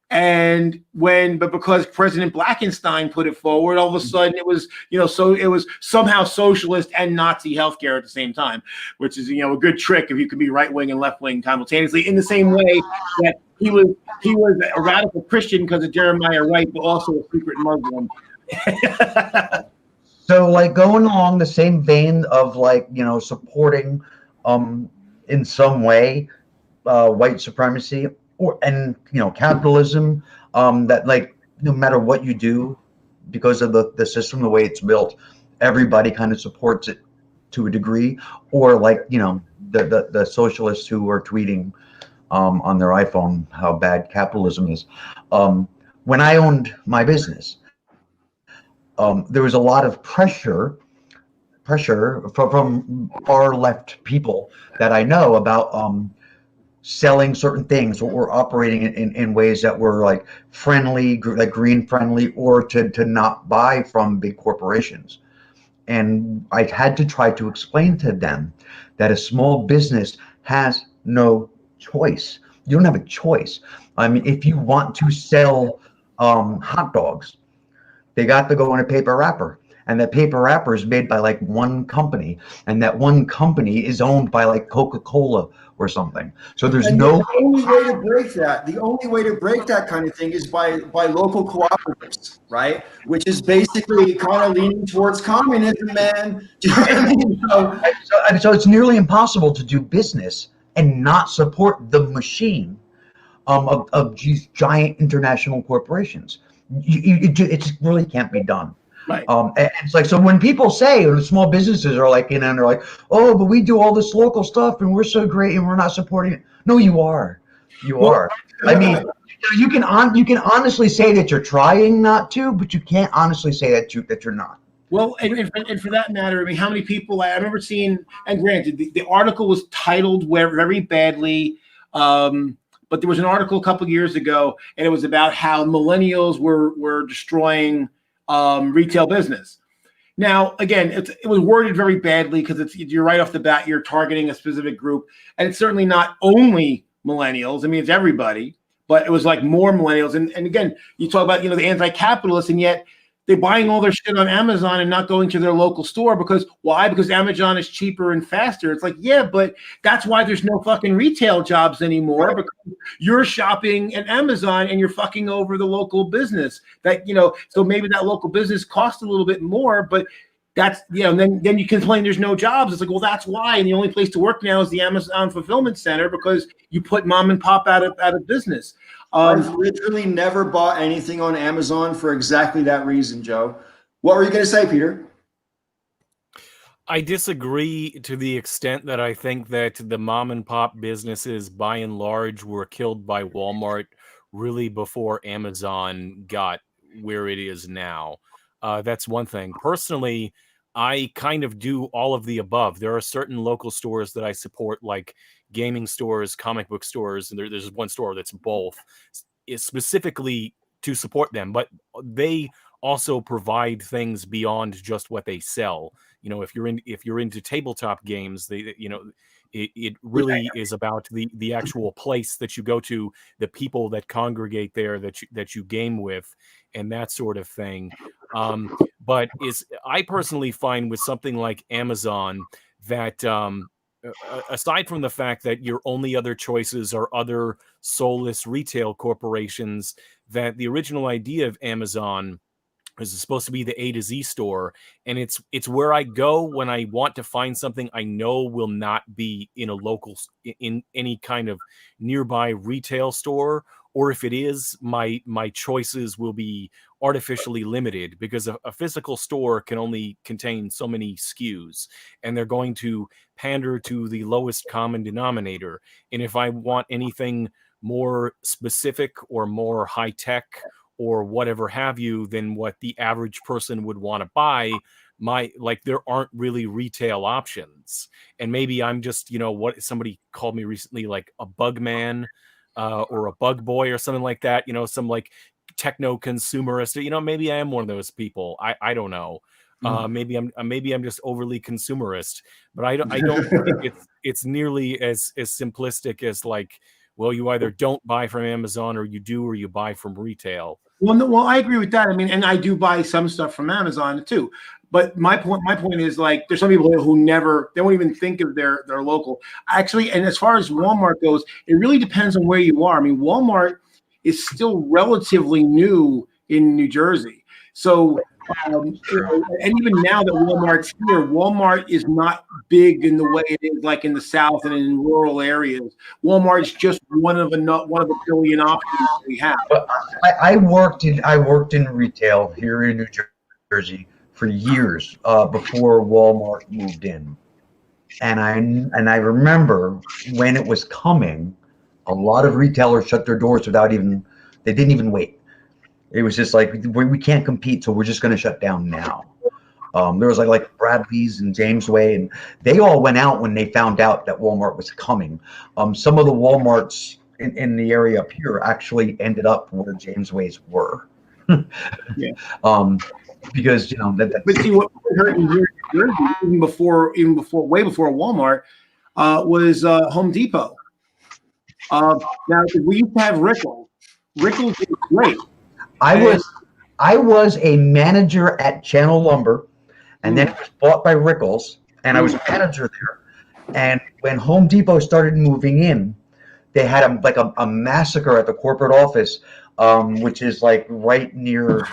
I: And but because President Blackenstein put it forward, all of a sudden it was, so it was somehow socialist and Nazi healthcare at the same time, which is, a good trick if you can be right wing and left wing simultaneously. In the same way that he was a radical Christian because of Jeremiah Wright, but also a secret Muslim.
B: So, like, going along the same vein of, like, supporting in some way white supremacy and capitalism, that, like, no matter what you do, because of the system, the way it's built, everybody kind of supports it to a degree. Or, like, the socialists who are tweeting on their iPhone how bad capitalism is. When I owned my business, there was a lot of pressure from far left people that I know about selling certain things, or operating in ways that were like friendly, like green friendly, or to not buy from big corporations. And I had to try to explain to them that a small business has no choice. You don't have a choice. I mean, if you want to sell hot dogs, they got to go in a paper wrapper, and that paper wrapper is made by like one company, and that one company is owned by like Coca-Cola or something. So there's no.
A: The only way to break that kind of thing is by local cooperatives, right? Which is basically kind of leaning towards communism, man. Do you know what I mean?
B: So it's nearly impossible to do business and not support the machine of these giant international corporations. It just really can't be done.
I: Right.
B: And it's like, so when people say, or the small businesses are like, and they're like, oh, but we do all this local stuff and we're so great and we're not supporting it. No, you are. You are. I mean, you can honestly say that you're trying not to, but you can't honestly say that you're not.
I: Well, and for that matter, I mean, how many people I remember seeing, and granted, the article was titled very badly, but there was an article a couple of years ago, and it was about how millennials were destroying retail business. Now, again, it was worded very badly because you're right off the bat, you're targeting a specific group, and it's certainly not only millennials. I mean, it's everybody, but it was like more millennials. And again, you talk about, the anti-capitalists, and yet they're buying all their shit on Amazon and not going to their local store because why? Because Amazon is cheaper and faster. It's like, yeah, but that's why there's no fucking retail jobs anymore, because you're shopping at Amazon and you're fucking over the local business. That, so maybe that local business costs a little bit more, but that's, and then you complain there's no jobs. It's like, well, that's why. And the only place to work now is the Amazon fulfillment center because you put mom and pop out of business.
A: I've literally never bought anything on Amazon for exactly that reason, Joe. What were you going to say, Peter?
G: I disagree to the extent that I think that the mom and pop businesses, by and large, were killed by Walmart really before Amazon got where it is now. That's one thing. Personally, I kind of do all of the above. There are certain local stores that I support, like gaming stores, comic book stores, and there's one store that's both, is specifically to support them, but they also provide things beyond just what they sell. If you're into tabletop games, it really is about the actual place that you go to, the people that congregate there that you game with, and that sort of thing. But I personally find with something like Amazon that aside from the fact that your only other choices are other soulless retail corporations, that the original idea of Amazon is supposed to be the A to Z store, and it's where I go when I want to find something I know will not be in in any kind of nearby retail store, or if it is, my choices will be artificially limited because a physical store can only contain so many SKUs, and they're going to pander to the lowest common denominator. And if I want anything more specific or more high tech or whatever have you than what the average person would want to buy, there aren't really retail options. And maybe I'm just, what somebody called me recently, like a bug man or a bug boy or something like that, some like techno consumerist, maybe I am one of those people. I don't know. Maybe I'm just overly consumerist, but I don't think it's nearly as simplistic as like well, you either don't buy from Amazon or you do, or you buy from retail.
I: Well, no, well, I agree with that. I mean, and I do buy some stuff from Amazon too. But my point is, like, there's some people who they won't even think of their local. Actually, and as far as Walmart goes, it really depends on where you are. I mean, Walmart is still relatively new in New Jersey. So, and even now that Walmart's here, Walmart is not big in the way it is like in the South and in rural areas. Walmart's just one of a billion options we have.
B: But I worked in retail here in New Jersey for years before Walmart moved in, and I remember when it was coming, a lot of retailers shut their doors they didn't even wait. It was just like, we can't compete, so we're just going to shut down now. There was like Bradley's and Jamesway, and they all went out when they found out that Walmart was coming. Some of the Walmarts in the area up here actually ended up where Jamesways were.
I: Yeah.
B: Because that.
I: But see, what hurt in New Jersey, way before Walmart, was Home Depot. Now we used to have Rickles. Rickles is great.
B: I was a manager at Channel Lumber, and then it was bought by Rickles, and I was a manager there. And when Home Depot started moving in, they had a massacre at the corporate office, which is like right near,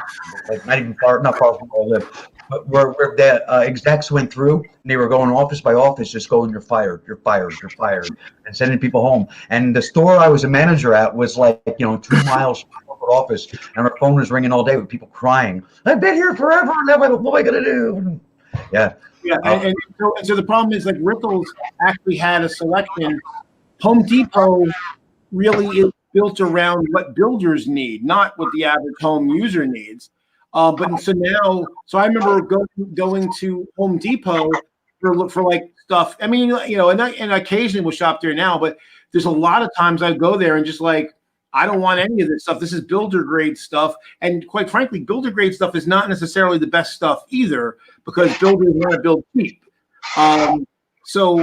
B: like not far from where I live, but where the execs went through, and they were going office by office, just going, "You're fired, you're fired, you're fired," and sending people home. And the store I was a manager at was like 2 miles from the corporate office, and our phone was ringing all day with people crying, "I've been here forever, now what am I gonna do?" Yeah.
I: Yeah, and so the problem is, like, Rickles actually had a selection. Home Depot really is built around what builders need, not what the average home user needs. But so I remember going to Home Depot for like stuff. I mean, and occasionally we'll shop there now, but there's a lot of times I go there and just like, I don't want any of this stuff. This is builder grade stuff. And quite frankly, builder grade stuff is not necessarily the best stuff either, because builders want to build cheap. So,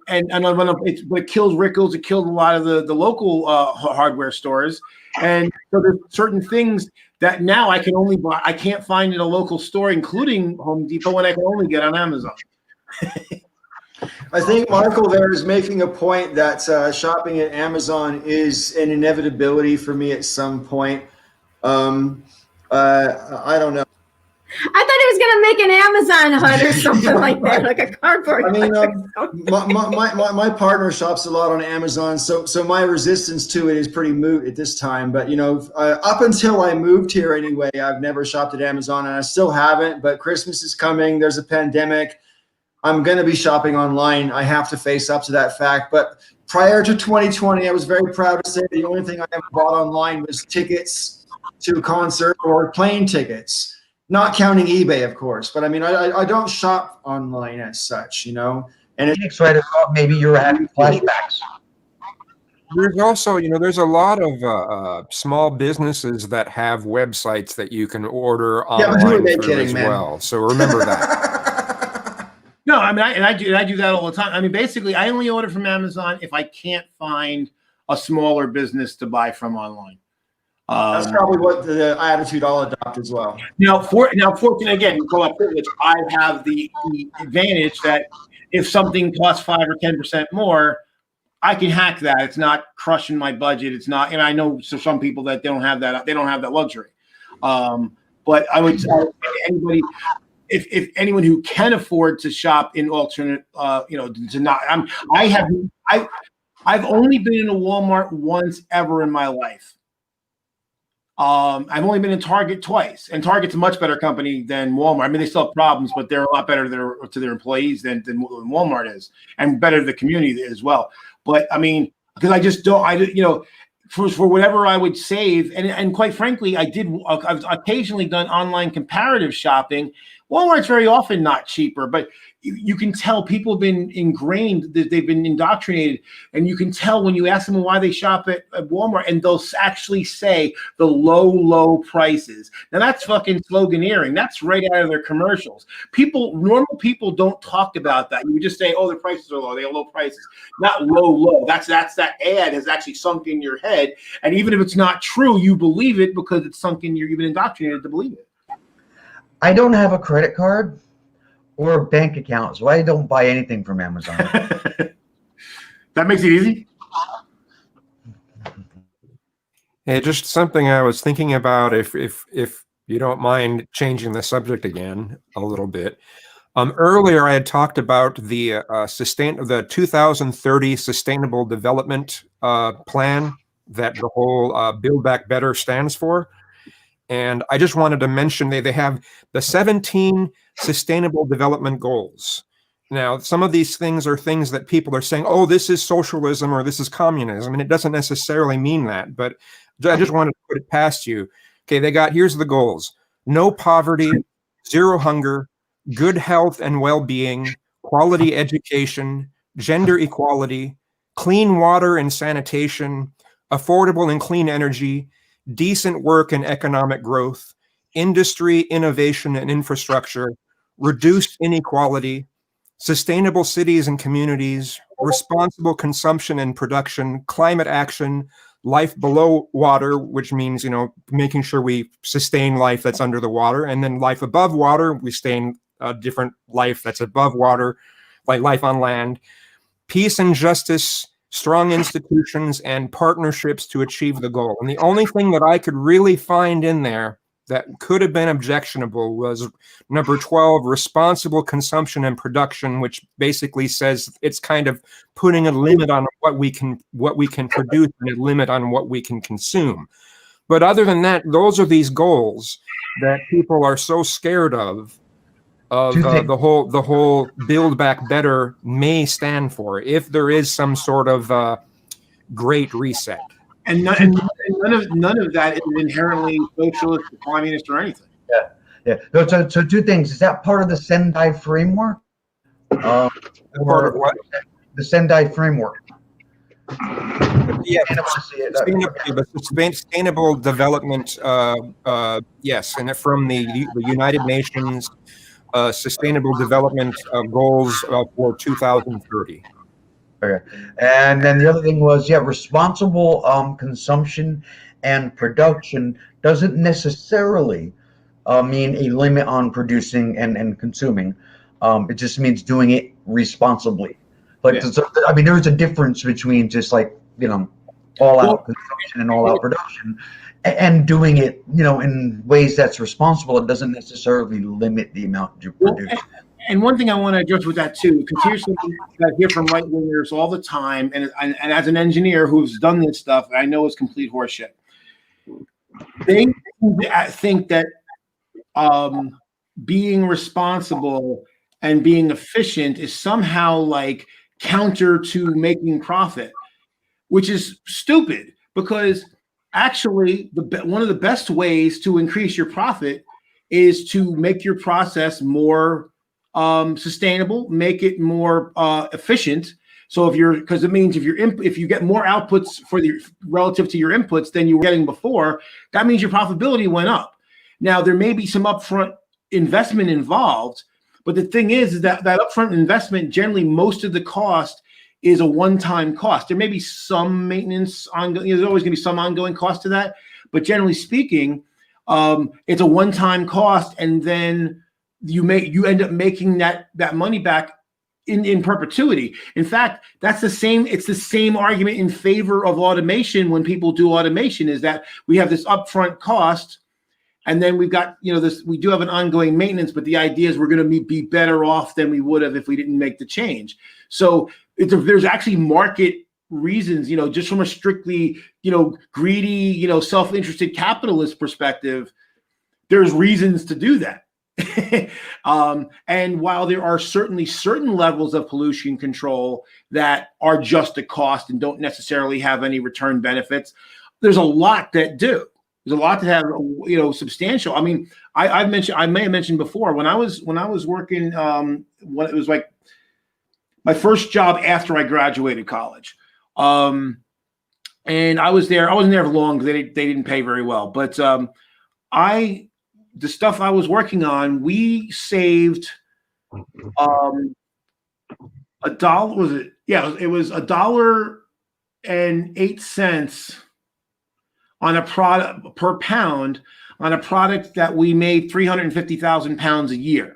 I: and it killed Rickles. It killed a lot of the local hardware stores. And so there's certain things that now I can only buy. I can't find in a local store, including Home Depot, and I can only get on Amazon.
A: I think Michael there is making a point that shopping at Amazon is an inevitability for me at some point. I don't know.
H: I thought he was going to make an Amazon hut or something like that, like a cardboard.
A: I mean, my partner shops a lot on Amazon, so my resistance to it is pretty moot at this time. But up until I moved here anyway, I've never shopped at Amazon, and I still haven't. But Christmas is coming. There's a pandemic. I'm going to be shopping online. I have to face up to that fact. But prior to 2020, I was very proud to say the only thing I ever bought online was tickets to a concert or plane tickets. Not counting eBay, of course, but I mean, I don't shop online as such, And
B: Phoenix, right? I thought maybe you were having flashbacks.
C: There's also, there's a lot of small businesses that have websites that you can order online as well. So remember that.
I: No, I mean, I do that all the time. I mean, basically, I only order from Amazon if I can't find a smaller business to buy from online.
A: That's probably what the attitude I'll adopt as well.
I: Now, fortunately, again, you call it privilege. I have the advantage that if something costs 5 or 10% more, I can hack that. It's not crushing my budget. It's not, and I know some people that they don't have that luxury. But I would tell anybody, if anyone who can afford to shop in alternate, to not. I've only been in a Walmart once ever in my life. I've only been in Target twice, and Target's a much better company than Walmart. I mean, they still have problems, but they're a lot better to their employees than Walmart is, and better to the community as well. But I mean, because I just don't, for whatever I would save, and quite frankly, I've occasionally done online comparative shopping Walmart's very often not cheaper, but you can tell people have been ingrained, that they've been indoctrinated, and you can tell when you ask them why they shop at Walmart, and they'll actually say the low prices. Now that's fucking sloganeering. That's right out of their commercials. Normal people don't talk about that. You just say, oh, the prices are low. They have low prices, not low. That's that ad has actually sunk in your head, and even if it's not true, you believe it because it's sunk in. You've been indoctrinated to believe it.
B: I don't have a credit card or a bank account, so I don't buy anything from Amazon.
I: That makes it easy.
C: Hey, just something I was thinking about, if you don't mind changing the subject again a little bit. Earlier, I had talked about the 2030 Sustainable Development Plan that the whole Build Back Better stands for. And I just wanted to mention they have the 17 Sustainable Development Goals. Now, some of these things are things that people are saying, oh, this is socialism or this is communism. And it doesn't necessarily mean that. But I just wanted to put it past you. Okay, here's the goals: no poverty, zero hunger, good health and well-being, quality education, gender equality, clean water and sanitation, affordable and clean energy, decent work and economic growth, industry, innovation, and infrastructure, reduced inequality, sustainable cities and communities, responsible consumption and production, climate action, life below water, which means, making sure we sustain life that's under the water, and then life above water, we sustain a different life that's above water, like life on land, peace and justice, strong institutions, and partnerships to achieve the goal. And the only thing that I could really find in there that could have been objectionable was number 12, responsible consumption and production, which basically says it's kind of putting a limit on what we can produce and a limit on what we can consume. But other than that, those are these goals that people are so scared of the whole Build Back Better may stand for, if there is some sort of great reset.
I: And none of that is inherently socialist or communist or anything.
B: Yeah. So two things. Is that part of the Sendai framework?
C: Part of what?
B: The Sendai framework.
C: Yeah, sustainable development. Yes, and from the United Nations Sustainable Development Goals for 2030.
B: Okay. And then the other thing was, responsible consumption and production doesn't necessarily mean a limit on producing and consuming. It just means doing it responsibly. Like, there's a difference between just all out consumption and all out production, and doing it, in ways that's responsible. It doesn't necessarily limit the amount you produce.
I: And one thing I want to address with that too, because here's something that I hear from right wingers all the time, and as an engineer who's done this stuff, I know it's complete horseshit. They think that being responsible and being efficient is somehow like counter to making profit, which is stupid, because actually one of the best ways to increase your profit is to make your process more sustainable, make it more efficient. So because it means if you get more outputs relative to your inputs than you were getting before, that means your profitability went up. Now there may be some upfront investment involved, but the thing is that upfront investment, generally most of the cost is a one-time cost. There may be some maintenance ongoing. There's always going to be some ongoing cost to that, but generally speaking, it's a one-time cost, and then you end up making that money back in perpetuity. In fact, it's the same argument in favor of automation. When people do automation, is that we have this upfront cost, and then we've got we do have an ongoing maintenance, but the idea is we're going to be better off than we would have if we didn't make the change. So there's actually market reasons, just from a strictly greedy, self-interested capitalist perspective, there's reasons to do that. And while there are certainly certain levels of pollution control that are just a cost and don't necessarily have any return benefits, there's a lot that do. There's a lot to have, substantial. I mean, I may have mentioned before when I was working, when it was like my first job after I graduated college, and I was there. I wasn't there for long because they didn't pay very well. But the stuff I was working on, we saved $1. Was it? Yeah, it was $1.08 on a product per pound on a product that we made 350,000 pounds a year.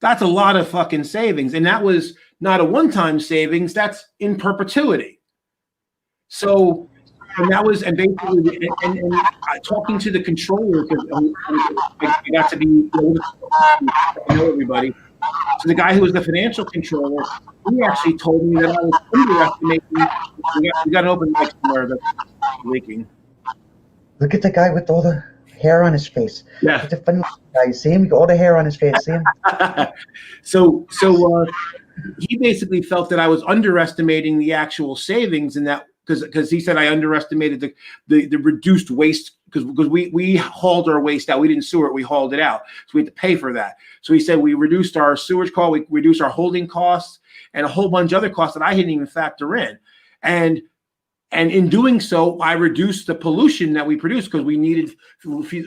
I: That's a lot of fucking savings. And that was not a one-time savings, that's in perpetuity. So, and basically, and talking to the controller, because I got to be, know everybody. So the guy who was the financial controller, he actually told me that I was underestimating. We got an open mic somewhere that's leaking.
B: Look at the guy with all the hair on his face.
I: Yeah.
B: Look at the funny guy. You see him? He got all the hair on his face. See him?
I: So he basically felt that I was underestimating the actual savings in that because he said I underestimated the reduced waste because we hauled our waste out. We didn't sewer it. We hauled it out. So we had to pay for that. So he said we reduced our sewage cost. We reduced our holding costs and a whole bunch of other costs that I didn't even factor in. And in doing so, I reduced the pollution that we produced because we needed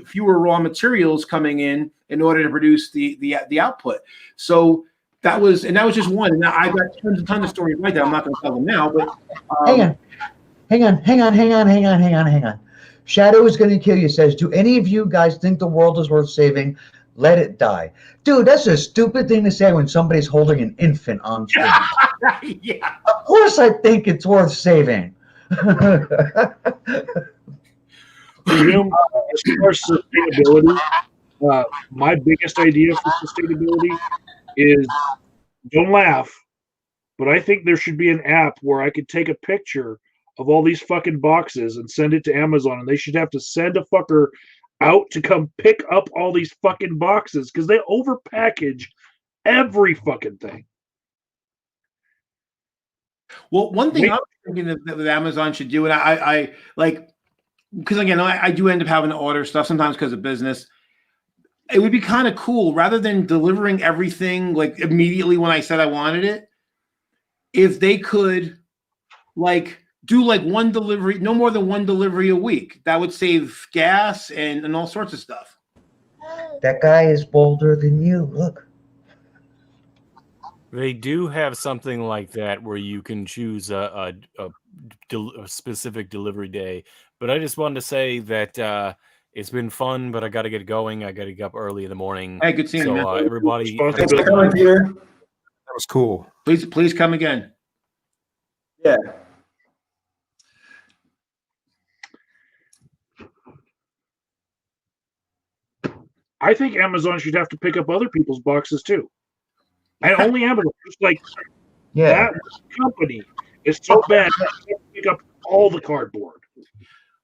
I: fewer raw materials coming in order to produce the output. So that was just one. And I've got tons of stories like that. I'm not going to tell them now, but
B: hang on. Shadow is going to kill you. Says, do any of you guys think the world is worth saving? Let it die. Dude, that's a stupid thing to say when somebody's holding an infant on stage.
I: Yeah.
B: Of course I think it's worth saving.
F: As far as sustainability, my biggest idea for sustainability is, don't laugh, but I think there should be an app where I could take a picture of all these fucking boxes and send it to Amazon, and they should have to send a fucker out to come pick up all these fucking boxes because they overpackage every fucking thing.
I: Well, one thing I was thinking that Amazon should do, and I like, because again, I do end up having to order stuff sometimes because of business. It would be kind of cool rather than delivering everything like immediately when I said I wanted it, if they could like do like one delivery, no more than one delivery a week. That would save gas and all sorts of stuff.
B: That guy is bolder than you. Look.
G: They do have something like that where you can choose a specific delivery day. But I just wanted to say that it's been fun, but I got to get going. I got to get up early in the morning.
I: Hey, good seeing you, man.
G: Everybody,
A: Thanks for coming, Peter.
C: That was cool.
I: Please come again.
A: Yeah.
F: I think Amazon should have to pick up other people's boxes too. And only Amazon. Just like that company is so bad they have to pick up all the cardboard.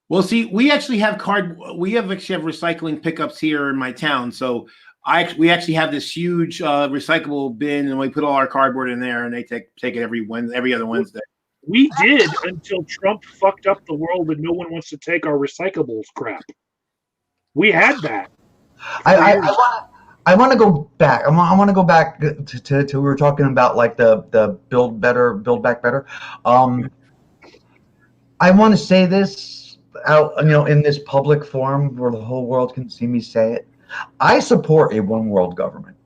I: Well, see, we actually have recycling pickups here in my town. So we actually have this huge recyclable bin, and we put all our cardboard in there, and they take it every other Wednesday.
F: We did until Trump fucked up the world, and no one wants to take our recyclables crap. We had that.
B: I want to go back. I want to go back to we were talking about like the build back better. I want to say this out, in this public forum where the whole world can see me say it. I support a one world government.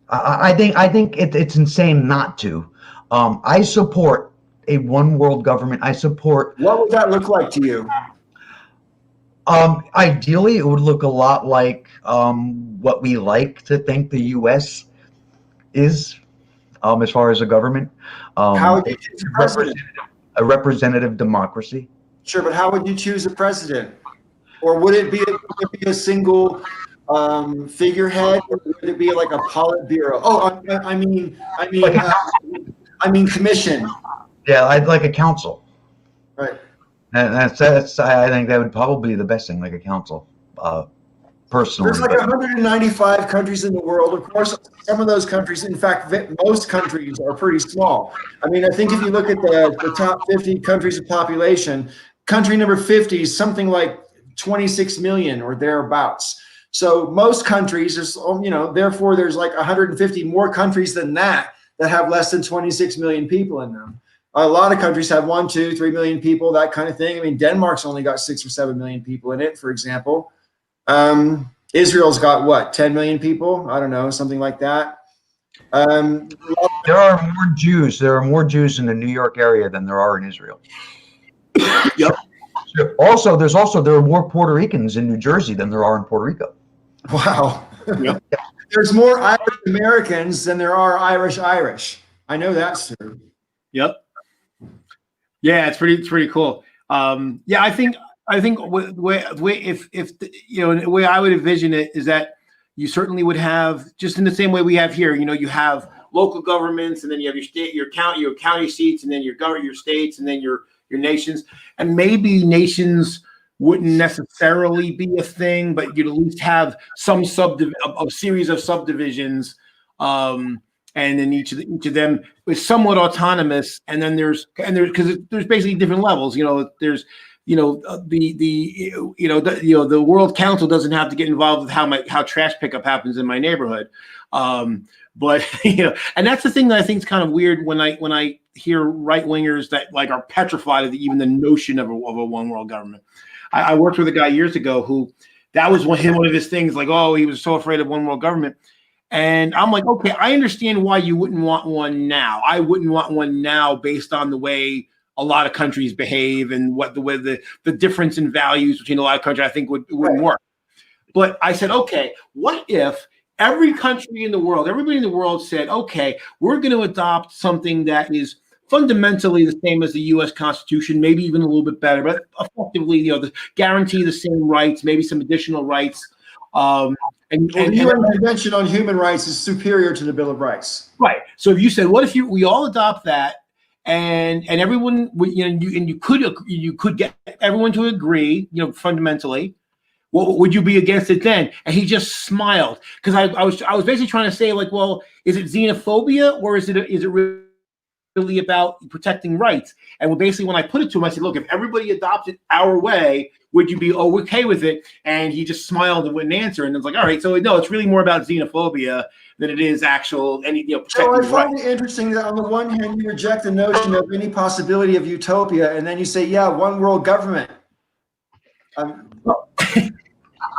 B: I think it's insane not to. I support a one world government. I support.
A: What would that look like to you?
B: Ideally, it would look a lot like what we like to think the U.S. is, as far as a government.
A: How would you choose a president?
B: A representative democracy.
A: Sure, but how would you choose a president? Or would it be a single figurehead, or would it be like a Politburo? Oh, I mean commission.
B: Yeah, I'd like a council.
A: Right.
B: And that's I think that would probably be the best thing, like a council, personally.
A: There's like 195 countries in the world. Of course, some of those countries, in fact, most countries are pretty small. I mean, I think if you look at the top 50 countries of population, country number 50 is something like 26 million or thereabouts. So most countries, therefore there's like 150 more countries than that have less than 26 million people in them. A lot of countries have 1, 2, 3 million people, that kind of thing. I mean, Denmark's only got 6 or 7 million people in it, for example. Israel's got what, 10 million people? I don't know, something like that.
B: There are more Jews. There are more Jews in the New York area than there are in Israel.
I: Yep.
B: There are more Puerto Ricans in New Jersey than there are in Puerto Rico.
A: Wow.
I: Yep.
A: There's more Irish Americans than there are Irish. I know that's true.
I: Yep. Yeah, it's pretty cool. I think the way I would envision it is that you certainly would have, just in the same way we have here, you have local governments, and then you have your state, your county seats, and then your states, and then your nations. And maybe nations wouldn't necessarily be a thing, but you'd at least have some a series of subdivisions, and then each of them is somewhat autonomous. And then there's because there's basically different levels. There's the World Council doesn't have to get involved with how trash pickup happens in my neighborhood. But and that's the thing that I think is kind of weird when I hear right wingers that like are petrified of even the notion of a one world government. I worked with a guy years ago who that was one of his things, like, oh, he was so afraid of one world government. And I'm like, okay, I understand why you wouldn't want one now. I wouldn't want one now based on the way a lot of countries behave and what the way the difference in values between a lot of countries I think wouldn't work. But I said, okay, what if every country in the world, everybody in the world said, okay, we're going to adopt something that is fundamentally the same as the U.S. Constitution, maybe even a little bit better, but effectively, guarantee the same rights, maybe some additional rights.
A: And the UN Convention on Human Rights is superior to the Bill of Rights.
I: Right. So if you said, what if we all adopt that, and everyone, you could get everyone to agree, fundamentally. Well, would you be against it then? And he just smiled, because I was basically trying to say, like, well, is it xenophobia, or is it really about protecting rights? And basically, when I put it to him, I said, look, if everybody adopted our way, would you be okay with it? And he just smiled and wouldn't answer. And I was like, all right, so no, it's really more about xenophobia than it is protecting
A: So I find
I: rights.
A: it interesting that on the one hand, you reject the notion of any possibility of utopia, and then you say, yeah, one world government.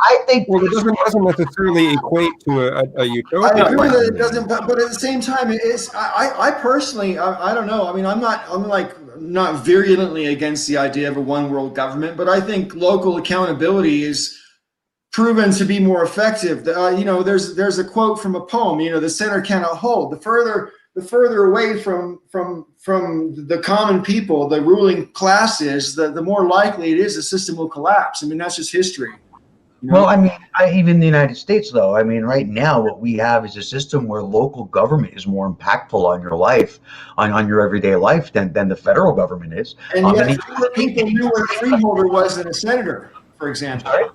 B: I think
C: Well, it doesn't necessarily equate to a utopia.
A: I agree that it doesn't, but at the same time, I personally, I don't know. I mean, I'm not virulently against the idea of a one world government, but I think local accountability is proven to be more effective. There's a quote from a poem. The center cannot hold. The further away from the common people, the ruling class is, the more likely it is the system will collapse. I mean, that's just history.
B: Well, I mean, even in the United States, though, I mean, right now, what we have is a system where local government is more impactful on your life, on your everyday life, than the federal government is.
A: And yet, fewer people knew what a freeholder was than a senator, for example.
B: Sorry?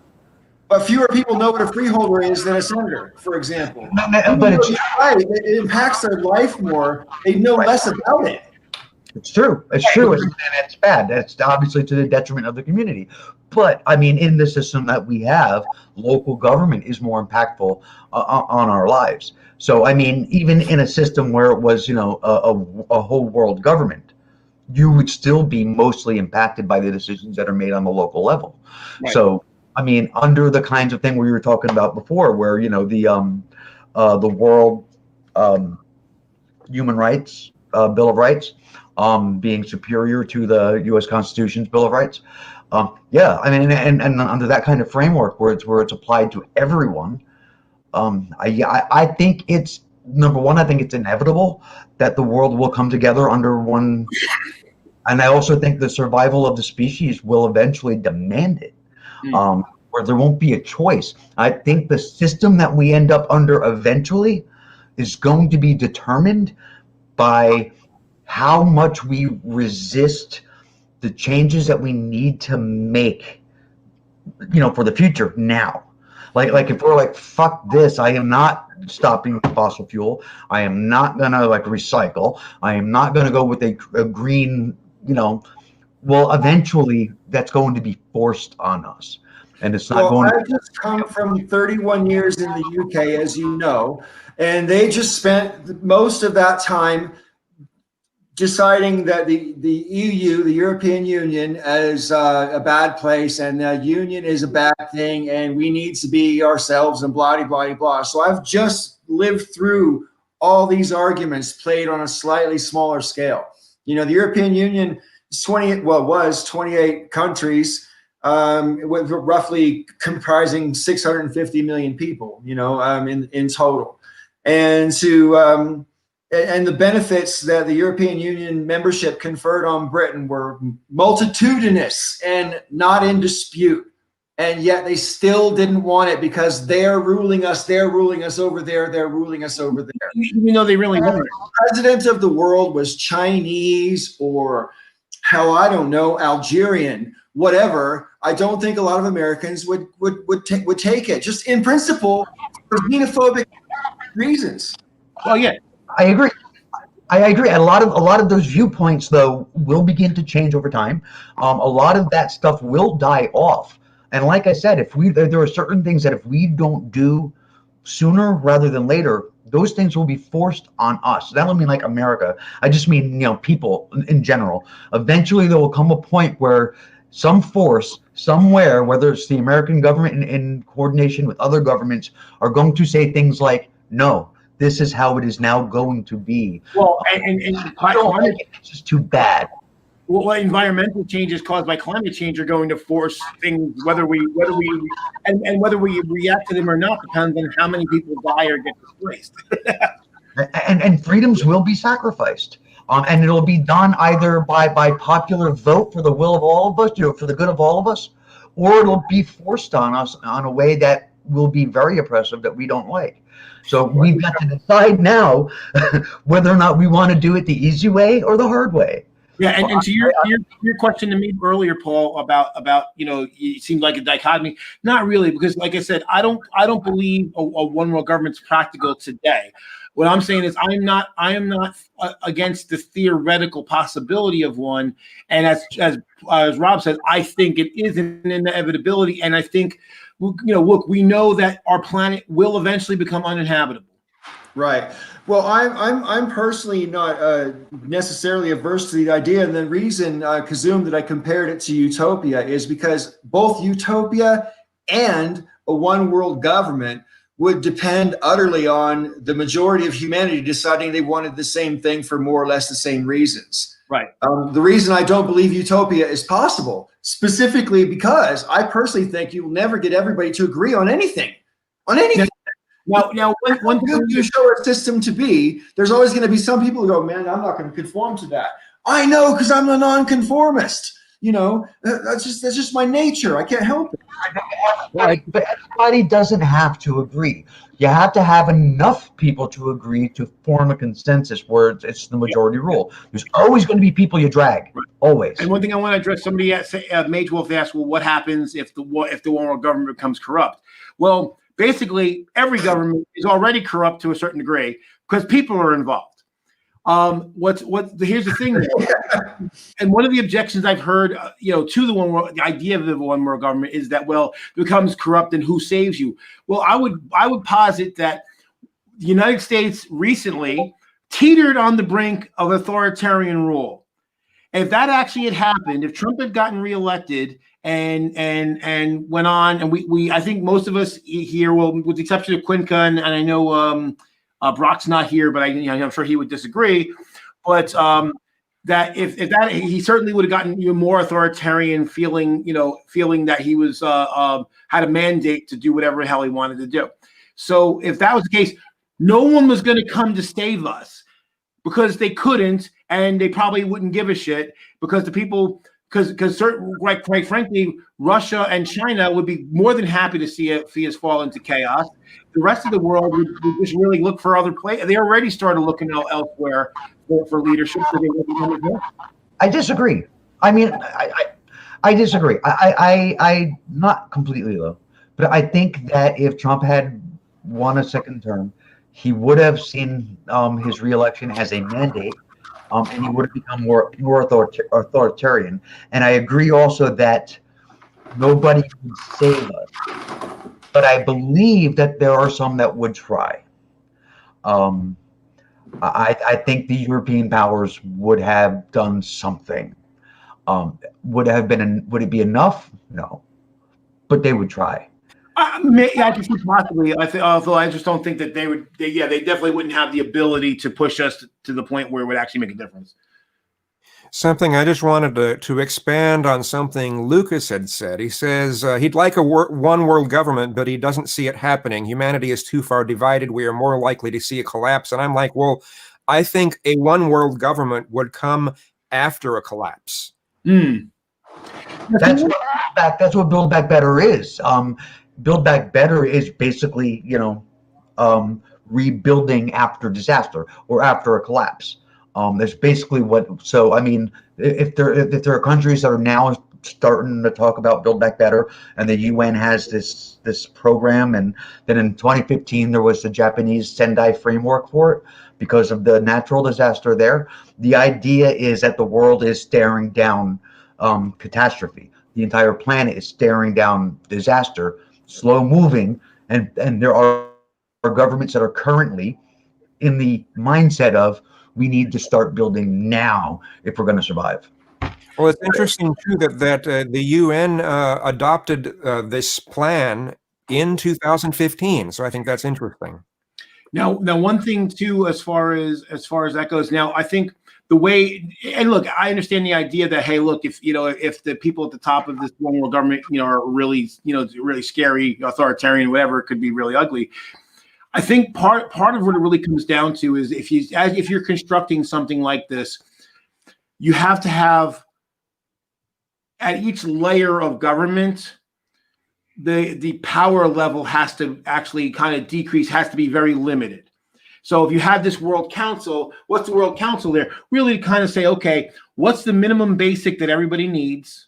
A: But fewer people know what a freeholder is than a senator, for example.
B: But it's
A: right. It impacts their life more. They know less about it.
B: It's true. It's true. And it's bad. That's obviously to the detriment of the community. But I mean, in the system that we have, local government is more impactful on our lives. So, I mean, even in a system where it was, a whole world government, you would still be mostly impacted by the decisions that are made on the local level. Right. So, I mean, under the kinds of thing we were talking about before, where, the world human rights, Bill of Rights, being superior to the U.S. Constitution's Bill of Rights. I mean, and under that kind of framework where it's applied to everyone, I think it's, number one, I think it's inevitable that the world will come together under one. And I also think the survival of the species will eventually demand it, where there won't be a choice. I think the system that we end up under eventually is going to be determined by how much we resist the changes that we need to make, for the future now. Like if we're like, fuck this, I am not stopping fossil fuel. I am not gonna recycle. I am not gonna go with a green, well, eventually that's going to be forced on us, and it's not
A: Well,
B: going
A: I
B: to.
A: just come from 31 years in the UK, as you know, and they just spent most of that time deciding that the EU, the European Union, is a bad place, and the union is a bad thing, and we need to be ourselves, and blah, blah, blah, blah. So I've just lived through all these arguments played on a slightly smaller scale. You know, the European Union is was 28 countries, with roughly comprising 650 million people, you know, in total. And and the benefits that the European Union membership conferred on Britain were multitudinous and not in dispute. And yet they still didn't want it because they're ruling us over there, they're ruling us over there.
I: Even though they really weren't.
A: The president of the world was Chinese or hell, I don't know, Algerian, whatever. I don't think a lot of Americans would take it, just in principle, for xenophobic reasons.
I: Well, yeah.
B: I agree. I agree. A lot of those viewpoints, though, will begin to change over time. A lot of that stuff will die off. And like I said, there are certain things that if we don't do sooner rather than later, those things will be forced on us. That don't mean like America. I just mean, you know, people in general. Eventually, there will come a point where some force somewhere, whether it's the American government in coordination with other governments, are going to say things like, no, this is how it is now going to be.
I: Well,
B: I don't like it. It's just too bad.
I: Well, environmental changes caused by climate change are going to force things, whether we react to them or not depends on how many people die or get displaced.
B: and freedoms will be sacrificed. And it'll be done either by popular vote for the will of all of us, you know, for the good of all of us, or it'll be forced on us on a way that will be very oppressive that we don't like. So we've got to decide now whether or not we want to do it the easy way or the hard way.
I: Yeah, and to your question to me earlier, Paul, about you know, it seemed like a dichotomy. Not really, because like I said, I don't believe a one world government's practical today. What I'm saying is I am not against the theoretical possibility of one. And as Rob said, I think it is an inevitability. And I think, you know, look, we know that our planet will eventually become uninhabitable.
A: Right. Well, I'm personally not necessarily averse to the idea, and the reason, Kazum, that I compared it to utopia is because both utopia and a one world government would depend utterly on the majority of humanity deciding they wanted the same thing for more or less the same reasons.
I: Right.
A: The reason I don't believe utopia is possible, specifically because I personally think you will never get everybody to agree on anything. On anything.
I: Now, one
A: good you show a system to be, there's always going to be some people who go, man, I'm not going to conform to that. I know, because I'm a nonconformist. You know, that's just my nature. I can't help it.
B: Right, but everybody doesn't have to agree. You have to have enough people to agree to form a consensus where it's the majority rule. There's always going to be people you drag, always.
I: And one thing I want to address, somebody Mage Wolf asked, well, what happens if the one world government becomes corrupt? Well, basically, every government is already corrupt to a certain degree because people are involved. Here's the thing, and one of the objections I've heard, to the idea of the one world government is that, well, it becomes corrupt and who saves you? Well, I would posit that the United States recently teetered on the brink of authoritarian rule. And if that actually had happened, if Trump had gotten reelected and went on, and I think most of us here, well, with the exception of Quinca, and I know Brock's not here, but I'm sure he would disagree. But that if that, he certainly would have gotten even more authoritarian feeling that he was had a mandate to do whatever the hell he wanted to do. So if that was the case, no one was going to come to save us because they couldn't, and they probably wouldn't give a shit because the people. Because quite frankly, Russia and China would be more than happy to see us fall into chaos. The rest of the world would just really look for other places. They already started looking elsewhere for leadership.
B: I disagree. I mean, I disagree. I not completely though, but I think that if Trump had won a second term, he would have seen his reelection as a mandate and he would have become more authoritarian. And I agree also that nobody would save us, but I believe that there are some that would try. I think the European powers would have done something. Would it be enough? No, but they would try.
I: I can see possibly. Although I just don't think that they would. They definitely wouldn't have the ability to push us to the point where it would actually make a difference.
C: Something I just wanted to expand on something Lucas had said. He says he'd like a one world government, but he doesn't see it happening. Humanity is too far divided. We are more likely to see a collapse. And I'm like, well, I think a one world government would come after a collapse.
B: That's what Build Back Better is. Build Back Better is basically, rebuilding after disaster or after a collapse. That's basically what. So I mean, if there are countries that are now starting to talk about Build Back Better, and the UN has this program, and then in 2015 there was the Japanese Sendai framework for it because of the natural disaster there. The idea is that the world is staring down catastrophe. The entire planet is staring down disaster, slow moving, and there are governments that are currently in the mindset of we need to start building now if we're going to survive.
C: Well, it's interesting too that the UN adopted this plan in 2015. So I think that's interesting.
I: Now, one thing too, as far as that goes. Now, I think the way, and look, I understand the idea that, hey, look, if the people at the top of this one world government, are really, really scary, authoritarian, whatever, it could be really ugly. I think part of what it really comes down to is if you're constructing something like this, you have to have at each layer of government, the power level has to actually kind of decrease, has to be very limited. So if you have this World Council, what's the World Council there? Really to kind of say, okay, what's the minimum basic that everybody needs?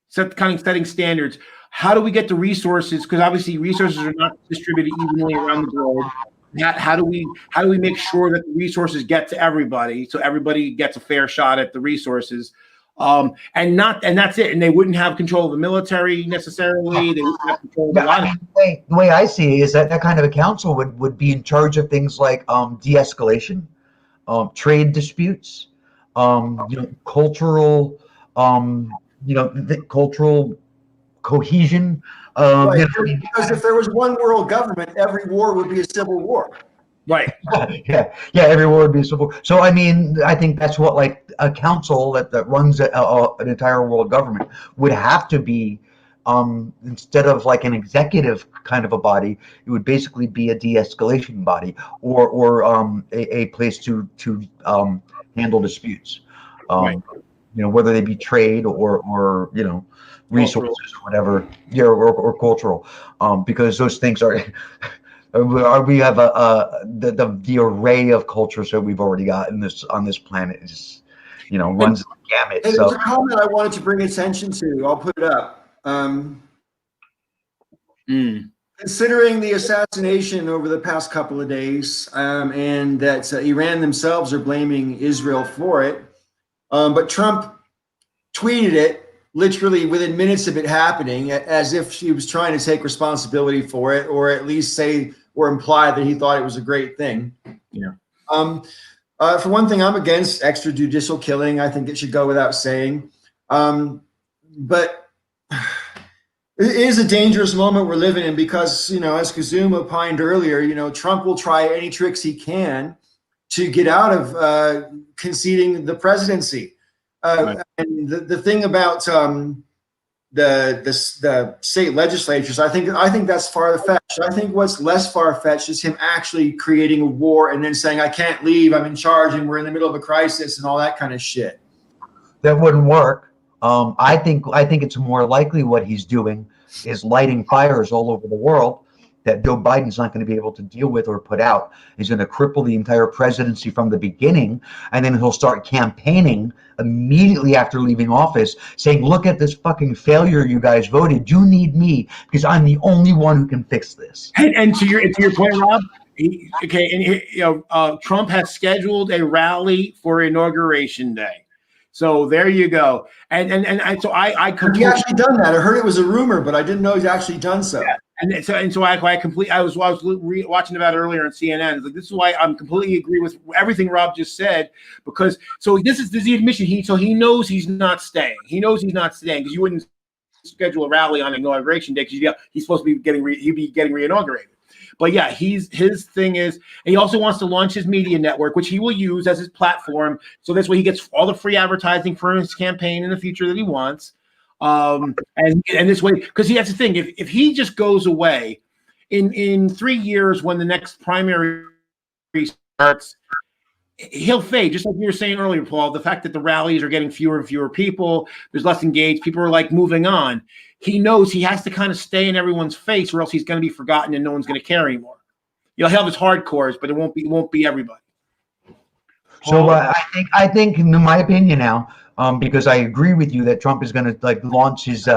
I: Setting standards. How do we get the resources? Because obviously resources are not distributed evenly around the globe. How do we make sure that the resources get to everybody, so everybody gets a fair shot at the resources? And that's it. And they wouldn't have control of the military necessarily. They wouldn't have control of a lot of
B: the way I see it is that kind of a council would be in charge of things like de-escalation, trade disputes, cultural, cultural cohesion.
A: Right. Because if there was one world government, every war would be a civil war.
I: Right.
B: Yeah. Every war would be a civil war. So I mean, I think that's what like a council that runs an entire world government would have to be. Instead of like an executive kind of a body, it would basically be a de-escalation body or a place to handle disputes.
I: Right.
B: Whether they be trade or resources or whatever, or cultural, because those things are. We have the array of cultures that we've already got on this planet is, runs the gamut.
A: There's a comment I wanted to bring attention to. I'll put it up. Considering the assassination over the past couple of days, and that Iran themselves are blaming Israel for it, but Trump tweeted it literally within minutes of it happening, as if he was trying to take responsibility for it, or at least say or imply that he thought it was a great thing.
I: Yeah.
A: For one thing, I'm against extrajudicial killing. I think it should go without saying. But it is a dangerous moment we're living in because, as Kazum opined earlier, Trump will try any tricks he can to get out of conceding the presidency.
I: Right.
A: And the thing about the state legislatures, I think that's far-fetched. I think what's less far-fetched is him actually creating a war and then saying, I can't leave, I'm in charge, and we're in the middle of a crisis and all that kind of shit.
B: That wouldn't work. I think it's more likely what he's doing is lighting fires all over the world that Joe Biden's not going to be able to deal with or put out. He's going to cripple the entire presidency from the beginning, and then he'll start campaigning immediately after leaving office, saying, look at this fucking failure you guys voted. You need me because I'm the only one who can fix this.
I: And to your point, Rob, Trump has scheduled a rally for Inauguration Day. So there you go. And I
A: Have you actually done that? I heard it was a rumor, but I didn't know he's actually done so.
I: Yeah. I was watching about it earlier on CNN. It's like, this is why I'm completely agree with everything Rob just said, because this is the admission. He knows he's not staying. He knows he's not staying because you wouldn't schedule a rally on Inauguration Day because he's supposed to be getting reinaugurated. But yeah, his thing is, and he also wants to launch his media network, which he will use as his platform. So that's where he gets all the free advertising for his campaign in the future that he wants. And this way, because that's the thing. If he just goes away in 3 years when the next primary starts, he'll fade. Just like you were saying earlier, Paul, the fact that the rallies are getting fewer and fewer people, there's less engaged, people are like moving on. He knows he has to kind of stay in everyone's face, or else he's going to be forgotten and no one's going to care anymore. He'll have his hardcores, but it won't be everybody.
B: So I think, in my opinion now, because I agree with you that Trump is going to launch his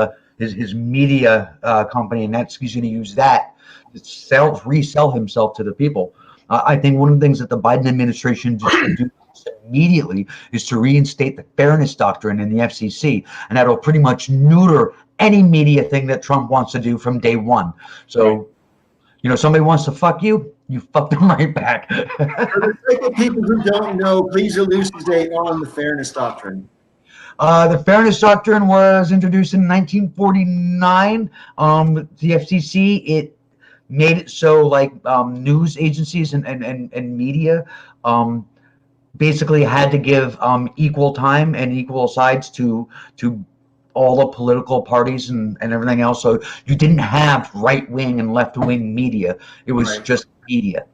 B: media company, and he's going to use that to resell himself to the people. I think one of the things that the Biden administration should do immediately is to reinstate the fairness doctrine in the FCC, and that'll pretty much neuter any media thing that Trump wants to do from day one. So, somebody wants to fuck you, you fuck them right back.
A: For the sake of people who don't know, please elucidate on the fairness doctrine.
B: The fairness doctrine was introduced in 1949. The FCC, it made it so news agencies and media basically had to give equal time and equal sides to all the political parties and everything else. So you didn't have right-wing and left-wing media. It was just media.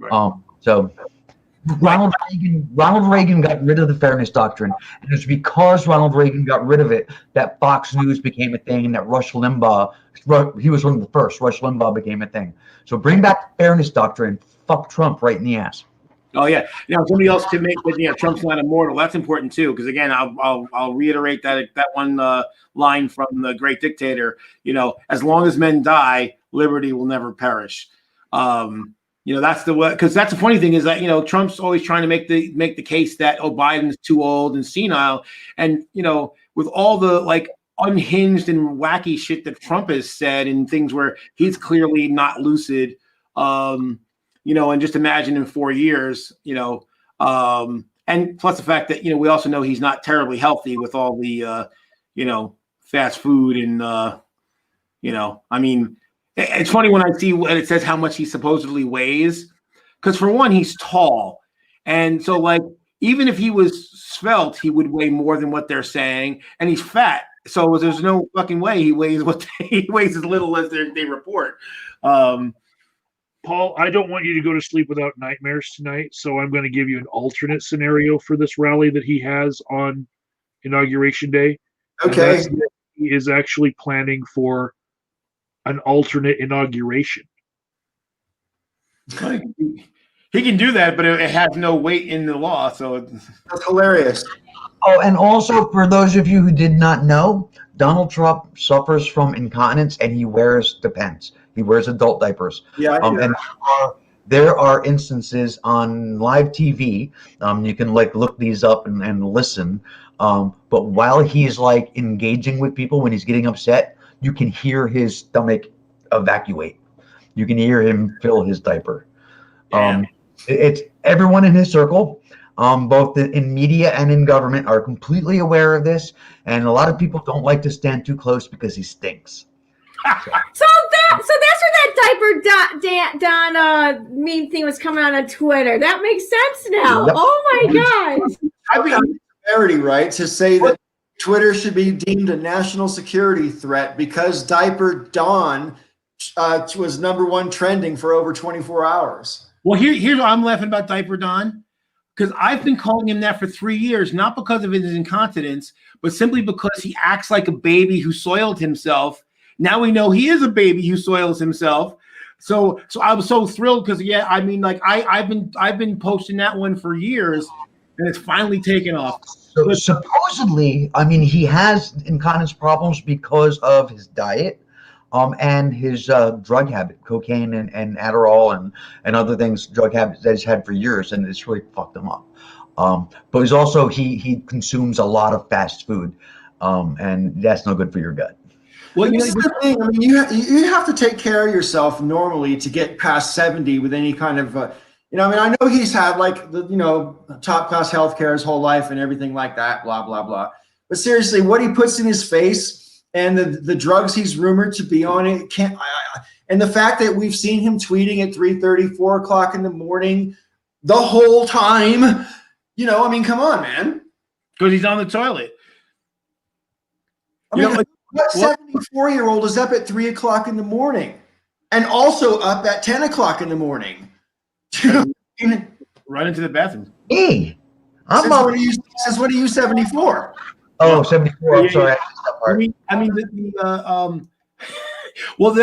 I: Right.
B: So Ronald Reagan got rid of the fairness doctrine. And it's because Ronald Reagan got rid of it that Fox News became a thing, and that Rush Limbaugh, he was one of the first. Rush Limbaugh became a thing. So bring back the fairness doctrine. Fuck Trump right in the ass.
I: Oh yeah, somebody else can make that. Trump's not immortal. That's important too, because again, I'll reiterate that one line from the great dictator. As long as men die, liberty will never perish. That's because that's the funny thing is that Trump's always trying to make the case that Biden's too old and senile, and with all the unhinged and wacky shit that Trump has said and things where he's clearly not lucid. And just imagine in 4 years, and plus the fact that, we also know he's not terribly healthy with all the, fast food and, it's funny when I see when it says how much he supposedly weighs, because for one, he's tall. And so even if he was svelte, he would weigh more than what they're saying, and he's fat. So there's no fucking way he weighs he weighs as little as they report.
F: Paul, I don't want you to go to sleep without nightmares tonight, so I'm going to give you an alternate scenario for this rally that he has on Inauguration Day.
A: Okay.
F: He is actually planning for an alternate inauguration.
I: He can do that, but it has no weight in the law, so
A: that's hilarious.
B: Oh, and also for those of you who did not know, Donald Trump suffers from incontinence, and he wears Depends. He wears adult diapers.
A: Yeah,
B: and there are instances on live TV. You can look these up and listen. But while he's engaging with people, when he's getting upset, you can hear his stomach evacuate. You can hear him fill his diaper. It's everyone in his circle, both in media and in government, are completely aware of this. And a lot of people don't like to stand too close because he stinks.
H: So that's where that diaper Don meme thing was coming on Twitter. That makes sense now. Yep. Oh my gosh!
A: I mean, severity, right? To say that Twitter should be deemed a national security threat because Diaper Don was #1 trending for over 24 hours.
I: Well, here's why I'm laughing about Diaper Don, because I've been calling him that for 3 years, not because of his incontinence, but simply because he acts like a baby who soiled himself. Now we know he is a baby who soils himself. So I was so thrilled because I've been posting that one for years, and it's finally taken off.
B: So supposedly, he has incontinence problems because of his diet. and his drug habit, cocaine and Adderall and other things, drug habits that he's had for years, and it's really fucked him up. But he's also he consumes a lot of fast food, and that's no good for your gut.
A: Well, this is the thing. I mean, you have to take care of yourself normally to get past 70 with any kind of, I mean, I know he's had like the, top class healthcare his whole life and everything like that, blah, blah, blah. But seriously, what he puts in his face and the drugs he's rumored to be on, it can't, and the fact that we've seen him tweeting at 3:30, 4 o'clock in the morning the whole time, I mean, come on, man.
I: Because he's on the toilet.
A: I mean, what 74-year-old is up at 3 o'clock in the morning and also up at 10 o'clock in the morning?
I: Run into the bathroom.
B: Hey,
A: since when are you 74?
B: Oh, 74. I'm sorry.
I: Well,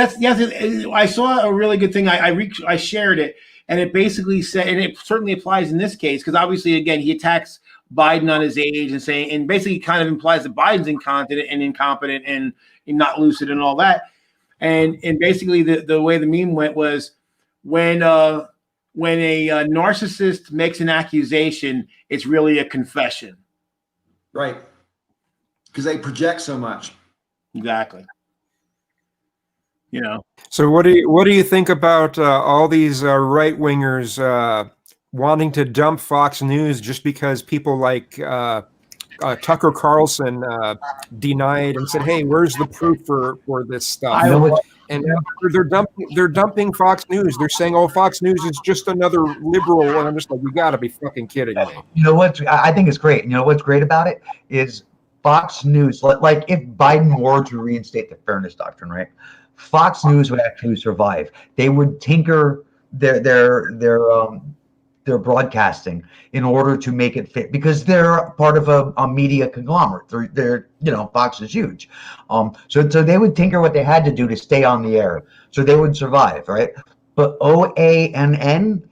I: I saw a really good thing. I shared it, and it basically said, and it certainly applies in this case, because obviously, again, he attacks Biden on his age and basically kind of implies that Biden's incontinent and incompetent and not lucid and all that. And basically the way the meme went was when a narcissist makes an accusation, it's really a confession.
A: Right. Because they project so much.
I: Exactly.
C: So what do you think about all these right wingers wanting to dump Fox News just because people like Tucker Carlson denied and said, "Hey, where's the proof for this stuff?" And they're dumping Fox News. They're saying, "Oh, Fox News is just another liberal," and I'm just like, "You got to be fucking kidding me!"
B: You know what? I think it's great. You know what's great about it is Fox News. Like if Biden were to reinstate the fairness doctrine, right? Fox News would actually survive. They would tinker their broadcasting in order to make it fit because they're part of a media conglomerate. They're Fox is huge. So they would tinker what they had to do to stay on the air. So they would survive, right? But OANN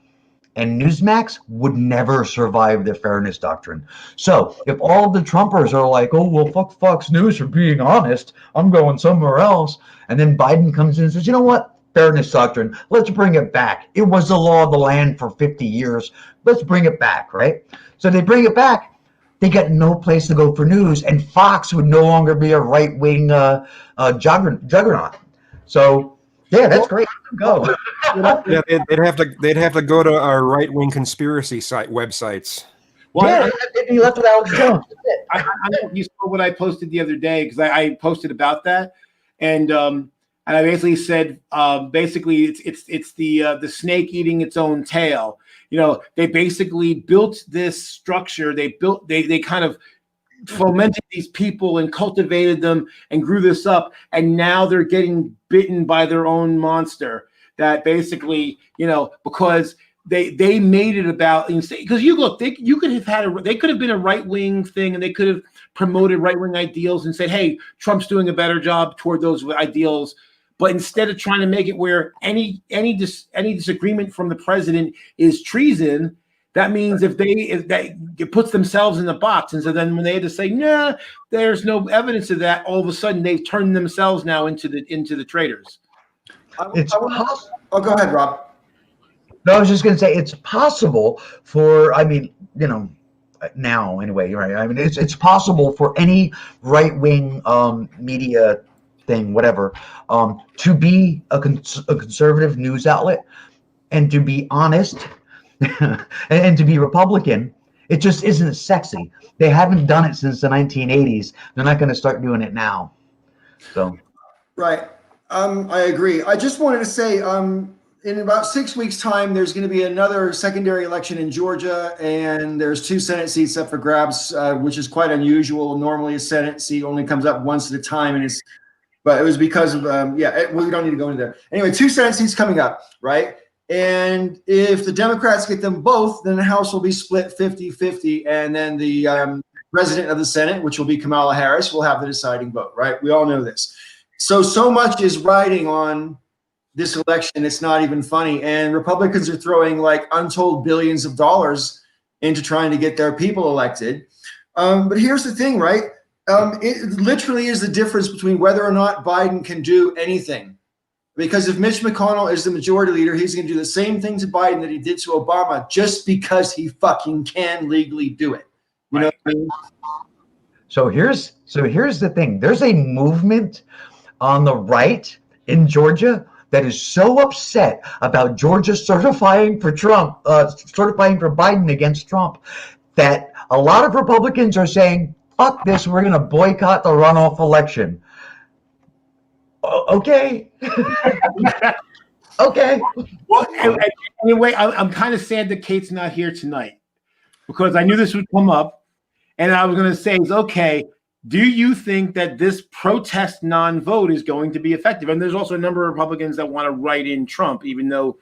B: and Newsmax would never survive the fairness doctrine. So if all of the Trumpers are like, "Oh, well, fuck Fox News for being honest, I'm going somewhere else," and then Biden comes in and says, "You know what? Fairness doctrine, let's bring it back. It was the law of the land for 50 years. Let's bring it back," right? So they bring it back. They get no place to go for news, and Fox would no longer be a right-wing juggernaut. So, yeah, that's great. Go.
C: Yeah, they'd have to go to our right-wing conspiracy websites.
I: Well,
B: yeah, they'd be left with Alex Jones.
I: I don't know if you saw what I posted the other day because I posted about that, and I basically said basically it's the snake eating its own tail. They basically built this structure. They kind of fomented these people and cultivated them and grew this up, and now they're getting bitten by their own monster. That basically, because they made it about, because you could have they could have been a right wing thing, and they could have promoted right wing ideals and said, "Hey, Trump's doing a better job toward those ideals." But instead of trying to make it where any disagreement from the president is treason, that means if it puts themselves in the box. And so then when they had to say, "Nah, there's no evidence of that," all of a sudden they've turned themselves now into the traitors.
A: Oh, go ahead, Rob.
B: No, I was just going to say it's possible for, now anyway, right? I mean, it's possible for any right-wing media thing, whatever, to be a conservative news outlet and to be honest and to be Republican. It just isn't sexy. They haven't done it since the 1980s. They're not going to start doing it now. So,
A: right. I agree. I just wanted to say, in about 6 weeks' time, there's going to be another secondary election in Georgia, and there's 2 Senate seats up for grabs, which is quite unusual. Normally, a Senate seat only comes up once at a time, but it was because of we don't need to go into there. Anyway, 2 Senate seats coming up, right? And if the Democrats get them both, then the House will be split 50-50, and then the president of the Senate, which will be Kamala Harris, will have the deciding vote, right? We all know this. So much is riding on this election. It's not even funny. And Republicans are throwing like untold billions of dollars into trying to get their people elected. But here's the thing, right? It literally is the difference between whether or not Biden can do anything. Because if Mitch McConnell is the majority leader, he's going to do the same thing to Biden that he did to Obama just because he fucking can legally do it. You know what I mean?
B: So here's the thing. There's a movement on the right in Georgia that is so upset about Georgia certifying for Biden against Trump, that a lot of Republicans are saying, fuck this, we're going to boycott the runoff election. Okay. Okay.
I: Well, anyway, I'm kind of sad that Kate's not here tonight, because I knew this would come up, and I was going to say, okay, do you think that this protest non-vote is going to be effective? And there's also a number of Republicans that want to write in Trump, even though,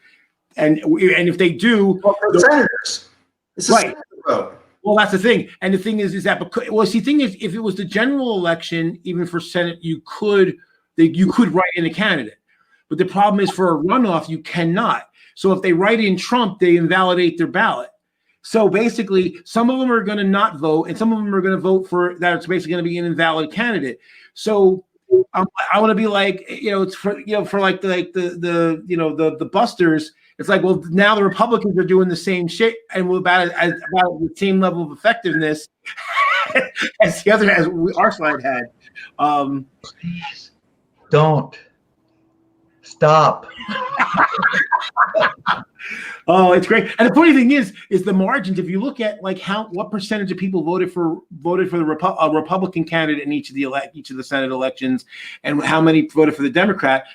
I: and if they do,
A: senators, it's
I: right.
A: Vote.
I: Well, that's the thing, and the thing is that because, well, see, the thing is, if it was the general election, even for Senate, you could write in a candidate, but the problem is for a runoff, you cannot. So if they write in Trump, they invalidate their ballot. So basically, some of them are going to not vote, and some of them are going to vote for that. It's basically going to be an invalid candidate. So I want to be like, it's for like the busters. It's like, well, now the Republicans are doing the same shit, and we're about the same level of effectiveness as our side had.
B: Don't stop.
I: Oh, it's great. And the funny thing is the margins. If you look at like what percentage of people voted for the Republican candidate in each of the Senate elections, and how many voted for the Democrat,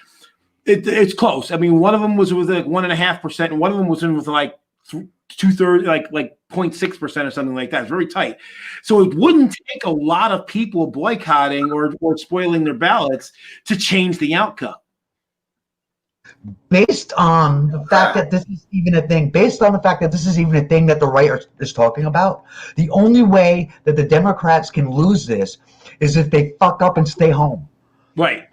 I: it's close. I mean, one of them was with like 1.5%, and one of them was in with like 2/3, like 0.6% or something like that. It's very tight. So it wouldn't take a lot of people boycotting or spoiling their ballots to change the outcome.
B: Based on the fact that this is even a thing, that the right is talking about, the only way that the Democrats can lose this is if they fuck up and stay home.
I: Right.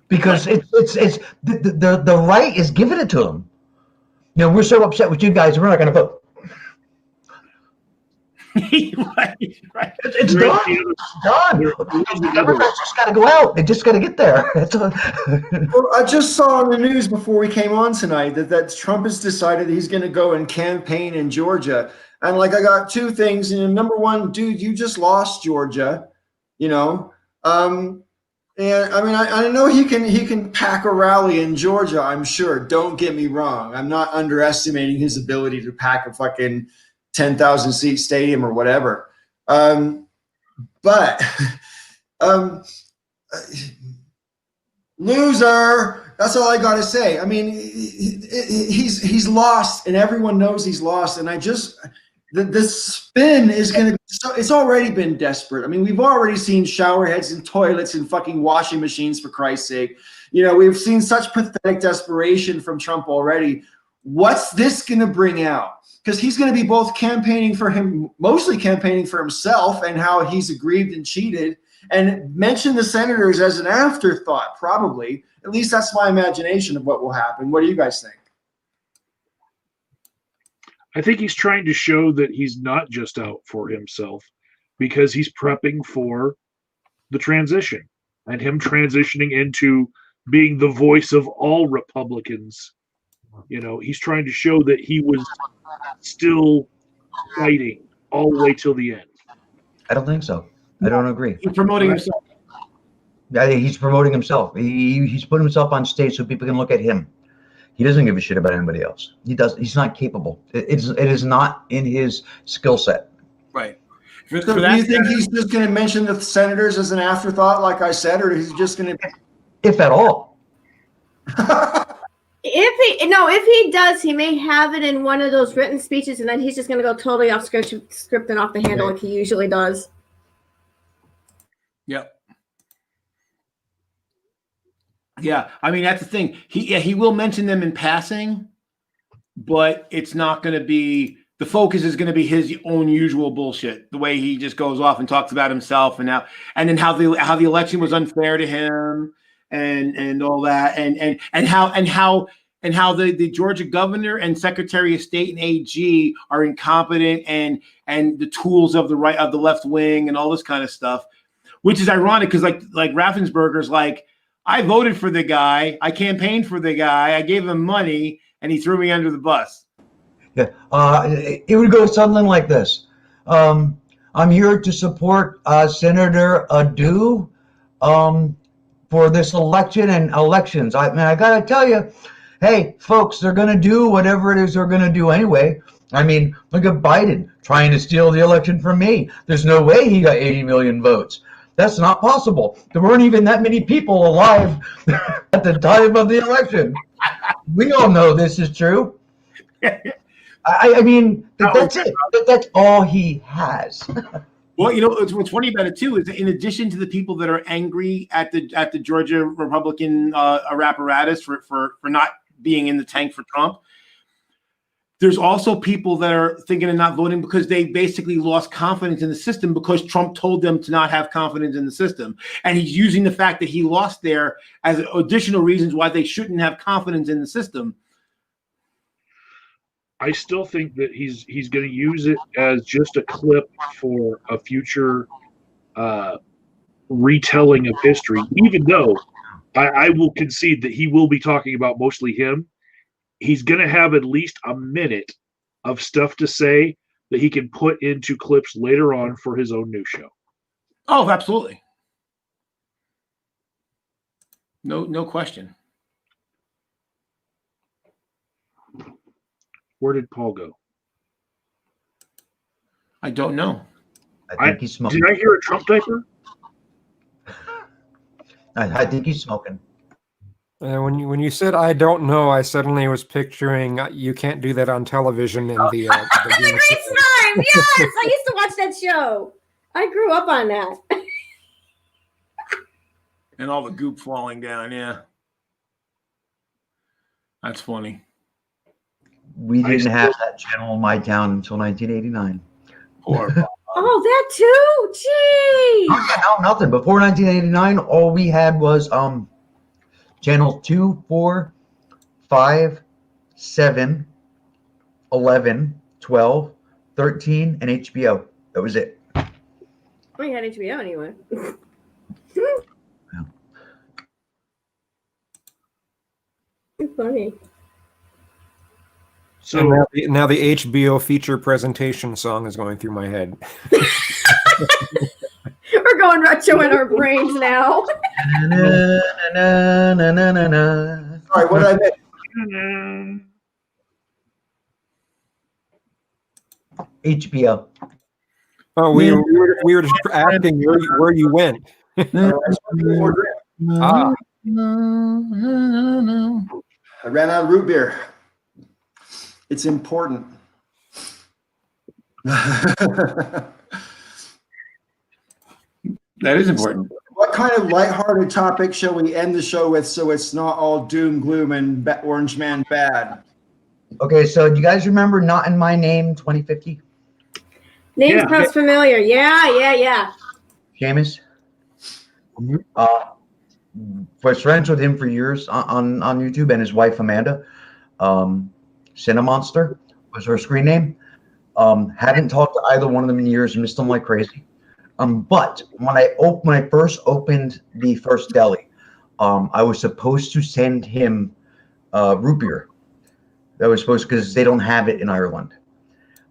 B: Because it's the right is giving it to them. We're so upset with you guys, we're not going to vote.
I: right.
B: It's done. It's done. The Democrats just got to go out. They just got to get there.
A: Well, I just saw on the news before we came on tonight that Trump has decided he's going to go and campaign in Georgia. And like, I got two things. Number one, dude, you just lost Georgia. And I mean, I know he can pack a rally in Georgia, I'm sure. Don't get me wrong. I'm not underestimating his ability to pack a fucking 10,000 seat stadium or whatever. But loser. That's all I got to say. I mean, he's lost, and everyone knows he's lost. And the spin is going to be it's already been desperate. I mean, we've already seen shower heads and toilets and fucking washing machines, for Christ's sake. We've seen such pathetic desperation from Trump already. What's this going to bring out? Because he's going to be both mostly campaigning for himself and how he's aggrieved and cheated, and mention the senators as an afterthought, probably. At least that's my imagination of what will happen. What do you guys think?
F: I think he's trying to show that he's not just out for himself, because he's prepping for the transition and him transitioning into being the voice of all Republicans. He's trying to show that he was still fighting all the way till the end.
B: I don't think so. I don't agree.
I: He's promoting himself.
B: Yeah, he's promoting himself. He's put himself on stage so people can look at him. He doesn't give a shit about anybody else. He's not capable. It is not in his skill set.
I: Right.
A: So do you think he's just going to mention the senators as an afterthought, like I said, or is he just going to?
B: If at all.
H: If he does, he may have it in one of those written speeches, and then he's just going to go totally off script and off the handle, like he usually does.
I: Yep. Yeah, I mean, that's the thing. He will mention them in passing, but it's not going to be the focus. Is going to be his own usual bullshit. The way he just goes off and talks about himself and then how the election was unfair to him and all that and how the Georgia governor and Secretary of State and AG are incompetent and the tools of the left wing and all this kind of stuff. which is ironic because like Raffensperger's like, I voted for the guy, I campaigned for the guy, I gave him money, and he threw me under the bus.
B: Yeah, it would go something like this. I'm here to support Senator Adu for this election and elections. I got to tell you, hey, folks, they're going to do whatever it is they're going to do anyway. I mean, look at Biden trying to steal the election from me. There's no way he got 80 million votes. That's not possible. There weren't even that many people alive at the time of the election. We all know this is true. I mean, that's it. That's all he has.
I: Well, what's funny about it too is that in addition to the people that are angry at the Georgia Republican apparatus for not being in the tank for Trump, there's also people that are thinking of not voting because they basically lost confidence in the system because Trump told them to not have confidence in the system, and he's using the fact that he lost there as additional reasons why they shouldn't have confidence in the system.
F: I still think that he's going to use it as just a clip for a future retelling of history, even though I will concede that he will be talking about mostly him. He's going to have at least a minute of stuff to say that he can put into clips later on for his own new show.
I: Oh, absolutely. No question.
F: Where did Paul go?
I: I don't know.
B: I think he's smoking.
F: Did I hear a Trump diaper?
B: I think he's smoking.
C: When you said I don't know, I suddenly was picturing you can't do that on television in the.
H: That's a great time. Yes, I used to watch that show. I grew up on that.
I: And all the goop falling down. Yeah, that's funny.
B: We didn't have that channel in my town until 1989.
I: Poor.
H: Oh, that too. Gee.
B: No, nothing. Before 1989, all we had was channels 2, 4, 5, 7, 11, 12, 13, and HBO. That was it.
H: We had HBO anyway.
B: Yeah.
H: Funny.
C: So now the HBO feature presentation song is going through my head.
H: We're going retro in our brains now.
A: Sorry, what did I miss?
B: HBO.
C: Oh, we were just asking where you went. Ah.
A: I ran out of root beer. It's important.
I: That is important.
A: What kind of lighthearted topic shall we end the show with so it's not all doom, gloom, and Orange Man bad?
B: Okay, so do you guys remember Not in My Name 2050?
H: Name sounds familiar. Yeah.
B: Seamus? Was friends with him for years on YouTube, and his wife Amanda. Cinemonster was her screen name. Haven't talked to either one of them in years, missed them like crazy. But when I first opened the first deli, I was supposed to send him root beer. That was supposed, because they don't have it in Ireland,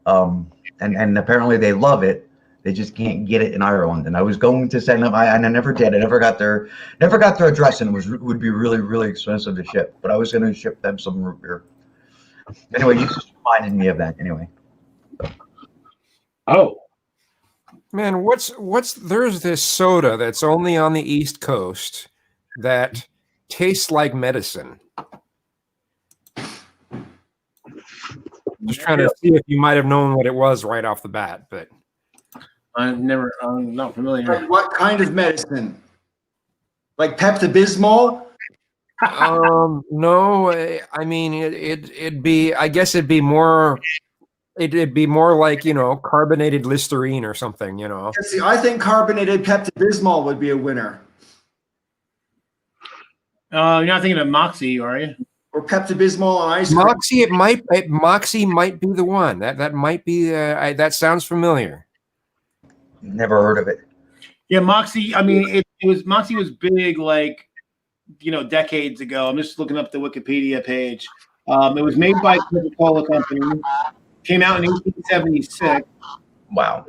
B: and apparently they love it. They just can't get it in Ireland. And I was going to send them, and I never did. I never got their address, and would be really, really expensive to ship. But I was going to ship them some root beer. Anyway, you just reminded me of that. Anyway.
F: Oh.
C: Man, there's this soda that's only on the East Coast that tastes like medicine. Just trying to see if you might have known what it was right off the bat, but
I: I'm not familiar.
A: What kind of medicine? Like Pepto-Bismol?
C: No, I mean it'd be. I guess it'd be more. It'd be more like, carbonated Listerine or something,
A: See, I think carbonated Pepto-Bismol would be a winner.
I: You're not thinking of Moxie, are you?
A: Or Pepto-Bismol on ice cream.
C: Moxie might be the one. That might be. That sounds familiar.
B: Never heard of it.
I: Yeah, Moxie. I mean, it was Moxie was big, like, decades ago. I'm just looking up the Wikipedia page. It was made by Coca-Cola Company. Came out in 1876.
B: Wow.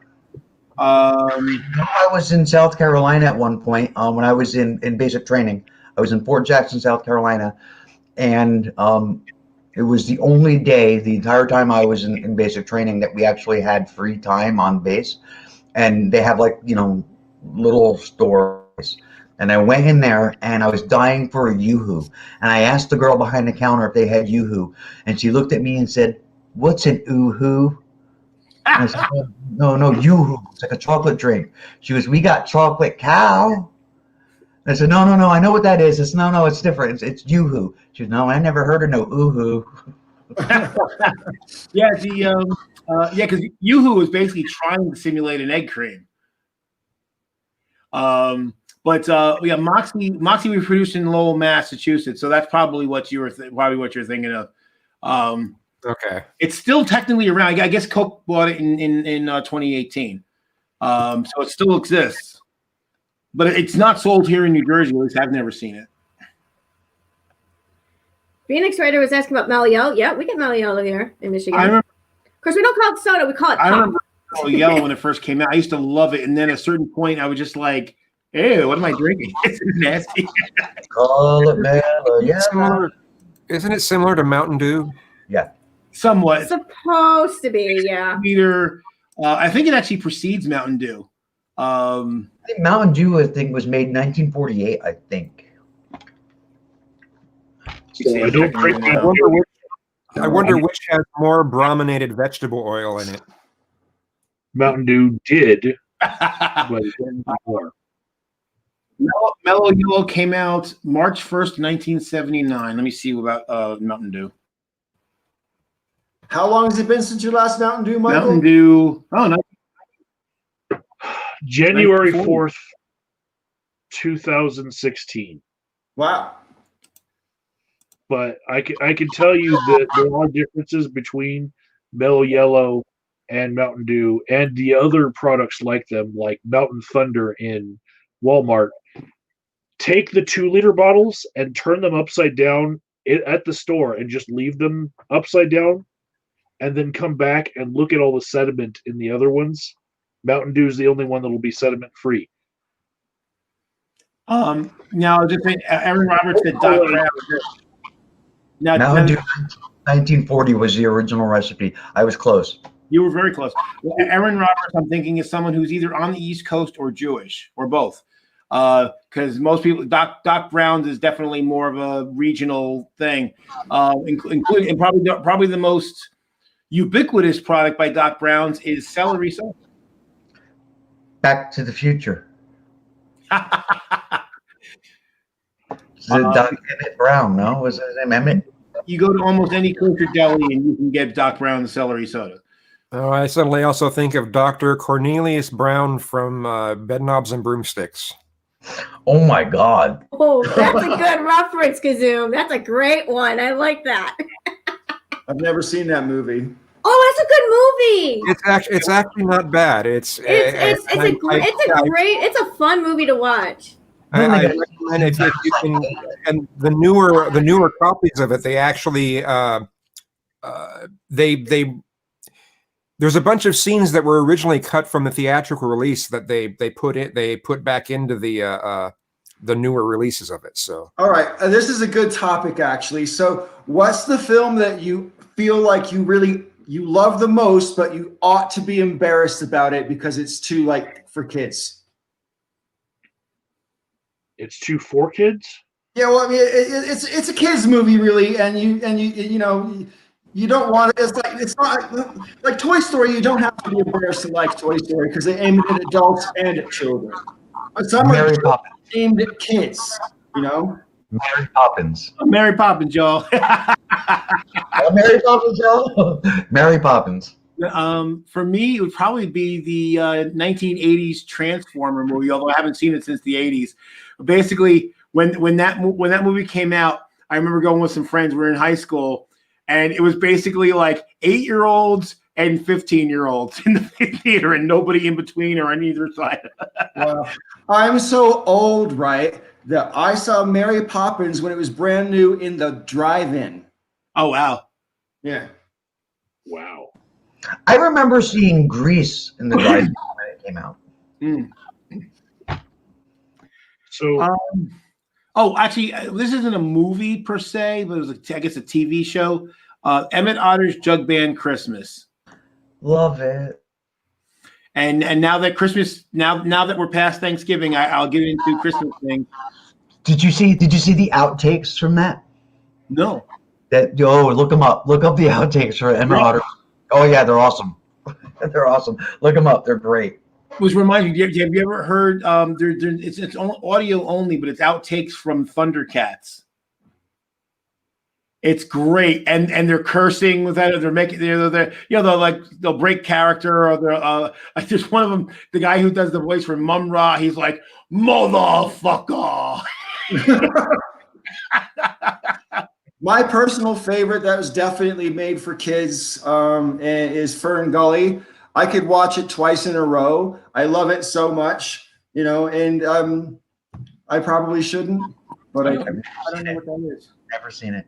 I: Um,
B: I was in South Carolina at one point when I was in basic training. I was in Fort Jackson, South Carolina, and it was the only day the entire time I was in basic training that we actually had free time on base. And they have little stores. And I went in there and I was dying for a Yoo-hoo. And I asked the girl behind the counter if they had Yoo-hoo. And she looked at me and said, "What's an Ooh-hoo?" And I said, no, Yoo-hoo. It's like a chocolate drink. She goes, "We got chocolate cow." I said, no, I know what that is. It's no, it's different. It's Yoo-hoo. She goes, "No, I never heard of no Ooh-hoo."
I: Yeah, because Yoo-hoo is basically trying to simulate an egg cream. But Moxie was produced in Lowell, Massachusetts, so that's probably what you're thinking of.
C: Okay.
I: It's still technically around. I guess Coke bought it in 2018, so it still exists, but it's not sold here in New Jersey. At least I've never seen it.
H: Phoenix Rider was asking about Mellow Yellow. Yeah, we get Mellow Yellow here in Michigan. Of course, we don't call it soda. We call it pop.
I: I remember Mellow Yellow when it first came out. I used to love it, and then at a certain point, I was just like, "Ew, what am I drinking? It's nasty."
B: Call it Mellow Yellow.
C: Isn't it similar to Mountain Dew?
B: Yeah.
I: Somewhat.
H: Supposed to be, yeah.
I: I think it actually precedes Mountain Dew.
B: I think Mountain Dew, was made in 1948, I think.
F: So I don't drink
C: I wonder which has more brominated vegetable oil in it.
F: Mountain Dew did, but it didn't before.
I: Mellow Yellow came out March 1st, 1979. Let me see about Mountain Dew.
A: How long has it been since your last Mountain Dew, Michael?
I: Mountain Dew. Oh, no.
F: January 4th, 2016.
A: Wow.
F: But I can tell you that there are differences between Mellow Yellow and Mountain Dew and the other products like them, like Mountain Thunder in Walmart. Take the 2-liter bottles and turn them upside down at the store and just leave them upside down, and then come back and look at all the sediment in the other ones. Mountain Dew is the only one that will be sediment free.
I: Now, just Aaron Roberts said Doc Brown.
B: Mountain Dew 1940 was the original recipe. I was close.
I: You were very close. Aaron Roberts, I'm thinking, is someone who's either on the East Coast or Jewish or both. Because most people, Doc Brown's is definitely more of a regional thing, including, and probably the most ubiquitous product by Doc Brown's is celery soda.
B: Back to the Future. Is it Doc Emmett Brown? No, was it his name Emmett?
I: You go to almost any kosher deli and you can get Doc Brown's celery soda.
C: Oh, I suddenly also think of Dr. Cornelius Brown from Bedknobs and Broomsticks.
B: Oh my God!
H: Oh, that's a good reference, Kazoom. That's a great one. I like that.
A: I've never seen that movie.
H: Oh, that's a good movie.
C: It's actually not bad. It's
H: a fun movie to watch.
C: I recommend if you can, and the newer copies of it, they actually there's a bunch of scenes that were originally cut from the theatrical release that they put back into the newer releases of it. So
A: all right, this is a good topic actually. So what's the film that you feel like you love the most, but you ought to be embarrassed about it because it's too for kids?
F: It's too for kids?
A: Yeah, well, I mean, it's a kids movie, really, and you don't want it. It's not like Toy Story. You don't have to be embarrassed to like Toy Story because they aim it at adults and at children. But some are aimed at kids.
B: Mary Poppins.
I: Mary Poppins, y'all.
B: Mary Poppins, y'all. Mary Poppins.
I: For me, it would probably be the 1980s Transformer movie, although I haven't seen it since the 80s. Basically, when that movie came out, I remember going with some friends. We were in high school, and it was basically like 8-year-olds and 15-year-olds in the theater, and nobody in between or on either side.
A: Wow. I'm so old, right, that I saw Mary Poppins when it was brand new in the drive-in.
I: Oh, wow.
A: Yeah.
F: Wow.
B: I remember seeing Grease in the drive when it came out.
F: So
I: Actually, this isn't a movie per se, but it was, I guess, a TV show. Emmett Otter's Jug Band Christmas.
B: Love it.
I: And now that Christmas, now that we're past Thanksgiving, I'll get into Christmas thing.
B: Did you see the outtakes from that?
I: No.
B: Look them up. Look up the outtakes for Emmett Otter. Oh yeah, they're awesome. They're awesome. Look them up. They're great.
I: Was reminding you, have you ever heard it's audio only, but it's outtakes from Thundercats. It's great, and they're cursing with that. They're making they'll break character, or they're like there's one of them, the guy who does the voice for Mum-Ra, he's like motherfucker.
A: My personal favorite that was definitely made for kids is Fern Gully. I could watch it twice in a row. I love it so much, and I probably shouldn't, but I don't know what that is.
B: Never seen it.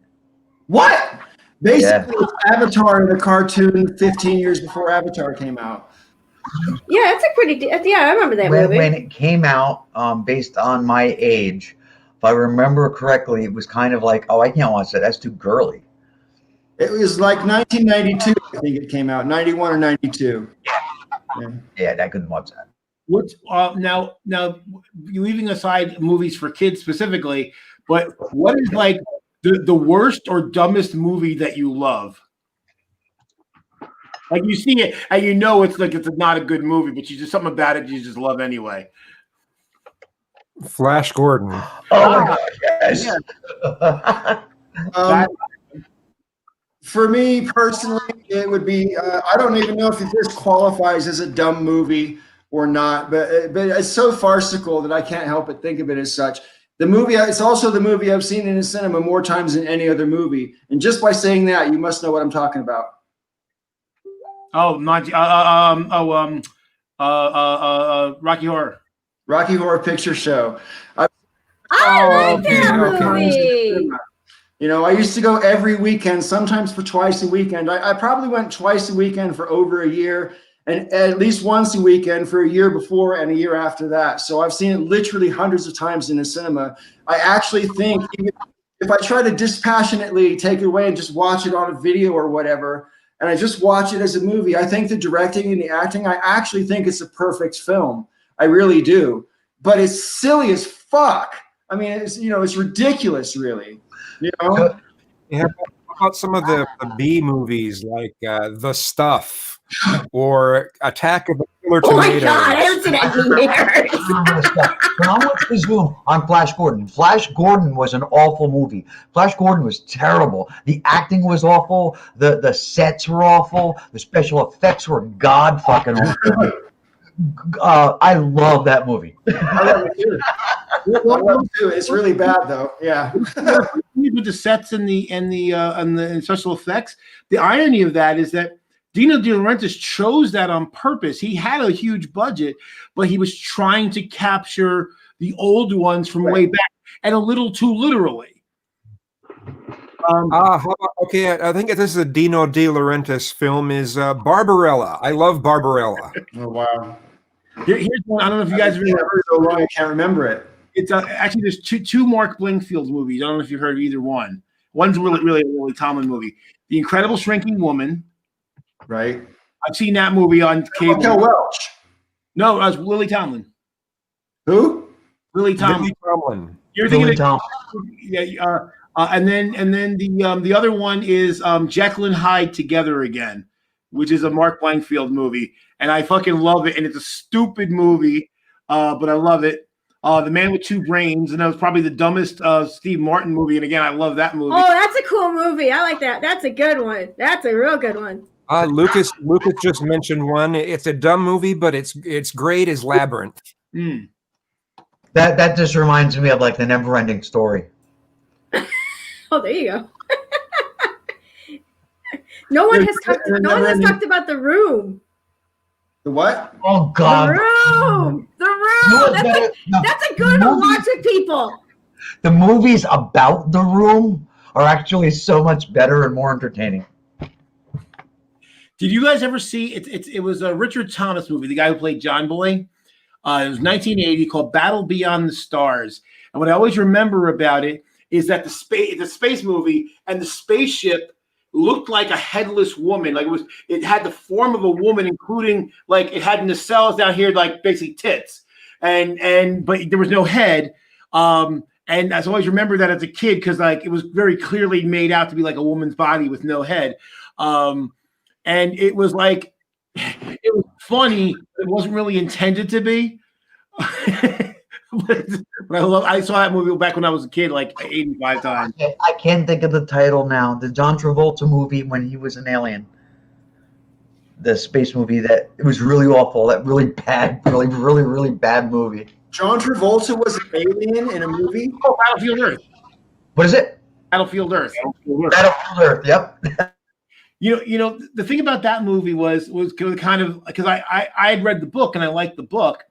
A: What? Basically, it's Avatar, the cartoon, 15 years before Avatar came out.
H: Yeah, it's a pretty. I remember that movie.
B: When it came out, based on my age, if I remember correctly, it was kind of like, I can't watch that. That's too girly.
A: It was like 1992, I think it came out, 91 or 92.
B: Yeah, I couldn't watch that.
I: What's now leaving aside movies for kids specifically, but what is like the worst or dumbest movie that you love? Like you see it and it's like it's not a good movie, but you just something about it you just love anyway.
C: Flash Gordon.
B: Oh my God, yes.
A: Yeah. For me personally, it would be I don't even know if this qualifies as a dumb movie or not, but it's so farcical that I can't help but think of it as such. The movie, it's also the movie I've seen in the cinema more times than any other movie, and just by saying that, you must know what I'm talking about.
I: Rocky Horror.
A: Rocky Horror Picture Show.
H: I like that movie.
A: I used to go every weekend, sometimes for twice a weekend. I probably went twice a weekend for over a year, and at least once a weekend for a year before and a year after that. So I've seen it literally hundreds of times in the cinema. I actually think even if I try to dispassionately take it away and just watch it on a video or whatever, and I just watch it as a movie, I think the directing and the acting, I actually think it's a perfect film. I really do. But it's silly as fuck. I mean, it's ridiculous, really.
C: Yeah, how about some of the B movies like The Stuff or Attack of the Killer Tomatoes?
H: Oh my God, I haven't seen that in years.
B: When I went to Zoom on Flash Gordon, Flash Gordon was an awful movie. Flash Gordon was terrible. The acting was awful. The sets were awful. The special effects were god fucking awful. I love that movie.
A: I love it too. It's really bad though. Yeah.
I: With the sets and the special effects, the irony of that is that Dino De Laurentiis chose that on purpose. He had a huge budget, but he was trying to capture the old ones from way back, and a little too literally.
C: I think this is a Dino De Laurentiis film. Is Barbarella. I love Barbarella.
A: Oh wow.
I: Here's one. I don't know if you guys have heard
A: it so long, I can't remember it.
I: It's actually there's two Mark Blingfield movies. I don't know if you've heard of either one. One's really a Lily Tomlin movie, The Incredible Shrinking Woman.
A: Right.
I: I've seen that movie on cable.
A: Raquel Welch.
I: No, it was Lily Tomlin.
A: Who?
I: Lily Tomlin.
C: Lily Tomlin.
I: You're thinking of, and then the other one is Jekyll and Hyde Together Again, which is a Mark Blingfield movie, and I fucking love it. And it's a stupid movie, but I love it. The Man with Two Brains, and that was probably the dumbest Steve Martin movie. And again, I love that movie.
H: Oh, that's a cool movie. I like that. That's a good one. That's a real good one.
C: Lucas just mentioned one. It's a dumb movie, but it's great as Labyrinth.
I: Mm.
B: That just reminds me of like the Never-Ending Story.
H: Oh, there you go. No one has talked about The Room.
A: The what?
B: Oh God.
H: The Room. The Room. That's a good one to watch with people.
B: The movies about The Room are actually so much better and more entertaining.
I: Did you guys ever see it was a Richard Thomas movie, the guy who played John Boy? It was 1980, called Battle Beyond the Stars. And what I always remember about it is that it's a space movie, and the spaceship looked like a headless woman. Like it had the form of a woman, including like it had nacelles down here, like basically tits, but there was no head. And I always remember that as a kid because like it was very clearly made out to be like a woman's body with no head. And it was like it was funny. It wasn't really intended to be. but I saw that movie back when I was a kid, like 85 times.
B: I can't think of the title now. The John Travolta movie when he was an alien. The space movie that it was really awful. That really bad, really bad movie.
A: John Travolta was an alien in a movie?
I: Oh, Battlefield Earth.
B: What is it?
I: Battlefield Earth.
B: Battlefield Earth. Yep.
I: You know, the thing about that movie was kind of because I had read the book and I liked the book,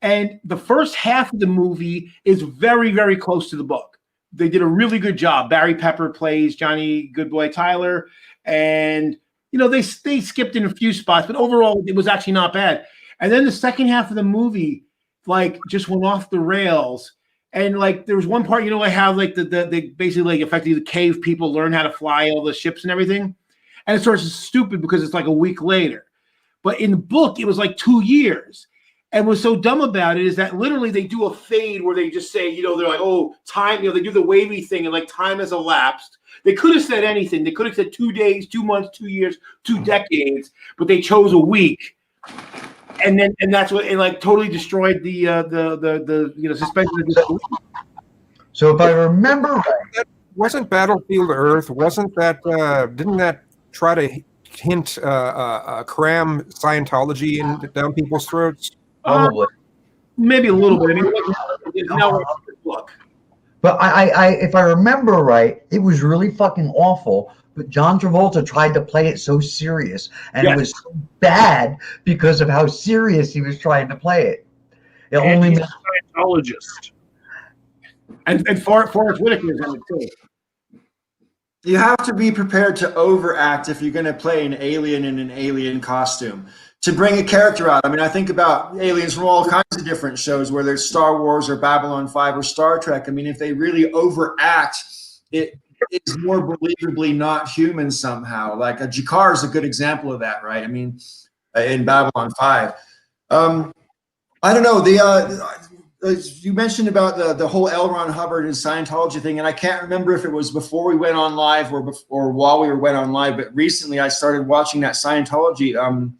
I: and the first half of the movie is very, very close to the book. They did a really good job. Barry Pepper plays Johnny Goodboy Tyler, and you know they skipped in a few spots, but overall it was actually not bad. And then the second half of the movie like just went off the rails. And like there was one part, you know, I have like they basically like effectively the cave people learn how to fly all the ships and everything. And it starts stupid because it's like a week later. But in the book, it was like 2 years. And what's so dumb about it is that literally they do a fade where they just say, you know, they're like, oh, time, you know, they do the wavy thing and like time has elapsed. They could have said anything. They could have said 2 days, 2 months, 2 years, 2 decades, but they chose a week. And that's what it like totally destroyed the you know suspension of disbelief.
B: So if I remember right,
C: wasn't Battlefield Earth? Wasn't that? Didn't that try to hint cram Scientology down people's throats?
B: probably.
I: Maybe a little bit. I mean, it's now a book.
B: But I if I remember right, it was really fucking awful. But John Travolta tried to play it so serious, and
I: Yes.
B: it was so bad because of how serious he was trying to play it. It
F: And
B: only
F: he's
B: made,
F: a Scientologist.
I: And Forrest Whitaker's on it too.
A: You have to be prepared to overact if you're going to play an alien in an alien costume. To bring a character out. I mean, I think about aliens from all kinds of different shows, whether it's Star Wars or Babylon 5 or Star Trek. I mean, if they really overact, it is more believably not human somehow. Like a Jakar is a good example of that, right? I mean, in Babylon 5. I don't know. You mentioned about the whole L. Ron Hubbard and Scientology thing, and I can't remember if it was before we went on live or while we went on live, but recently I started watching that Scientology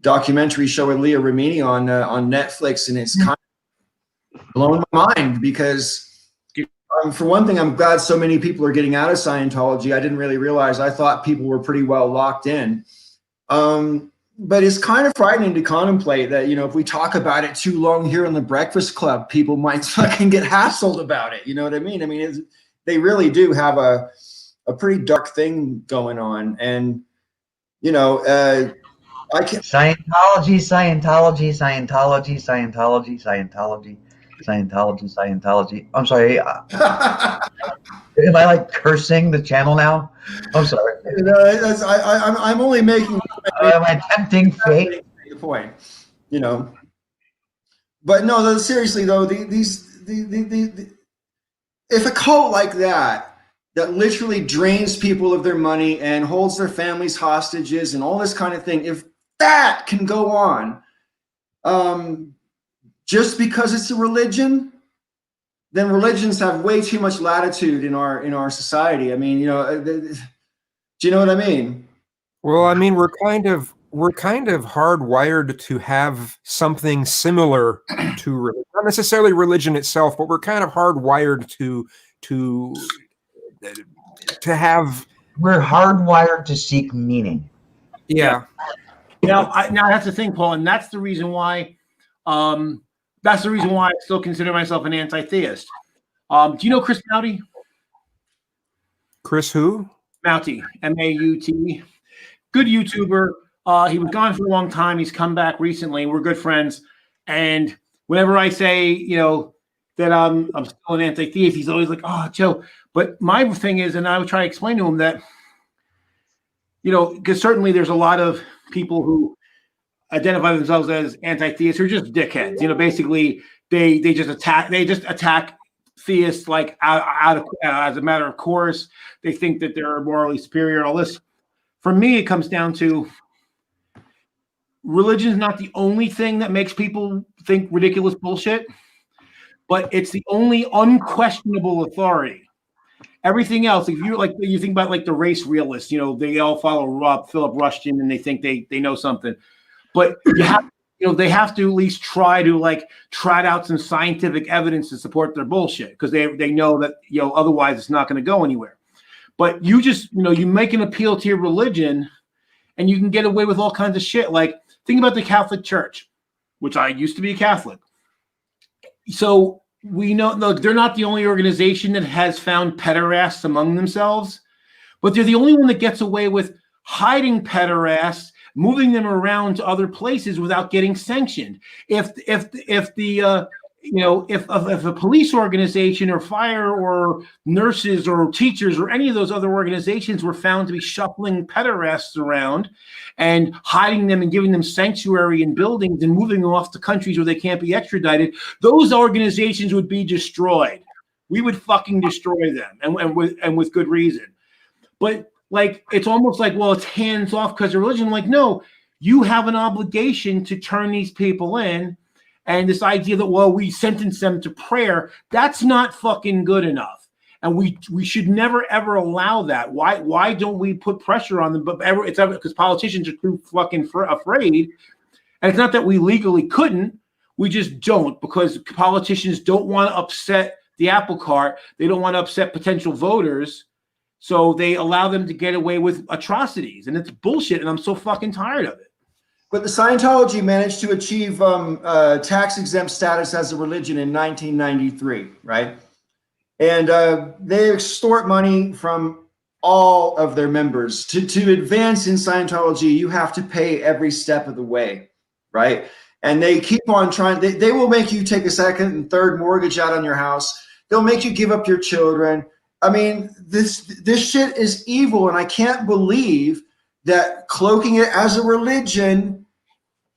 A: documentary show with Leah Remini on Netflix, and it's kind of blown my mind because for one thing, I'm glad so many people are getting out of Scientology. I didn't really realize. I thought people were pretty well locked in. But it's kind of frightening to contemplate that, you know, if we talk about it too long here on the Breakfast Club, people might fucking get hassled about it. You know what I mean? I mean, they really do have a pretty dark thing going on. And, you know, I can't.
B: Scientology. I'm sorry. Am I like cursing the channel now? I'm sorry.
A: I'm only making.
B: Am I tempting fate?
A: The point, you know. But no, seriously though, if a cult like that literally drains people of their money and holds their families hostages and all this kind of thing, if that can go on, just because it's a religion, then religions have way too much latitude in our society. I mean, you know, do you know what I mean?
C: Well, I mean, we're kind of hardwired to have something similar to religion. Not necessarily religion itself, but we're kind of hardwired to have.
B: We're hardwired to seek meaning.
C: Yeah.
I: Now that's the thing, Paul, and that's the reason why. That's the reason why I still consider myself an anti-theist. Do you know Chris Mowdy?
C: Chris who?
I: Mouty, M-A-U-T. Good YouTuber. He was gone for a long time. He's come back recently. We're good friends. And whenever I say, that I'm still an anti-theist, he's always like, oh, Joe. But my thing is, and I would try to explain to him that, because certainly there's a lot of people who identify themselves as anti-theists who are just dickheads. Basically they just attack theists like out of as a matter of course. They think that they're morally superior. All this. For me, it comes down to religion is not the only thing that makes people think ridiculous bullshit, but it's the only unquestionable authority. Everything else, if you think about like the race realists, they all follow Philip Rushton and they think they know something. But they have to at least try to trot out some scientific evidence to support their bullshit because they know that otherwise it's not going to go anywhere. But you just you make an appeal to your religion, and you can get away with all kinds of shit. Like think about the Catholic Church, which I used to be a Catholic. So we know they're not the only organization that has found pederasts among themselves, but they're the only one that gets away with hiding pederasts, moving them around to other places without getting sanctioned. If a police organization or fire or nurses or teachers or any of those other organizations were found to be shuffling pederasts around and hiding them and giving them sanctuary in buildings and moving them off to countries where they can't be extradited, those organizations would be destroyed. We would fucking destroy them, and with good reason. But it's almost like, well, it's hands off because of religion. No, you have an obligation to turn these people in. And this idea that, well, we sentence them to prayer, that's not fucking good enough. And we should never, ever allow that. Why don't we put pressure on them? But it's because politicians are too fucking afraid. And it's not that we legally couldn't. We just don't, because politicians don't want to upset the apple cart. They don't want to upset potential voters. So they allow them to get away with atrocities. And it's bullshit. And I'm so fucking tired of it.
A: But the Scientology managed to achieve tax-exempt status as a religion in 1993, right? And they extort money from all of their members. To advance in Scientology, you have to pay every step of the way, right? And they keep on trying. They will make you take a second and third mortgage out on your house. They'll make you give up your children. I mean, this shit is evil, and I can't believe that cloaking it as a religion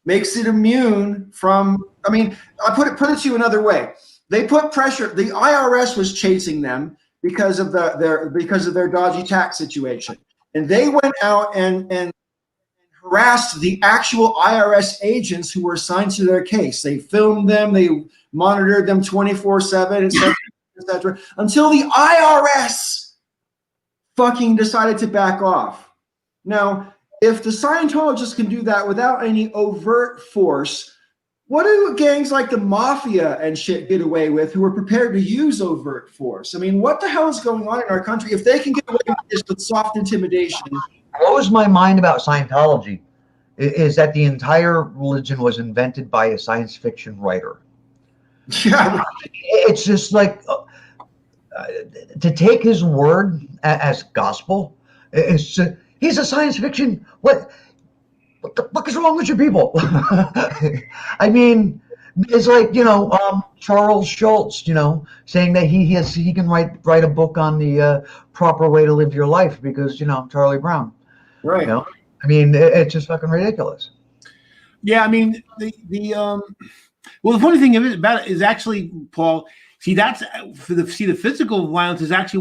A: makes it immune from. I mean, I put it to you another way. They put pressure. The IRS was chasing them because of their dodgy tax situation, and they went out and harassed the actual IRS agents who were assigned to their case. They filmed them. They monitored them 24/7, etc., until the IRS fucking decided to back off. Now, if the Scientologists can do that without any overt force, what do gangs like the mafia and shit get away with who are prepared to use overt force? I mean, what the hell is going on in our country if they can get away with this with soft intimidation?
B: Blows my mind about Scientology is that the entire religion was invented by a science fiction writer.
A: Yeah.
B: It's just like to take his word as gospel. It's he's a science fiction. What the fuck is wrong with you people? I mean, it's like, Charles Schultz, saying that he can write a book on the proper way to live your life because, Charlie Brown.
A: Right.
B: I mean, it's just fucking ridiculous.
I: Yeah, I mean, well, the funny thing about it is actually, Paul, the physical violence is actually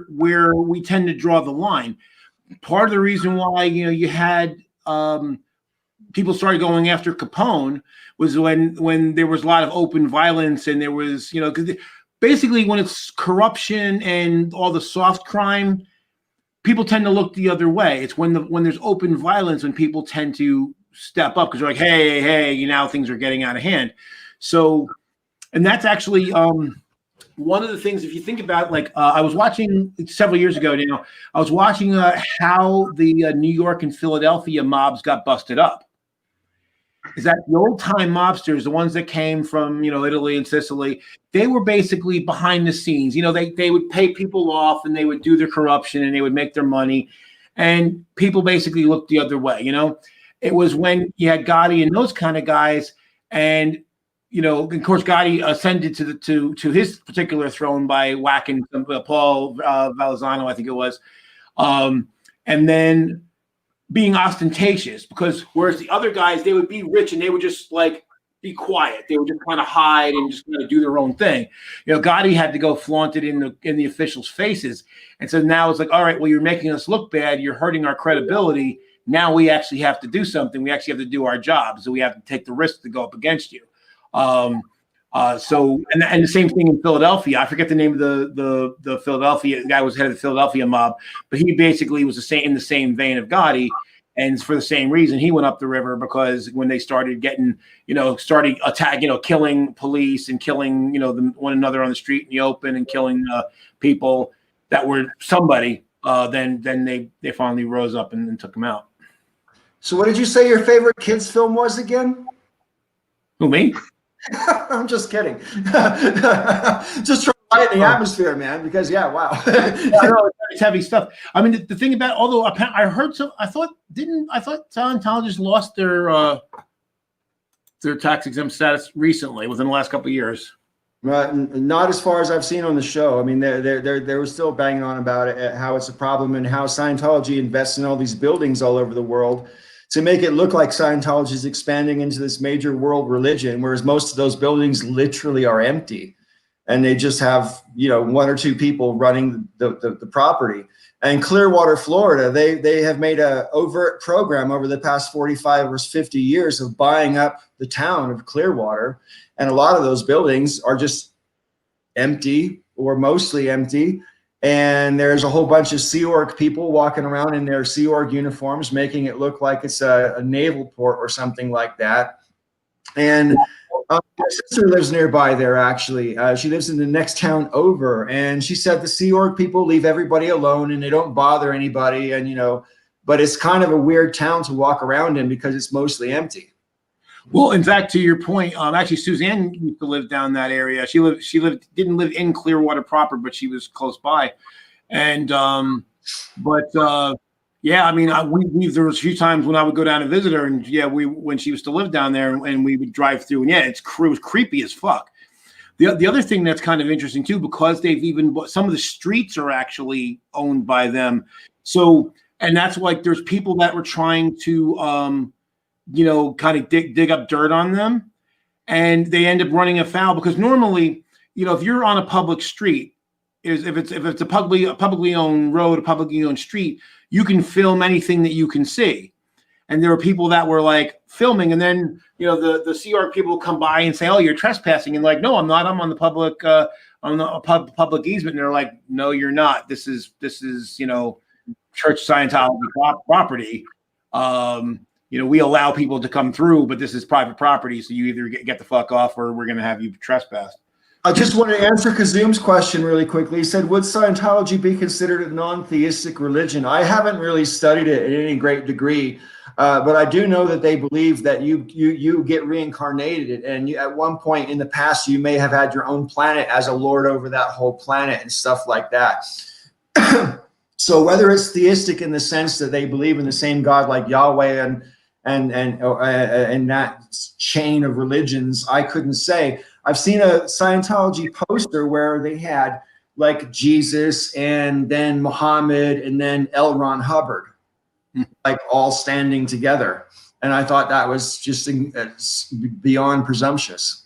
I: where we tend to draw the line. Part of the reason why, you had people started going after Capone was when there was a lot of open violence, and there was, because basically when it's corruption and all the soft crime, people tend to look the other way. It's when there's open violence when people tend to step up because they're like, hey, now things are getting out of hand. So, and that's actually one of the things, if you think about, I was watching several years ago now, I was watching how the New York and Philadelphia mobs got busted up. is that the old time mobsters, the ones that came from, Italy and Sicily, they were basically behind the scenes. They would pay people off and they would do their corruption and they would make their money. And people basically looked the other way. It was when you had Gotti and those kind of guys. And, of course, Gotti ascended to his particular throne by whacking Paul Valzano, I think it was. And then being ostentatious, because whereas the other guys, they would be rich and they would just be quiet. They would just kind of hide and just kind of do their own thing. Gotti had to go flaunt it in the officials' faces. And so now it's like, all right, well, you're making us look bad. You're hurting our credibility. Now we actually have to do something. We actually have to do our job. So we have to take the risk to go up against you. And the same thing in Philadelphia. I forget the name of the Philadelphia guy was head of the Philadelphia mob, but he basically was in the same vein of Gotti, and for the same reason he went up the river, because when they started getting, started attacking, killing police and killing, one another on the street in the open and killing people that were somebody, then they finally rose up and took them out.
A: So what did you say your favorite kids film was again?
I: Who, me?
A: I'm just kidding. Just trying to lighten the atmosphere, man, because wow.
I: It's heavy stuff. I mean, the thing about, although I heard I thought Scientologists lost their tax exempt status recently, within the last couple of years.
A: Not as far as I've seen on the show. I mean, they were still banging on about it, how it's a problem, and how Scientology invests in all these buildings all over the world to make it look like Scientology is expanding into this major world religion, whereas most of those buildings literally are empty, and they just have one or two people running the property. And Clearwater, Florida, they have made a overt program over the past 45 or 50 years of buying up the town of Clearwater, and a lot of those buildings are just empty or mostly empty. And there's a whole bunch of Sea Org people walking around in their Sea Org uniforms, making it look like it's a naval port or something like that. And my sister lives nearby there, actually. She lives in the next town over. And she said the Sea Org people leave everybody alone and they don't bother anybody. And, but it's kind of a weird town to walk around in because it's mostly empty.
I: Well, in fact, to your point, actually, Suzanne used to live down that area. She didn't live in Clearwater proper, but she was close by. And, yeah, I mean, there was a few times when I would go down and visit her, and when she used to live down there, and we would drive through, and it was creepy as fuck. The other thing that's kind of interesting too, because they've even some of the streets are actually owned by them. So, and that's like there's people that were trying to, kind of dig up dirt on them, and they end up running afoul, because normally, if you're on a public street, if it's a publicly owned road, a publicly owned street, you can film anything that you can see. And there were people that were filming, and then the Sea Org people will come by and say, "Oh, you're trespassing," and no, I'm not. I'm on the public public easement. And they're like, "No, you're not. This is Church Scientology property. We allow people to come through, but this is private property. So you either get the fuck off, or we're going to have you trespass."
A: I just want to answer Kazum's question really quickly. He said, would Scientology be considered a non-theistic religion? I haven't really studied it in any great degree, but I do know that they believe that you get reincarnated, and at one point in the past, you may have had your own planet as a lord over that whole planet and stuff like that. So whether it's theistic in the sense that they believe in the same God like Yahweh and that chain of religions, I couldn't say. I've seen a Scientology poster where they had Jesus and then Muhammad and then L. Ron Hubbard, all standing together. And I thought that was just beyond presumptuous.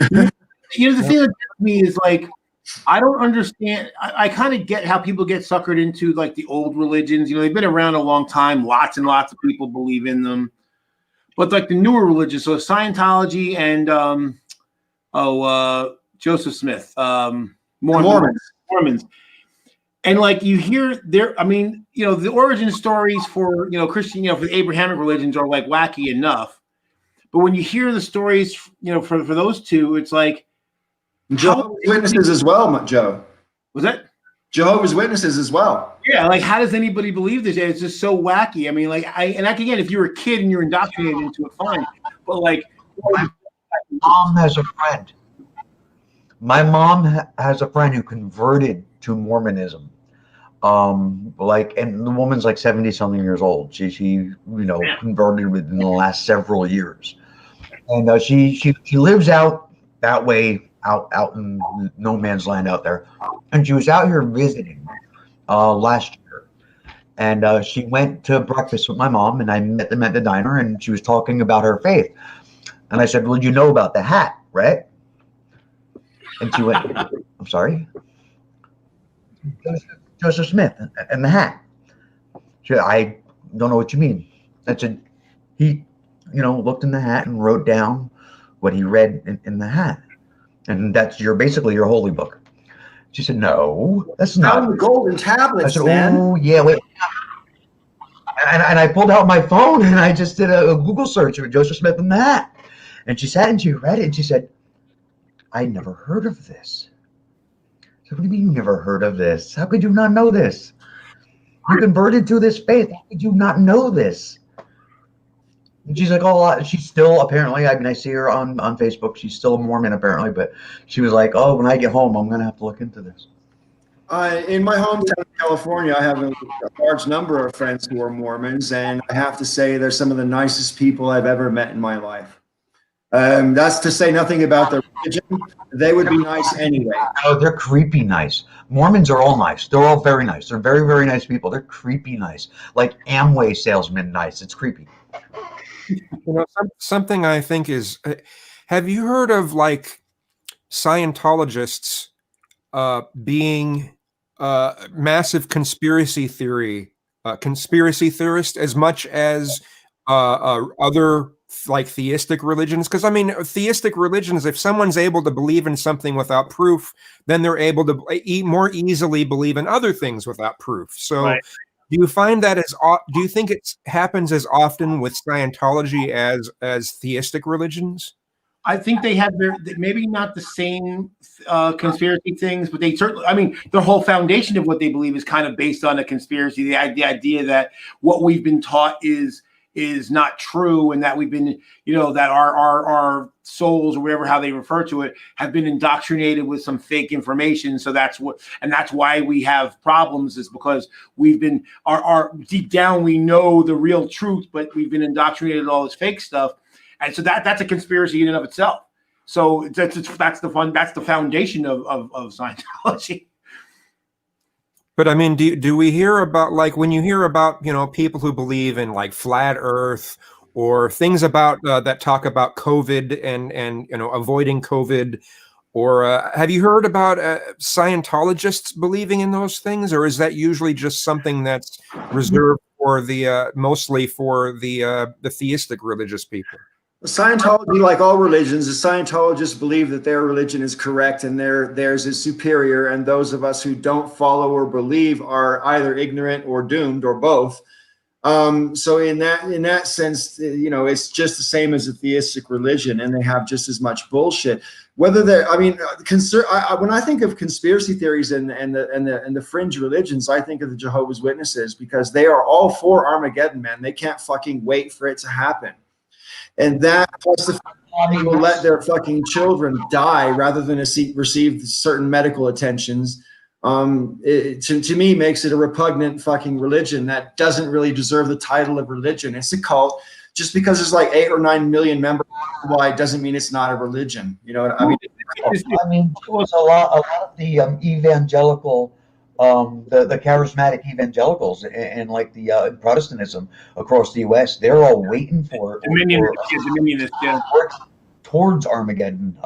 I: The thing that gets me is I don't understand. I kind of get how people get suckered into the old religions. They've been around a long time. Lots and lots of people believe in them. But the newer religions, so Scientology and Joseph Smith, Mormons. And you hear the origin stories for Christian, for the Abrahamic religions are wacky enough. But when you hear the stories, for those two, it's
A: Jehovah's Witnesses as well, Joe.
I: Was that
A: Jehovah's Witnesses as well?
I: Yeah, how does anybody believe this? It's just so wacky. I mean, again, if you're a kid and you're indoctrinated into it, fine. but like,
B: My mom has a friend. My mom has a friend who converted to Mormonism. And the woman's like 70 something years old. She converted within the last several years. And she lives out that way, out in no man's land out there. And she was out here visiting last year. And she went to breakfast with my mom, and I met them at the diner, and she was talking about her faith. And I said, well, you know about the hat, right? And she went, I'm sorry? Joseph Smith and the hat. She said, I don't know what you mean. I said, he, looked in the hat and wrote down what he read in the hat. And that's basically your holy book. She said, no, that's not.
A: Found the golden tablets,
B: I said,
A: man.
B: oh, yeah, wait. And I pulled out my phone and I just did a Google search of Joseph Smith and the hat. And she sat and she read it and she said, I never heard of this. I said, what do you mean you never heard of this? How could you not know this? You converted to this faith. How could you not know this? And she's like, oh, she's still apparently, I see her on Facebook. She's still a Mormon apparently, but she was like, oh, when I get home, I'm going to have to look into this.
A: In my hometown of California, I have a large number of friends who are Mormons, and I have to say they're some of the nicest people I've ever met in my life. That's to say nothing about their religion. They would be nice anyway.
B: Oh, they're creepy nice. Mormons are all nice. They're all very nice. They're very, very nice people. They're creepy nice. Like Amway salesmen nice. It's creepy.
C: Something I think is, have you heard of like Scientologists being massive conspiracy theorists as much as other like theistic religions? Because I mean, theistic religions, if someone's able to believe in something without proof, then they're able to more easily believe in other things without proof. So right. Do you find that do you think it happens as often with Scientology as theistic religions?
I: I think they have maybe not the same conspiracy things, but they certainly, I mean, their whole foundation of what they believe is kind of based on a conspiracy. The idea that what we've been taught is not true, and that we've been, that our souls, or whatever, how they refer to it, have been indoctrinated with some fake information. So that's why we have problems, is because we've been, our deep down, we know the real truth, but we've been indoctrinated with all this fake stuff. And so that's a conspiracy in and of itself. So that's the foundation of Scientology.
C: But I mean, do we hear about, like, when you hear about, people who believe in like flat Earth or things about that talk about COVID and avoiding COVID, or have you heard about Scientologists believing in those things, or is that usually just something that's reserved for mostly for the theistic religious people?
A: Scientology, like all religions, the Scientologists believe that their religion is correct and theirs is superior, and those of us who don't follow or believe are either ignorant or doomed, or both. So in that sense, it's just the same as a theistic religion, and they have just as much bullshit. Whether they're, I mean, when I think of conspiracy theories and the fringe religions, I think of the Jehovah's Witnesses, because they are all for Armageddon, man. They can't fucking wait for it to happen. And that, plus the fact that people let their fucking children die rather than receive certain medical attentions, to me makes it a repugnant fucking religion that doesn't really deserve the title of religion. It's a cult. Just because there's like 8 or 9 million members worldwide doesn't mean it's not a religion. You know what I mean?
B: I mean, there was a lot of the evangelical, the charismatic evangelicals and like the Protestantism across the U.S. They're all waiting for
I: Dominionists, yeah.
B: Towards Armageddon.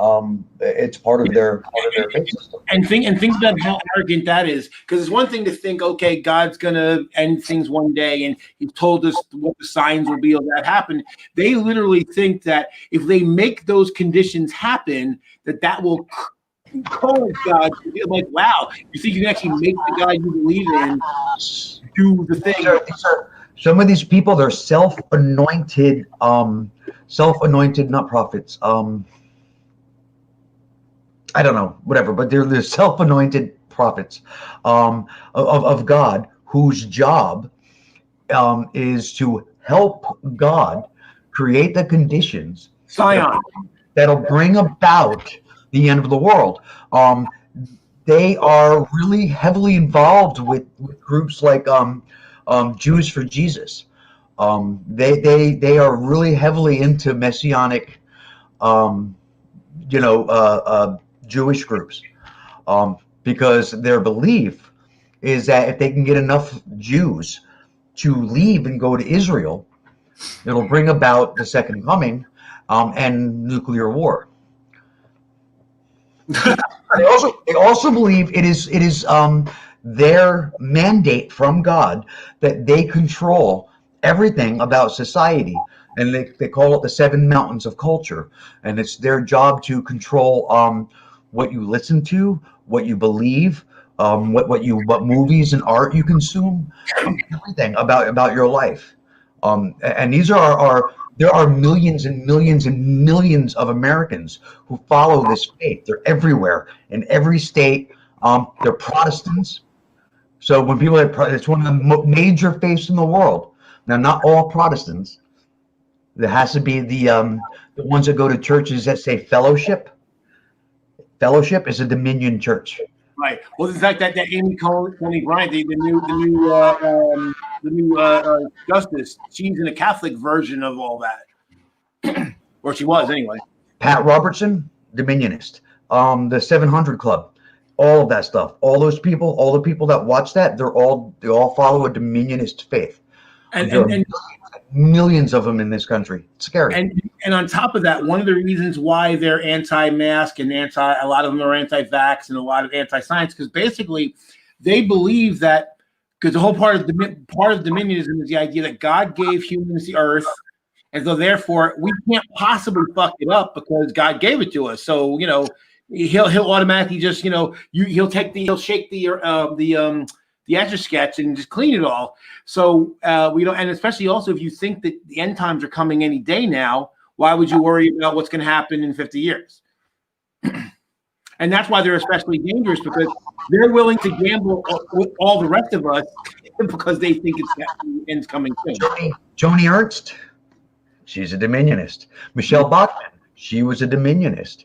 B: It's part of their faith system.
I: And think about how arrogant that is, because it's one thing to think, okay, God's gonna end things one day, and He told us what the signs will be of that happen. They literally think that if they make those conditions happen, that will cause God to be like, wow, you think you can actually make the God you believe in do the thing?
B: Some of these people, they're self-anointed, not prophets. I don't know, whatever, but they're self-anointed prophets of God, whose job is to help God create the conditions
I: Scion.
B: that'll bring about the end of the world. They are really heavily involved with groups like Jews for Jesus. They are really heavily into messianic, Jewish groups, because their belief is that if they can get enough Jews to leave and go to Israel, it'll bring about the second coming and nuclear war. They also believe it is their mandate from God that they control everything about society, and they call it the 7 mountains of culture, and it's their job to control what you listen to, what you believe, what movies and art you consume, everything about your life. And these are there are millions and millions and millions of Americans who follow this faith. They're everywhere in every state. They're Protestants. So when people it's one of the major faiths in the world. Now, not all Protestants. There has to be the ones that go to churches that say fellowship. Fellowship is a Dominion church.
I: Right. Well, in fact, that Amy Coney Bryant, the new justice, she's in a Catholic version of all that, or she was anyway.
B: Pat Robertson, Dominionist. The 700 Club, all of that stuff. All those people, all the people that watch that, they all follow a Dominionist faith. And millions of them in this country. It's scary.
I: And on top of that, one of the reasons why they're anti-mask and a lot of them are anti-vax and a lot of anti-science, because basically they believe that, because the whole part of dominionism is the idea that God gave humans the earth, and so therefore we can't possibly fuck it up because God gave it to us. So he'll automatically just he'll shake the Etch-a-Sketch and just clean it all. So we don't, and especially also if you think that the end times are coming any day now, why would you worry about what's going to happen in 50 years? And that's why they're especially dangerous, because they're willing to gamble with all the rest of us because they think the end's coming soon.
B: Joni Ernst, she's a Dominionist. Michelle Bachmann, she was a Dominionist.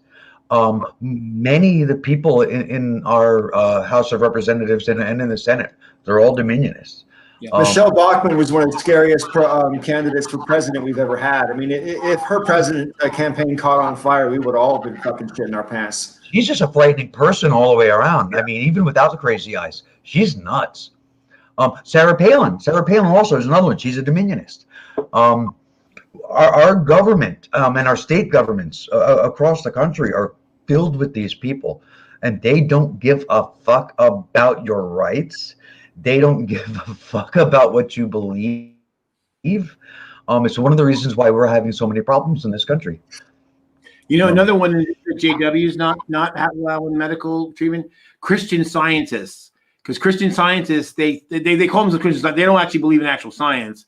B: Many of the people in our House of Representatives and in the Senate, they're all Dominionists.
I: Yeah.
A: Michelle Bachmann was one of the scariest candidates for president we've ever had. I mean, if her president campaign caught on fire, we would all have been fucking shit in our pants.
B: She's just a frightening person all the way around. I mean, even without the crazy eyes, she's nuts. Sarah Palin also is another one. She's a Dominionist. Our government and our state governments across the country are filled with these people, and they don't give a fuck about your rights. They don't give a fuck about what you believe. It's one of the reasons why we're having so many problems in this country.
I: Another one is that JW is not allowing medical treatment. Christian Scientists, because Christian Scientists they call them Christian Scientists. They don't actually believe in actual science.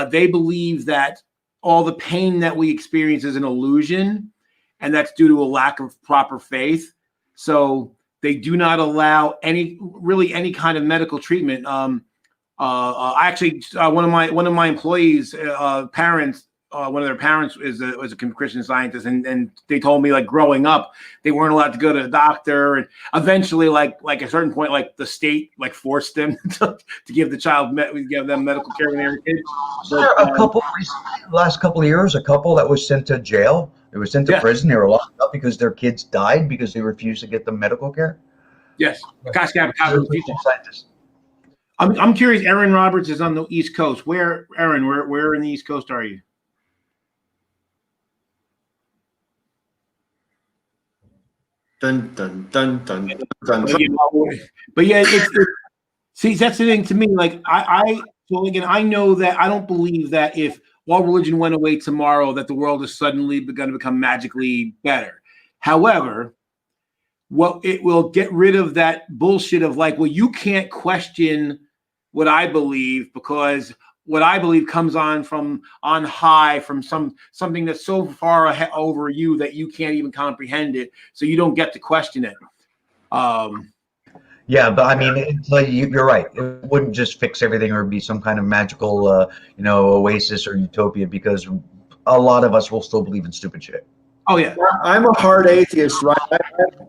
I: They believe that all the pain that we experience is an illusion, and that's due to a lack of proper faith. So they do not allow any kind of medical treatment. Actually, one of my employees' parents, one of their parents was a Christian Scientist, and they told me, like, growing up, they weren't allowed to go to the doctor, and eventually, like at a certain point, like the state forced them to give them medical care when they were kids.
B: Last couple of years, a couple that was sent to jail. They were sent to prison. They were locked up because their kids died because they refused to get them medical care.
I: Yes, I'm curious. Aaron Roberts is on the East Coast. Where in the East Coast are you?
A: Dun dun dun dun dun.
I: But yeah, see, that's the thing to me. Like I know that I don't believe that if all religion went away tomorrow, that the world is suddenly going to become magically better. However, it will get rid of that bullshit of you can't question what I believe, because what I believe comes from on high, from something that's so far over you that you can't even comprehend it, so you don't get to question it.
B: Yeah, but I mean, you're right. It wouldn't just fix everything or be some kind of magical, oasis or utopia, because a lot of us will still believe in stupid shit.
I: Oh yeah.
A: I'm a hard atheist, right?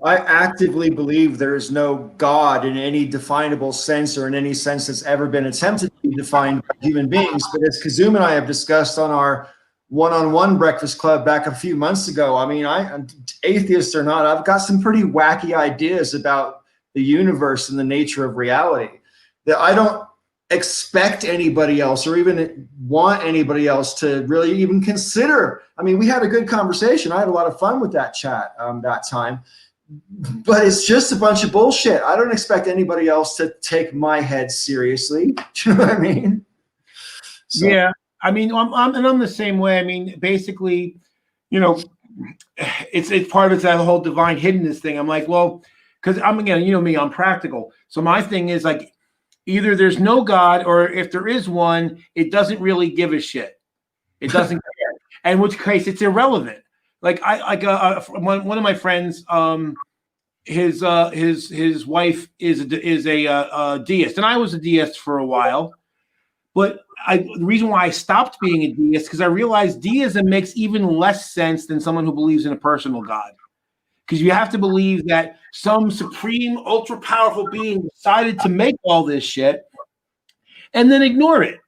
A: I actively believe there is no God in any definable sense or in any sense that's ever been attempted to be defined by human beings. But as Kazum and I have discussed on our one-on-one breakfast club back a few months ago, I mean, atheist or not, I've got some pretty wacky ideas about the universe and the nature of reality that I don't expect anybody else or even want anybody else to really even consider. I mean, we had a good conversation. I had a lot of fun with that chat that time, but it's just a bunch of bullshit. I don't expect anybody else to take my head seriously. Do you know what I mean? So.
I: Yeah. I mean, I'm the same way. I mean, basically, you know, it's part of it's that whole divine hiddenness thing. I'm like, well, because again, you know me, I'm practical. So my thing is like, either there's no God, or if there is one, it doesn't really give a shit. It doesn't care. And in which case, it's irrelevant. Like one of my friends, his wife is a deist, and I was a deist for a while. But the reason why I stopped being a deist because I realized deism makes even less sense than someone who believes in a personal God. Because you have to believe that some supreme, ultra-powerful being decided to make all this shit and then ignore it.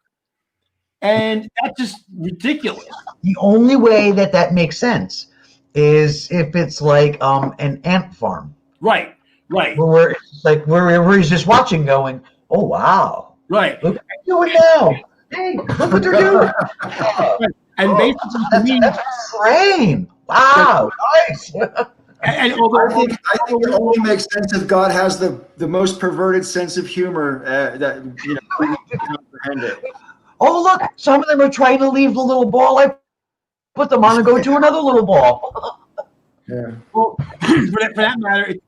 I: And that's just ridiculous.
B: The only way that makes sense is if it's like an ant farm.
I: Right.
B: Where it's like where he's just watching going, oh, wow.
I: Right.
B: Look what they're doing now. Hey, look what they're doing.
I: And basically,
B: that's insane. Wow, nice.
A: And although I think it only makes sense if God has the most perverted sense of humor that we can comprehend it.
B: Oh, look, some of them are trying to leave the little ball. I put them on and go to another little ball.
A: Yeah.
I: Well, for that matter, it's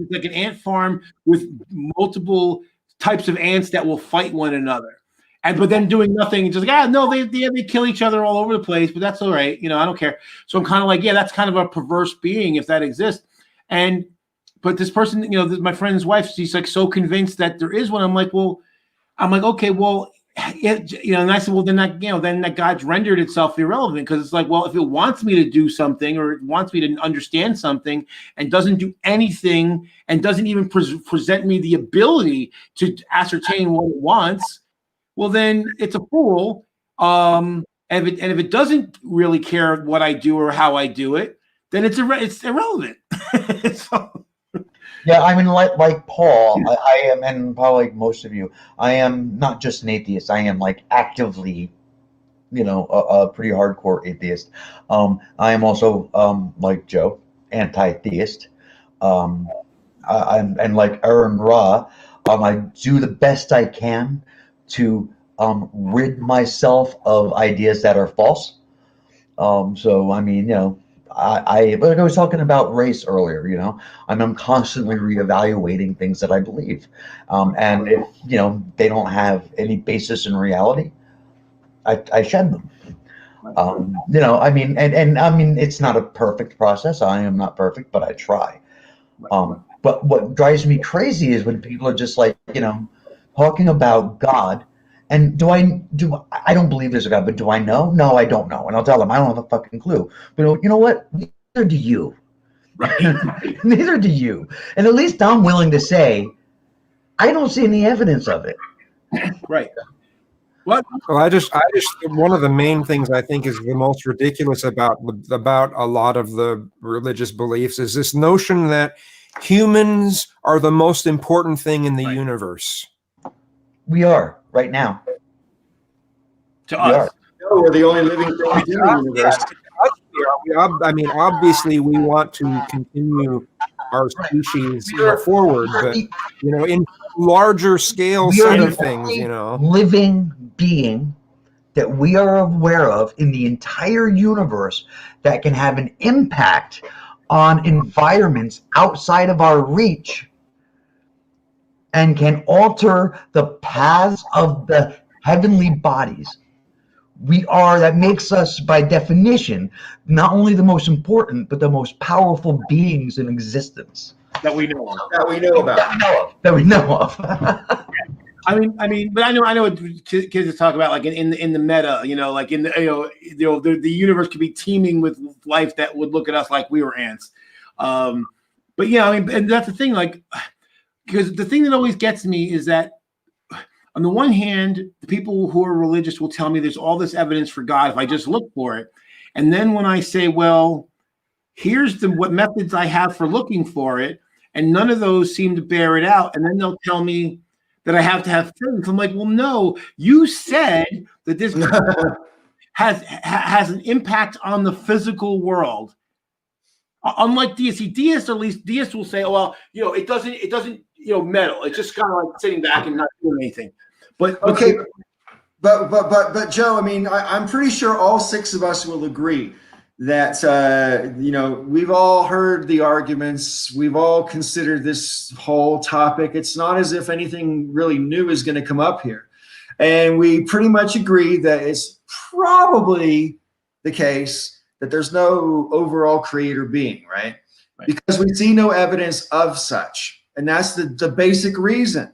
I: like an ant farm with multiple types of ants that will fight one another. But then doing nothing, just like, no, they kill each other all over the place, but that's all right. I don't care. So I'm kind of like, that's kind of a perverse being if that exists. But this person, my friend's wife, she's like so convinced that there is one. I'm like, okay, well, and I said, well, then that God's rendered itself irrelevant because it's like, well, if it wants me to do something or it wants me to understand something and doesn't do anything and doesn't even present me the ability to ascertain what it wants, well, then it's a fool. And if it doesn't really care what I do or how I do it, then it's irrelevant. So.
B: Yeah, I mean, like Paul, I am, and probably like most of you, I am not just an atheist. I am like actively, a pretty hardcore atheist. I am also like Joe, anti-theist. I'm and like Aaron Ra, I do the best I can to rid myself of ideas that are false. So I mean, I was talking about race earlier. I'm constantly reevaluating things that I believe, and if they don't have any basis in reality, I shed them. I mean, and I mean, it's not a perfect process. I am not perfect, but I try. But what drives me crazy is when people are just like, talking about God. And I don't believe there's a God, but do I know? No, I don't know. And I'll tell them I don't have a fucking clue. But you know what? Neither do you. Right. Neither do you. And at least I'm willing to say, I don't see any evidence of it.
I: Right. What?
C: Well, I just one of the main things I think is the most ridiculous about a lot of the religious beliefs is this notion that humans are the most important thing in the universe.
B: We are right now.
I: To us.
A: No, we're the only living thing in the universe.
C: I mean, obviously, we want to continue our species forward, but in larger scale set of things,
B: living being that we are aware of in the entire universe that can have an impact on environments outside of our reach and can alter the paths of the heavenly bodies. That makes us, by definition, not only the most important, but the most powerful beings in existence.
I: That we know of.
A: That we know about.
B: That we know of.
I: but I know what kids talk about, like in the meta, like in the the universe could be teeming with life that would look at us like we were ants. But yeah, and that's the thing, like, because the thing that always gets me is that on the one hand, the people who are religious will tell me there's all this evidence for God if I just look for it, and then when I say, well, here's what methods I have for looking for it, and none of those seem to bear it out, and then they'll tell me that I have to have faith. I'm like, well, no, you said that this has an impact on the physical world. Unlike deists, at least deists will say, oh, well, it doesn't meddle. It's just kind of like sitting back and not doing anything. But
A: okay, but Joe, I'm pretty sure all six of us will agree that we've all heard the arguments, we've all considered this whole topic. It's not as if anything really new is going to come up here, and we pretty much agree that it's probably the case that there's no overall creator being, right? Because we see no evidence of such, and that's the basic reason.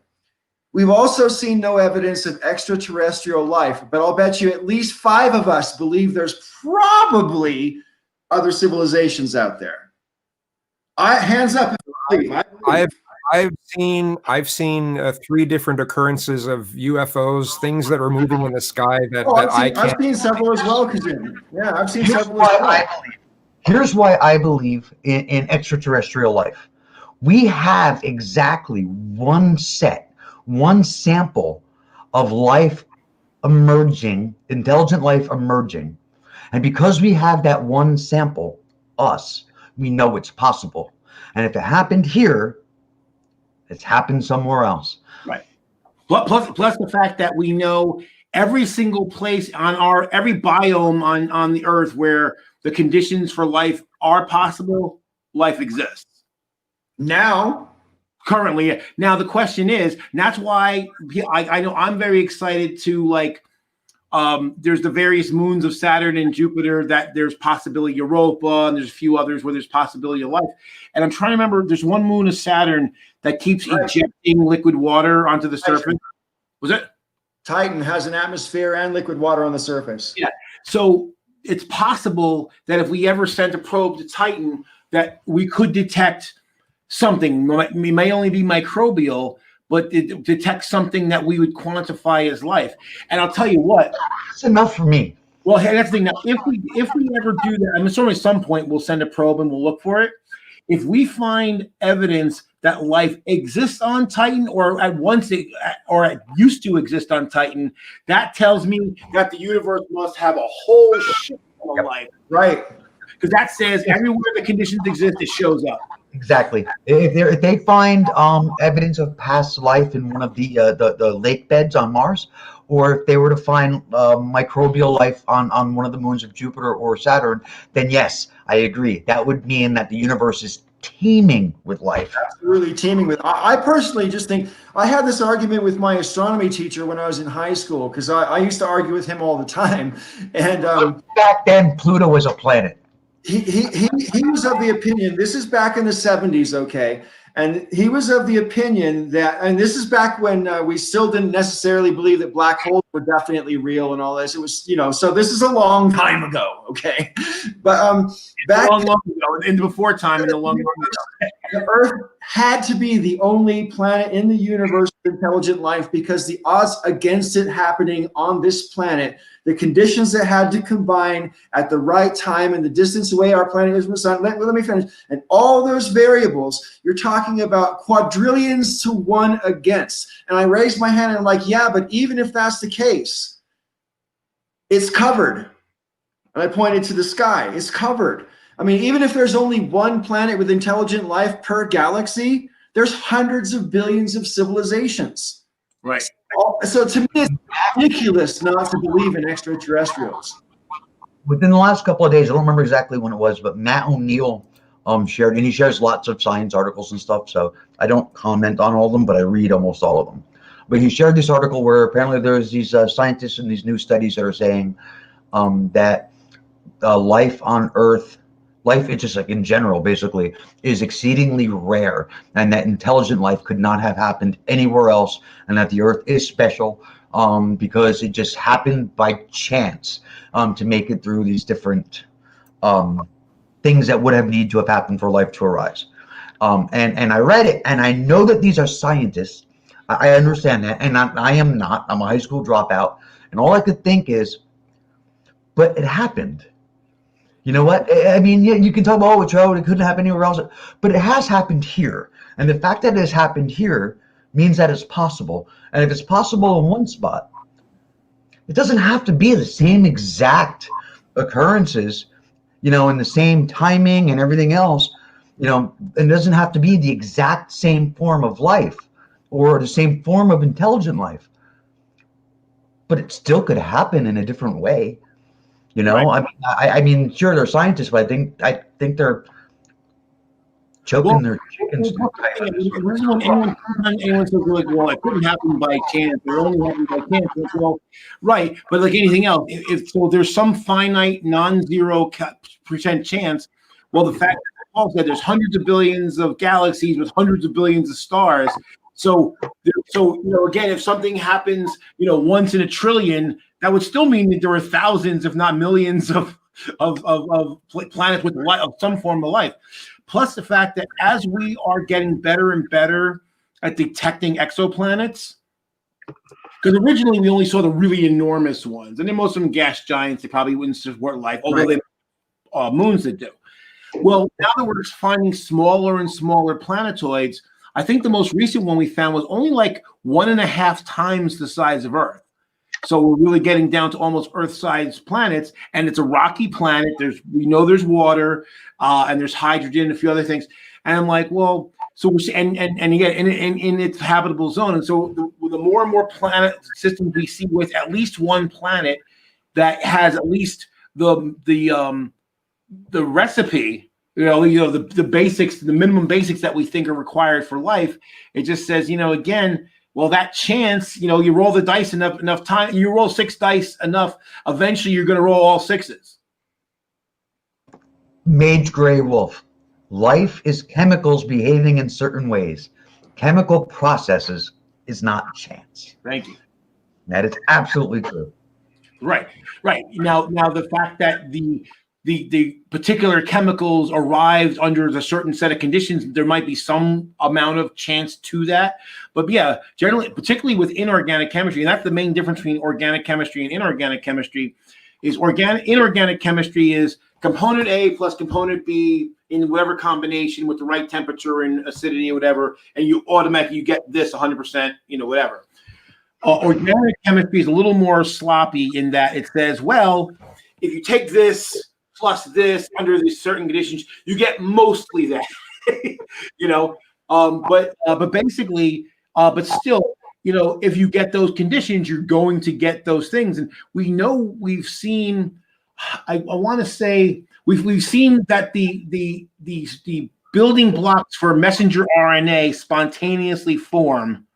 A: We've also seen no evidence of extraterrestrial life, but I'll bet you at least 5 of us believe there's probably other civilizations out there. Hands up.
C: I've seen 3 different occurrences of UFOs, things that are moving in the sky
A: I've seen several as well, Kazim. Yeah, I've seen several as well.
B: Here's why I believe in extraterrestrial life. We have exactly one sample of life emerging, intelligent life emerging. And because we have that one sample, we know it's possible. And if it happened here, it's happened somewhere else.
I: Right. Plus the fact that we know every single place on every biome on the earth where the conditions for life are possible, life exists. Currently. Now the question is, and that's why I know I'm very excited to there's the various moons of Saturn and Jupiter that there's possibility Europa, and there's a few others where there's possibility of life. And I'm trying to remember, there's one moon of Saturn that keeps ejecting liquid water onto the surface. Was it?
A: Titan has an atmosphere and liquid water on the surface.
I: Yeah. So it's possible that if we ever sent a probe to Titan, that we could detect something. It may only be microbial, but it detects something that we would quantify as life. And I'll tell you what,
B: that's enough for me.
I: Well, hey, that's the thing. Now, if we ever do that, I'm assuming at some point we'll send a probe and we'll look for it. If we find evidence that life exists on Titan, or it used to exist on Titan, that tells me that the universe must have a whole shit ton of life.
A: Right.
I: Because that says everywhere the conditions exist, it shows up.
B: Exactly. If they find evidence of past life in one of the lake beds on Mars, or if they were to find microbial life on one of the moons of Jupiter or Saturn, then yes, I agree. That would mean that the universe is teeming with life.
A: Absolutely teeming with. I personally just think I had this argument with my astronomy teacher when I was in high school, because I used to argue with him all the time. And
B: back then, Pluto was a planet.
A: He was of the opinion, this is back in the 70s, okay, and he was of the opinion that, and this is back when we still didn't necessarily believe that black holes were definitely real and all this. It was, so this is a long time ago, okay, but back
I: long ago, in the before time, in the long ago,
A: the Earth had to be the only planet in the universe with intelligent life, because the odds against it happening on this planet, the conditions that had to combine at the right time, and the distance away our planet is from the sun. Let me finish. And all those variables, you're talking about quadrillions to 1 against. And I raised my hand and I'm like, yeah, but even if that's the case, it's covered. And I pointed to the sky. It's covered. I mean, even if there's only 1 planet with intelligent life per galaxy, there's hundreds of billions of civilizations.
I: Right.
A: So to me, it's ridiculous not to believe in extraterrestrials.
B: Within the last couple of days, I don't remember exactly when it was, but Matt O'Neill shared, and he shares lots of science articles and stuff, so I don't comment on all of them, but I read almost all of them. But he shared this article where apparently there's these scientists and these new studies that are saying that life on Earth, life, it's just like in general, basically, is exceedingly rare, and that intelligent life could not have happened anywhere else, and that the Earth is special because it just happened by chance to make it through these different things that would have needed to have happened for life to arise. And I read it, and I know that these are scientists. I understand that, and I am not. I'm a high school dropout, and all I could think is, but it happened. You know what? I mean, yeah, you can talk about, it couldn't happen anywhere else, but it has happened here. And the fact that it has happened here means that it's possible. And if it's possible in one spot, it doesn't have to be the same exact occurrences, in the same timing and everything else, it doesn't have to be the exact same form of life or the same form of intelligent life, but it still could happen in a different way.
I: Right.
B: I mean, sure, they're scientists, but I think they're choking their chickens.
I: Anyone says, like, well, it couldn't happen by chance, or only happened by chance. Well, right, but like anything else, if so, there's some finite, non-zero percent chance. Well, the fact that Paul said there's hundreds of billions of galaxies with hundreds of billions of stars. So again, if something happens, once in a trillion, that would still mean that there are thousands, if not millions, of planets with life, of some form of life. Plus the fact that as we are getting better and better at detecting exoplanets, because originally we only saw the really enormous ones, and then most of them gas giants, they probably wouldn't support life, although they moons that do. Well, now that we're finding smaller and smaller planetoids, I think the most recent one we found was only like 1.5 times the size of Earth. So we're really getting down to almost Earth-sized planets, and it's a rocky planet. We know there's water, and there's hydrogen, and a few other things. And I'm like, well, so we're and again in its habitable zone. And so the more and more planet systems we see with at least one planet that has at least the recipe, the basics, the minimum basics that we think are required for life, it just says, again, well, that chance, you roll the dice enough time, you roll 6 dice enough, eventually you're going to roll all 6s.
B: Mage Grey Wolf. Life is chemicals behaving in certain ways. Chemical processes is not chance.
I: Thank you.
B: That is absolutely true.
I: Right. Now the fact that the particular chemicals arrived under a certain set of conditions, there might be some amount of chance to that. But yeah, generally, particularly with inorganic chemistry, and that's the main difference between organic chemistry and inorganic chemistry, is inorganic chemistry is component A plus component B in whatever combination with the right temperature and acidity or whatever, and you automatically get this 100%, whatever. Organic chemistry is a little more sloppy in that it says, well, if you take this plus this under these certain conditions, you get mostly that, but basically, but still, if you get those conditions, you're going to get those things. And we know we've seen, I want to say we've seen that the building blocks for messenger RNA spontaneously form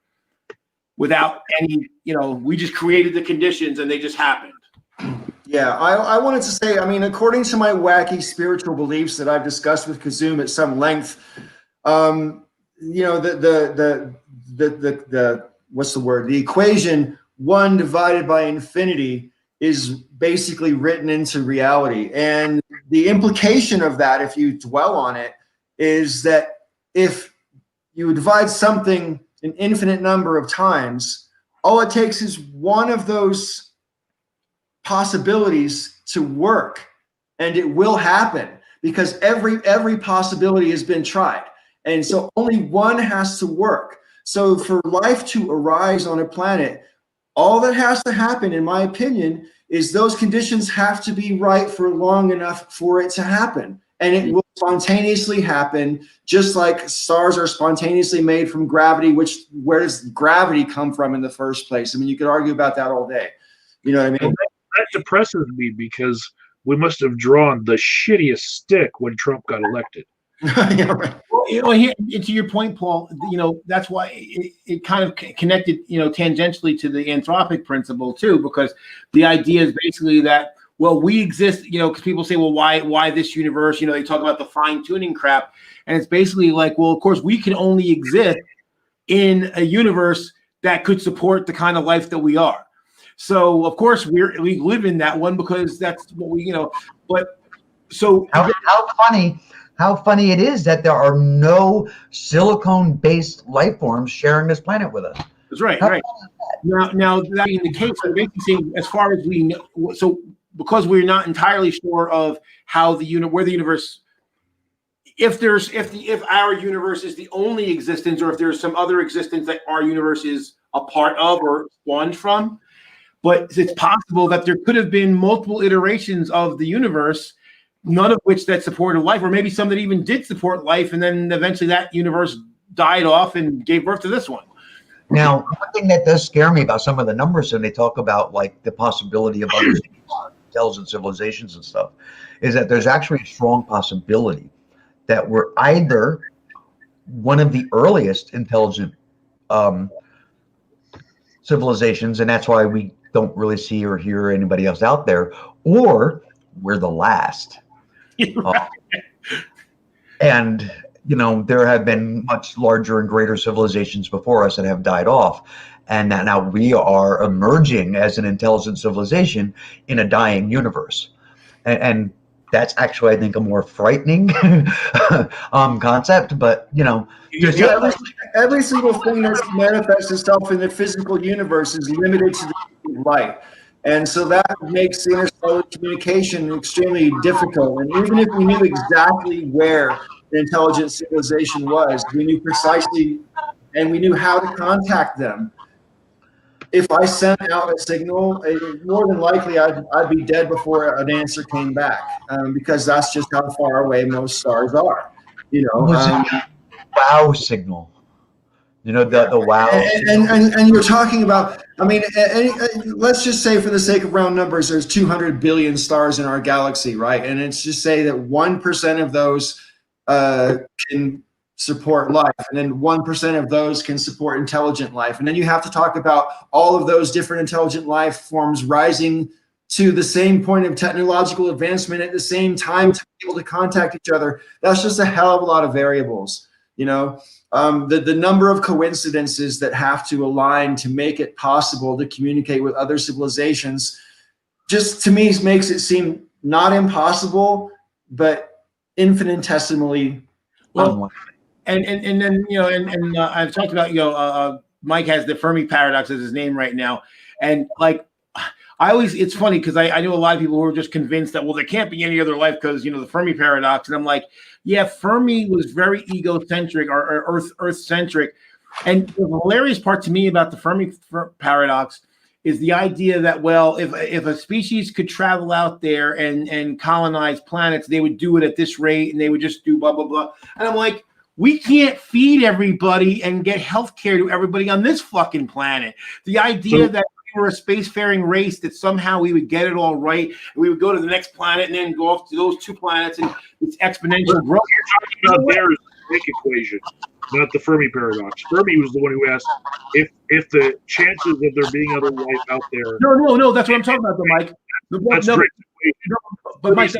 I: without any, we just created the conditions and they just happened.
A: Yeah, I wanted to say, according to my wacky spiritual beliefs that I've discussed with Kazum at some length, the what's the word? The equation 1 divided by infinity is basically written into reality. And the implication of that, if you dwell on it, is that if you divide something an infinite number of times, all it takes is one of those possibilities to work, and it will happen because every possibility has been tried, and so only one has to work. So for life to arise on a planet, all that has to happen, in my opinion, is those conditions have to be right for long enough for it to happen, and it will spontaneously happen, just like stars are spontaneously made from gravity. Where does gravity come from in the first place? You could argue about that all day. You know what I mean?
F: That depresses me because we must have drawn the shittiest stick when Trump got elected.
A: Yeah, right.
I: Well, here, to your point, Paul, that's why it kind of connected, tangentially to the anthropic principle too, because the idea is basically that, well, we exist, because people say, well, why this universe? They talk about the fine tuning crap, and it's basically like, well, of course, we can only exist in a universe that could support the kind of life that we are. So of course we live in that one because that's what we, but so
B: how funny it is that there are no silicone-based life forms sharing this planet with us.
I: That's right. Right. Now that being the case, we're basically saying, as far as we know, so because we're not entirely sure of how where the universe, if our universe is the only existence, or if there's some other existence that our universe is a part of or spawned from, but it's possible that there could have been multiple iterations of the universe, none of which that supported life, or maybe some that even did support life, and then eventually that universe died off and gave birth to this one.
B: Now, one thing that does scare me about some of the numbers, and they talk about like the possibility of other intelligent civilizations and stuff, is that there's actually a strong possibility that we're either one of the earliest intelligent civilizations, and that's why we don't really see or hear anybody else out there, or we're the last. And there have been much larger and greater civilizations before us that have died off, and that now we are emerging as an intelligent civilization in a dying universe, and that's actually, I think, a more frightening concept. But
A: every single thing that manifests itself in the physical universe is limited to the speed of light. And so that makes the interstellar communication extremely difficult. And even if we knew exactly where the intelligent civilization was, we knew precisely, and we knew how to contact them. If I sent out a signal, more than likely I'd be dead before an answer came back, because that's just how far away most stars are.
B: Wow signal. The wow.
A: And you're talking about, let's just say, for the sake of round numbers, there's 200 billion stars in our galaxy, right? And it's just say that 1% of those can support life, and then 1% of those can support intelligent life. And then you have to talk about all of those different intelligent life forms rising to the same point of technological advancement at the same time to be able to contact each other. That's just a hell of a lot of variables, the number of coincidences that have to align to make it possible to communicate with other civilizations, just to me makes it seem not impossible, but infinitesimally
I: unlikely. And then I've talked about Mike has the Fermi paradox as his name right now, and like it's funny because I know a lot of people who are just convinced that, well, there can't be any other life because the Fermi paradox, and I'm like, yeah, Fermi was very egocentric or Earth-centric, and the hilarious part to me about the Fermi paradox is the idea that, well, if a species could travel out there and colonize planets, they would do it at this rate, and they would just do blah blah blah, and I'm like, we can't feed everybody and get health care to everybody on this fucking planet. The idea that we were a spacefaring race, that somehow we would get it all right, and we would go to the next planet and then go off to those two planets, and it's exponential growth.
F: You're talking about there is the big equation, not the Fermi paradox. Fermi was the one who asked if the chances of there being other life out there.
I: No, that's what I'm talking about, though, Mike.
F: That's great.
I: But Mike,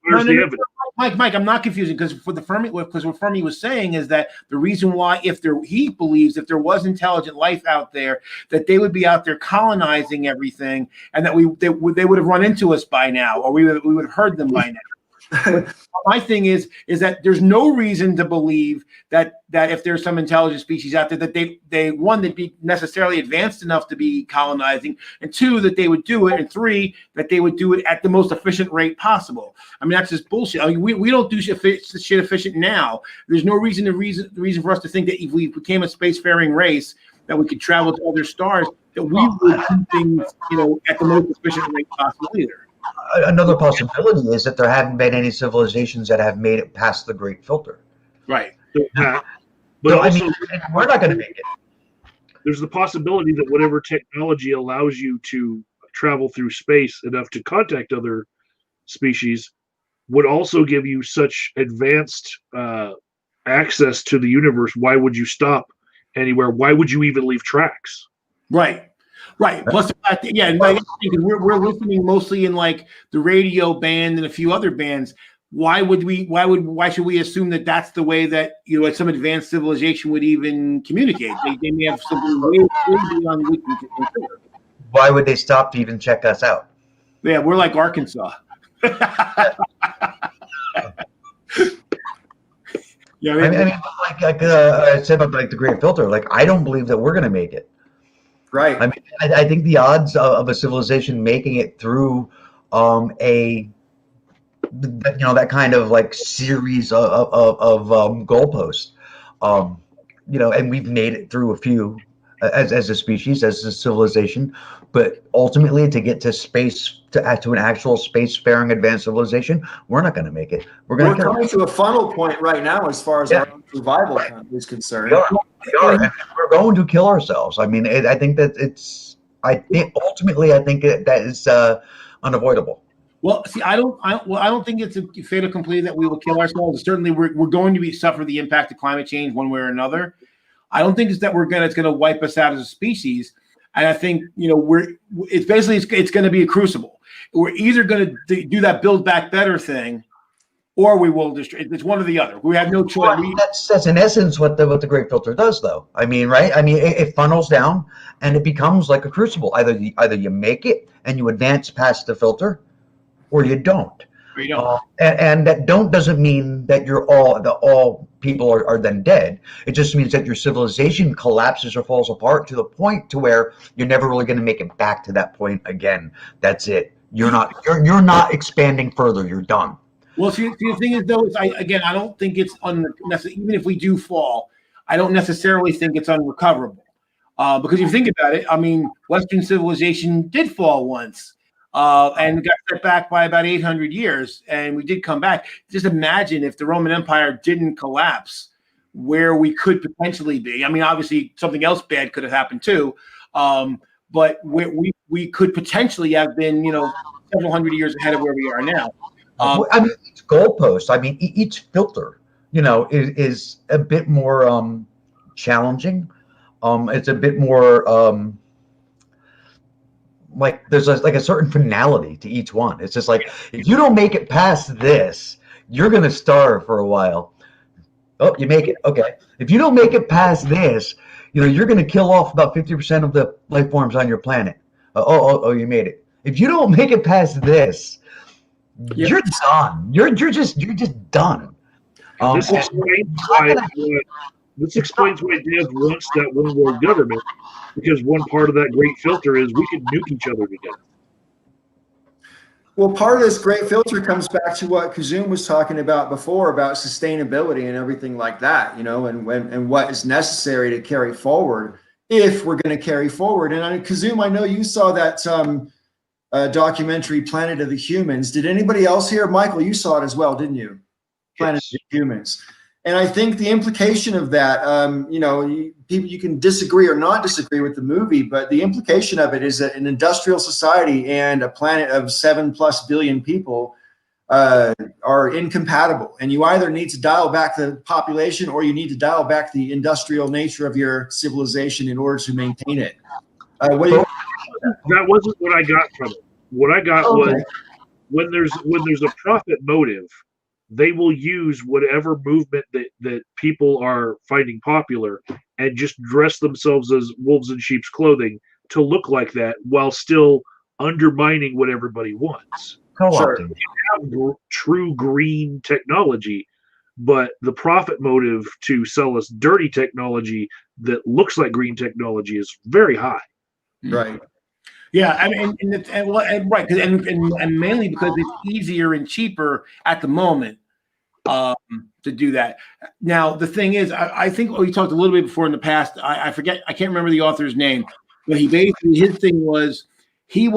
F: where's the evidence?
I: Mike, I'm not confusing, because what Fermi was saying is that the reason why, he believes if there was intelligent life out there, that they would be out there colonizing everything, and that they would have run into us by now, or we would have heard them by now. My thing is that there's no reason to believe that if there's some intelligent species out there, that they one, they'd be necessarily advanced enough to be colonizing, and two, that they would do it, and three, that they would do it at the most efficient rate possible. That's just bullshit. We don't do shit efficient now. There's no reason for us to think that if we became a spacefaring race, that we could travel to other stars, that we would do things at the most efficient rate possible either.
B: Another possibility is that there haven't been any civilizations that have made it past the Great Filter.
I: Right.
F: But
B: so,
F: also,
B: we're not going to make it.
F: There's the possibility that whatever technology allows you to travel through space enough to contact other species would also give you such advanced access to the universe. Why would you stop anywhere? Why would you even leave tracks?
I: Right. Right. Plus, the fact that, yeah, and like, we're listening mostly in like the radio band and a few other bands. Why should we assume that that's the way that, you know, like some advanced civilization would even communicate? They may have something way beyond we can consider.
B: Why would they stop to even check us out?
I: Yeah, we're like Arkansas. Yeah,
B: I mean, like I said about like the Great Filter, like I don't believe that we're going to make it.
A: Right.
B: I mean, I think the odds of a civilization making it through that kind of like series of goalposts, and we've made it through a few as a species, as a civilization, but ultimately to get to space, to an actual spacefaring advanced civilization, we're not going to make it. We're
A: coming to a funnel point right now as far as our own survival is concerned.
B: We are, and we're going to kill ourselves. I mean, I think that ultimately that is unavoidable.
I: Well, see, I don't think it's a fait accompli that we will kill ourselves. Certainly, we're going to suffer the impact of climate change one way or another. I don't think it's that it's going to wipe us out as a species. And I think, it's going to be a crucible. We're either going to do that build back better thing, or we will destroy. It's one or the other. We have no choice.
B: Well, that's in essence what the Great Filter does, though. I mean, right? I mean, it funnels down and it becomes like a crucible. Either you make it and you advance past the filter, or you don't.
I: Or you don't.
B: And that don't doesn't mean that all people are then dead. It just means that your civilization collapses or falls apart to the point to where you're never really going to make it back to that point again. That's it. You're not expanding further. You're done.
I: Well, see, the thing is, though, I don't think it's even if we do fall, I don't necessarily think it's unrecoverable. Because if you think about it, I mean, Western civilization did fall once. And got set back by about 800 years, and we did come back. Just imagine if the Roman Empire didn't collapse, where we could potentially be. I mean, obviously, something else bad could have happened too, but we could potentially have been, several hundred years ahead of where we are now.
B: I mean, each goalpost. I mean, each filter, is a bit more challenging. It's a bit more. Like there's like a certain finality to each one. It's just like, if you don't make it past this, you're going to starve for a while. Oh, you make it. Okay. If you don't make it past this, you're going to kill off about 50% of the life forms on your planet. Oh, you made it. If you don't make it past this, you're done. You're just done.
F: This explains why Dev wants that one world government, because one part of that great filter is we can nuke each other together.
A: Well, part of this great filter comes back to what Kazum was talking about before, about sustainability and everything like that, and what is necessary to carry forward if we're going to carry forward. And Kazum, I know you saw that documentary, Planet of the Humans. Did anybody else here? Michael, you saw it as well, didn't you? Planet of the Humans. And I think the implication of that, you can disagree or not disagree with the movie, but the implication of it is that an industrial society and a planet of 7+ billion people are incompatible. And you either need to dial back the population or you need to dial back the industrial nature of your civilization in order to maintain it. That
F: wasn't what I got from it. What I got was when there's a profit motive, they will use whatever movement that people are finding popular and just dress themselves as wolves in sheep's clothing to look like that while still undermining what everybody wants.
B: Sure.
F: You have true green technology, but the profit motive to sell us dirty technology that looks like green technology is very high.
A: Right.
I: Yeah, I mean, right, and mainly because it's easier and cheaper at the moment to do that. Now, the thing is, I think we talked a little bit before in the past. I forget, I can't remember the author's name, but his thing was he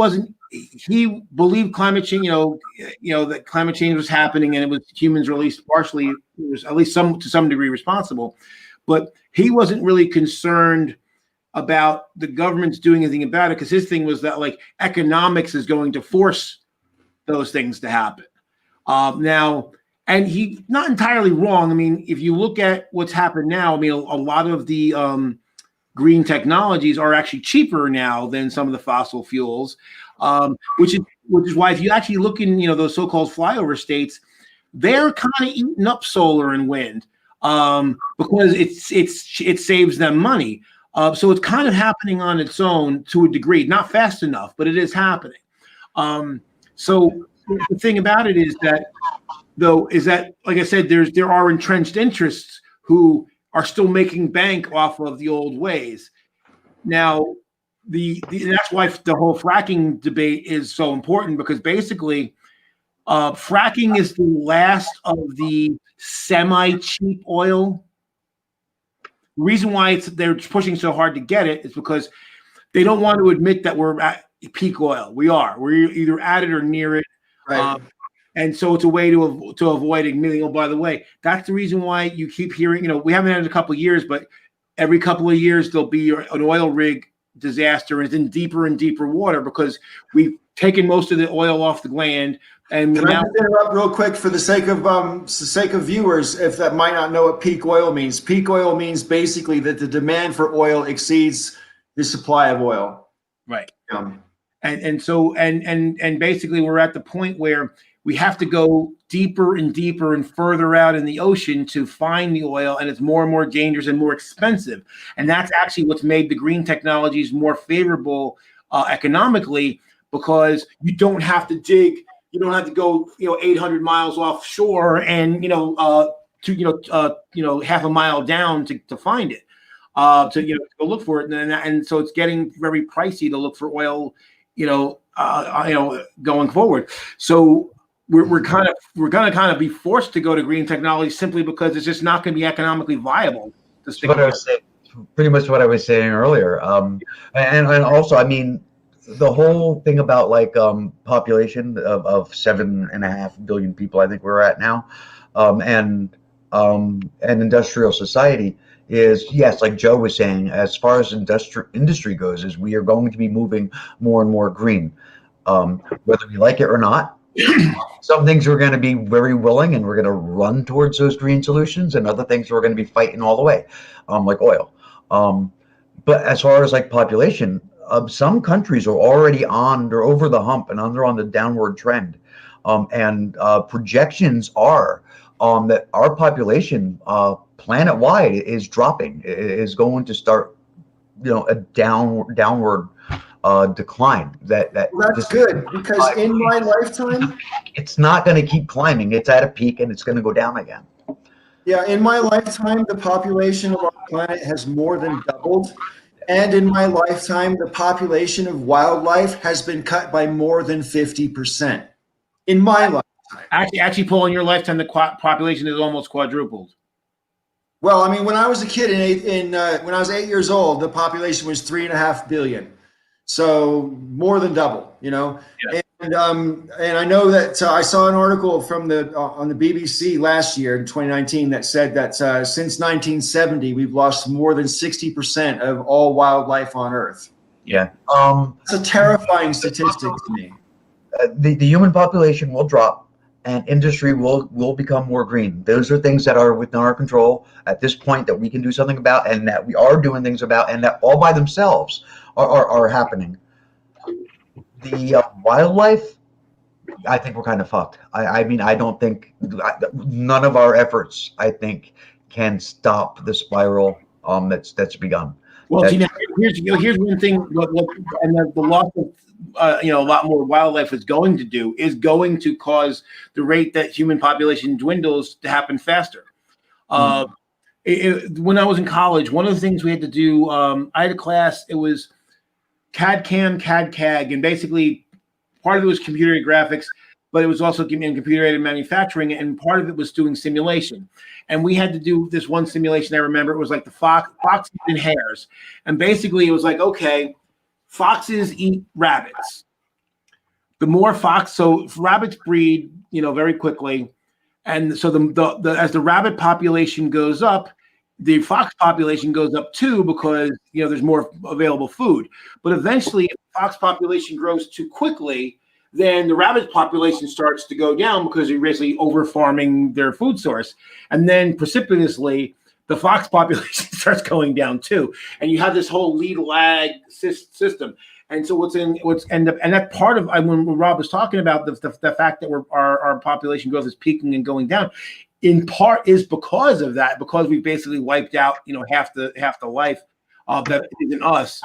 I: believed climate change. That climate change was happening, and it was humans released partially, at least to some degree responsible, but he wasn't really concerned about the government's doing anything about it, because his thing was that like economics is going to force those things to happen. Now, and he's not entirely wrong. I mean, if you look at what's happened now, I mean, a lot of the green technologies are actually cheaper now than some of the fossil fuels, which is why if you actually look in those so-called flyover states, they're kind of eating up solar and wind because it saves them money. So it's kind of happening on its own to a degree, not fast enough, but it is happening. So the thing about it is that, like I said, there are entrenched interests who are still making bank off of the old ways. Now, that's why the whole fracking debate is so important, because basically, fracking is the last of the semi-cheap oil. The reason why they're pushing so hard to get it is because they don't want to admit that we're at peak oil. We're either at it or near it.
A: Right.
I: And so it's a way to avoid admitting, by the way, that's the reason why you keep hearing, we haven't had it a couple of years, but every couple of years there'll be an oil rig disaster, and it's in deeper and deeper water because we've taken most of the oil off the land. And
A: Can I just interrupt real quick for the sake of viewers, if that might not know what peak oil means? Peak oil means basically that the demand for oil exceeds the supply of oil.
I: Right. And so basically we're at the point where we have to go deeper and deeper and further out in the ocean to find the oil, and it's more and more dangerous and more expensive. And that's actually what's made the green technologies more favorable economically, because you don't have to dig. You don't have to go, 800 miles offshore and half a mile down to find it, to go look for it, and so it's getting very pricey to look for oil, going forward. So we're going to kind of be forced to go to green technology simply because it's just not going to be economically viable to stick.
B: Pretty much what I was saying earlier, and also, I mean, the whole thing about population of 7.5 billion people, I think we're at now, and industrial society is, yes, like Joe was saying, as far as industry goes, is we are going to be moving more and more green, whether we like it or not. Some things we're going to be very willing and we're going to run towards those green solutions, and other things we're going to be fighting all the way, like oil. But as far as population, some countries are already they're over the hump and they're on the downward trend. And projections are that our population planet-wide is dropping, is going to start, a downward decline.
A: That's good, because in my lifetime,
B: it's not going to keep climbing. It's at a peak and it's going to go down again.
A: Yeah, in my lifetime, the population of our planet has more than doubled. And in my lifetime, the population of wildlife has been cut by more than 50%. In my lifetime.
I: Actually, Paul, in your lifetime, the population is almost quadrupled.
A: Well, I mean, when I was a kid, when I was 8 years old, the population was 3.5 billion. So more than double, Yeah. And I know that I saw an article from on the BBC last year in 2019 that said that since 1970 we've lost more than 60% of all wildlife on Earth.
B: Yeah,
A: it's a terrifying statistic to me.
B: The human population will drop, and industry will become more green. Those are things that are within our control at this point, that we can do something about, and that we are doing things about, and that all by themselves are happening. The wildlife, I think we're kind of fucked. I mean, I don't think none of our efforts, I think, can stop the spiral that's begun.
I: Well, here's one thing. And the loss of a lot more wildlife is going to cause the rate that human population dwindles to happen faster. When I was in college, one of the things we had to do, I had a class. It was CAD-CAM, CAD-CAG, and basically part of it was computer-aided graphics, but it was also in computer-aided manufacturing, and part of it was doing simulation. And we had to do this one simulation. I remember it was like the foxes and hares, and basically it was like, okay, foxes eat rabbits. The more so rabbits breed, very quickly, and so as the rabbit population goes up, the fox population goes up too, because there's more available food. But eventually, if the fox population grows too quickly, then the rabbit population starts to go down because they're basically over farming their food source. And then precipitously, the fox population starts going down too, and you have this whole lead lag system. And so and that part of when Rob was talking about the fact that our population growth is peaking and going down, in part is because of that, because we basically wiped out half the life that isn't us.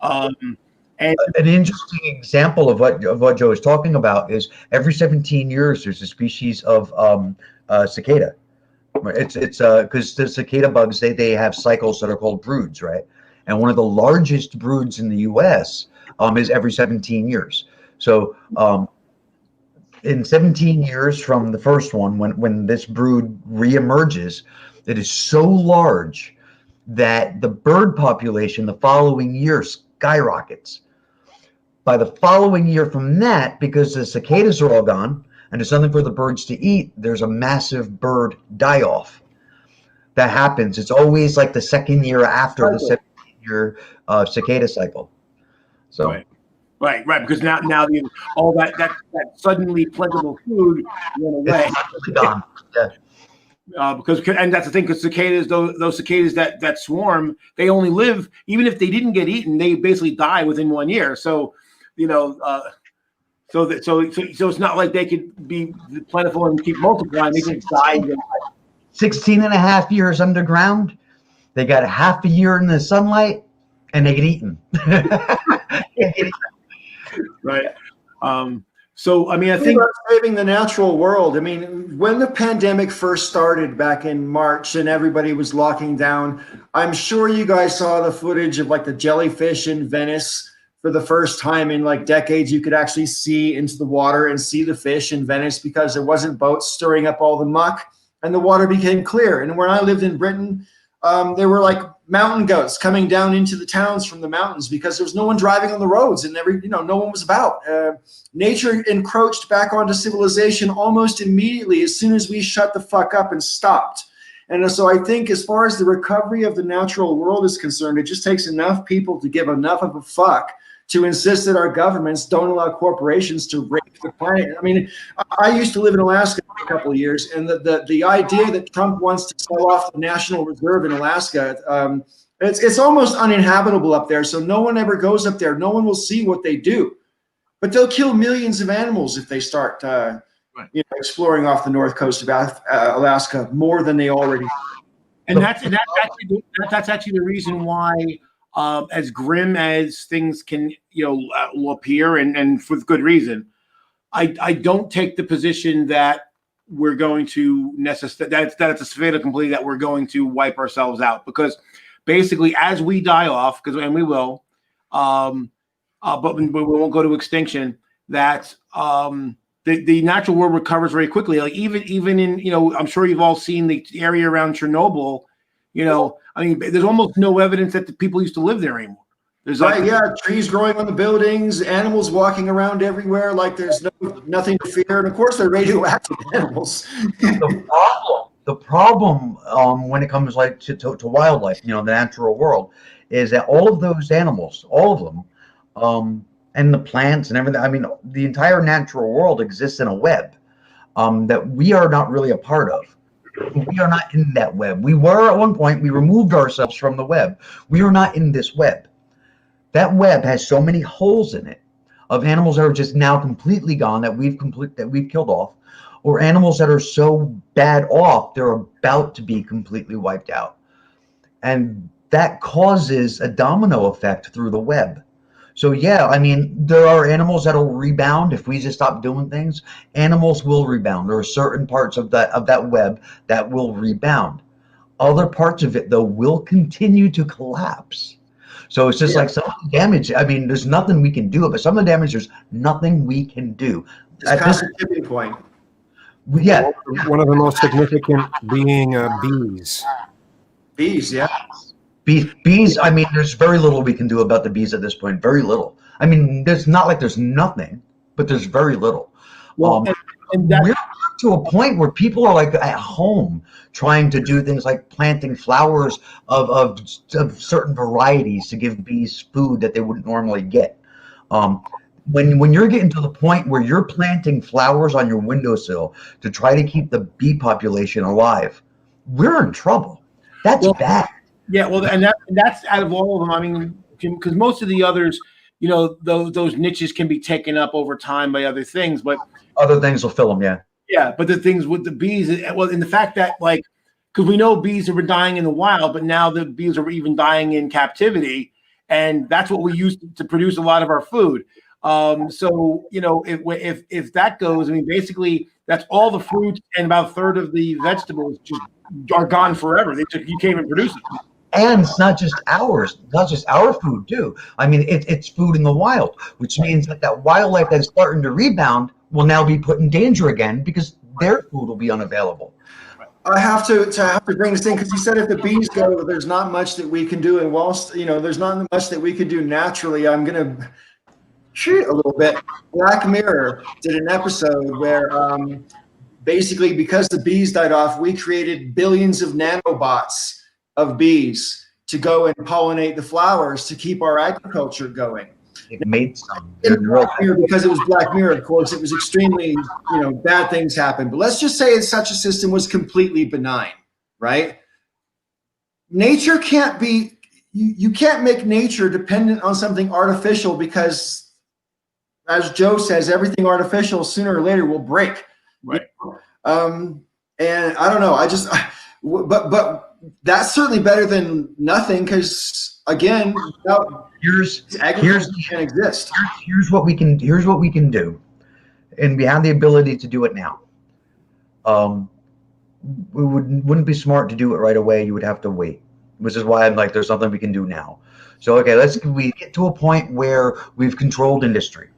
I: And
B: an interesting example of what Joe is talking about is every 17 years there's a species of cicada. It's because the cicada bugs they have cycles that are called broods, right? And one of the largest broods in the U.S. Is every 17 years. So in 17 years from the first one, when this brood reemerges, it is so large that the bird population the following year skyrockets. By the following year from that, because the cicadas are all gone and there's nothing for the birds to eat, there's a massive bird die-off that happens. It's always like the second year after the 17-year cicada cycle. So
I: right, because now all that suddenly plentiful food went away.
B: Gone. Yeah.
I: And that's the thing, because cicadas, those cicadas that swarm, they only live, even if they didn't get eaten, they basically die within 1 year. So, so it's not like they could be plentiful and keep multiplying. They just die.
B: 16 and a half years underground. They got half a year in the sunlight, and they get eaten.
I: Right. So, I mean, I think
A: saving the natural world. I mean, when the pandemic first started back in March and everybody was locking down, I'm sure you guys saw the footage of like the jellyfish in Venice. For the first time in like decades, you could actually see into the water and see the fish in Venice because there wasn't boats stirring up all the muck and the water became clear. And when I lived in Britain, there were like mountain goats coming down into the towns from the mountains because there was no one driving on the roads and no one was about. Nature encroached back onto civilization almost immediately as soon as we shut the fuck up and stopped. And so I think as far as the recovery of the natural world is concerned, it just takes enough people to give enough of a fuck to insist that our governments don't allow corporations to rape the planet. I mean, I used to live in Alaska for a couple of years, and the idea that Trump wants to sell off the National Reserve in Alaska, it's almost uninhabitable up there, so no one ever goes up there. No one will see what they do. But they'll kill millions of animals if they start exploring off the north coast of Alaska more than they already do.
I: And that's actually the reason why, as grim as things can will appear, and for good reason, I don't take the position that we're going to that it's a fait accompli that we're going to wipe ourselves out, because basically as we die off, and we will, but we won't go to extinction, that the natural world recovers very quickly. Like even in I'm sure you've all seen the area around Chernobyl. I mean, there's almost no evidence that the people used to live there anymore. There's
A: trees growing on the buildings, animals walking around everywhere, like there's nothing to fear, and of course they're radioactive animals.
B: The problem when it comes like to wildlife, the natural world, is that all of those animals, all of them, and the plants and everything. I mean, the entire natural world exists in a web that we are not really a part of. We are not in that web. We were at one point. We removed ourselves from the web. We are not in this web. That web has so many holes in it of animals that are just now completely gone, that we've killed off, or animals that are so bad off they're about to be completely wiped out. And that causes a domino effect through the web. So yeah, I mean, there are animals that'll rebound if we just stop doing things. Animals will rebound. There are certain parts of that web that will rebound. Other parts of it, though, will continue to collapse. So it's just like some of the damage. I mean, there's nothing we can do, but some of the damage, there's nothing we can do.
A: It's past the tipping point.
B: Yeah.
C: One of the most significant being bees.
A: Bees, yeah.
B: Bees, I mean, there's very little we can do about the bees at this point. Very little. I mean, there's not like there's nothing, but there's very little.
I: Well,
B: we're to a point where people are like at home trying to do things like planting flowers of certain varieties to give bees food that they wouldn't normally get. When you're getting to the point where you're planting flowers on your windowsill to try to keep the bee population alive, we're in trouble. That's bad.
I: Yeah, well, and that's out of all of them. I mean, because most of the others, those niches can be taken up over time by other things, but
B: other things will fill them. Yeah.
I: Yeah, but the things with the bees, well, in the fact that because we know bees have been dying in the wild, but now the bees are even dying in captivity, and that's what we use to produce a lot of our food. So if that goes, I mean, basically that's all the fruits and about a third of the vegetables just are gone forever. You can't even produce it.
B: And it's not just our food too. I mean, it's food in the wild, which means that wildlife that's starting to rebound will now be put in danger again because their food will be unavailable.
A: I have to bring this in because you said if the bees go, there's not much that we can do, and whilst there's not much that we can do naturally, I'm gonna cheat a little bit. Black Mirror did an episode where basically because the bees died off, we created billions of nanobots of bees to go and pollinate the flowers to keep our agriculture going.
B: It made some.
A: Because it was Black Mirror, of course, it was extremely, bad things happened. But let's just say such a system was completely benign, right? Nature can't be, you can't make nature dependent on something artificial because, as Joe says, everything artificial sooner or later will break.
I: Right.
A: And I don't know. But that's certainly better than nothing because again, agriculture can't exist.
B: Here's what we can do, and we have the ability to do it now. We wouldn't be smart to do it right away. You would have to wait, which is why I'm like, there's something we can do now. So we get to a point where we've controlled industry,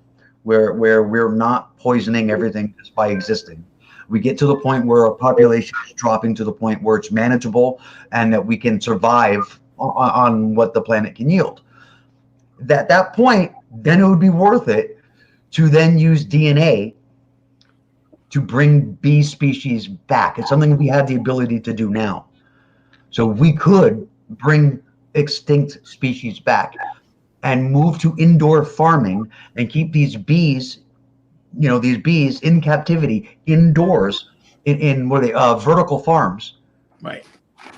B: where we're not poisoning everything just by existing. We get to the point where our population is dropping to the point where it's manageable and that we can survive on what the planet can yield. At that point, then it would be worth it to then use DNA to bring bee species back. It's something we have the ability to do now. So we could bring extinct species back and move to indoor farming and keep these bees in captivity indoors in vertical farms,
I: right?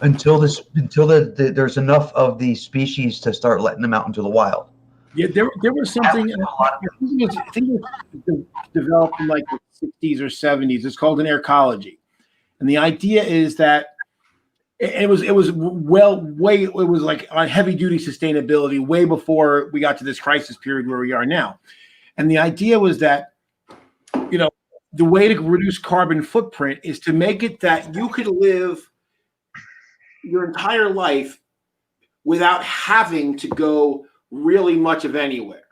B: Until there's enough of these species to start letting them out into the wild.
I: Yeah, there was something. I think it was developed in like the 60s or 70s. It's called an ecology, and the idea is that it was like on heavy duty sustainability way before we got to this crisis period where we are now, and the idea was that the way to reduce carbon footprint is to make it that you could live your entire life without having to go really much of anywhere.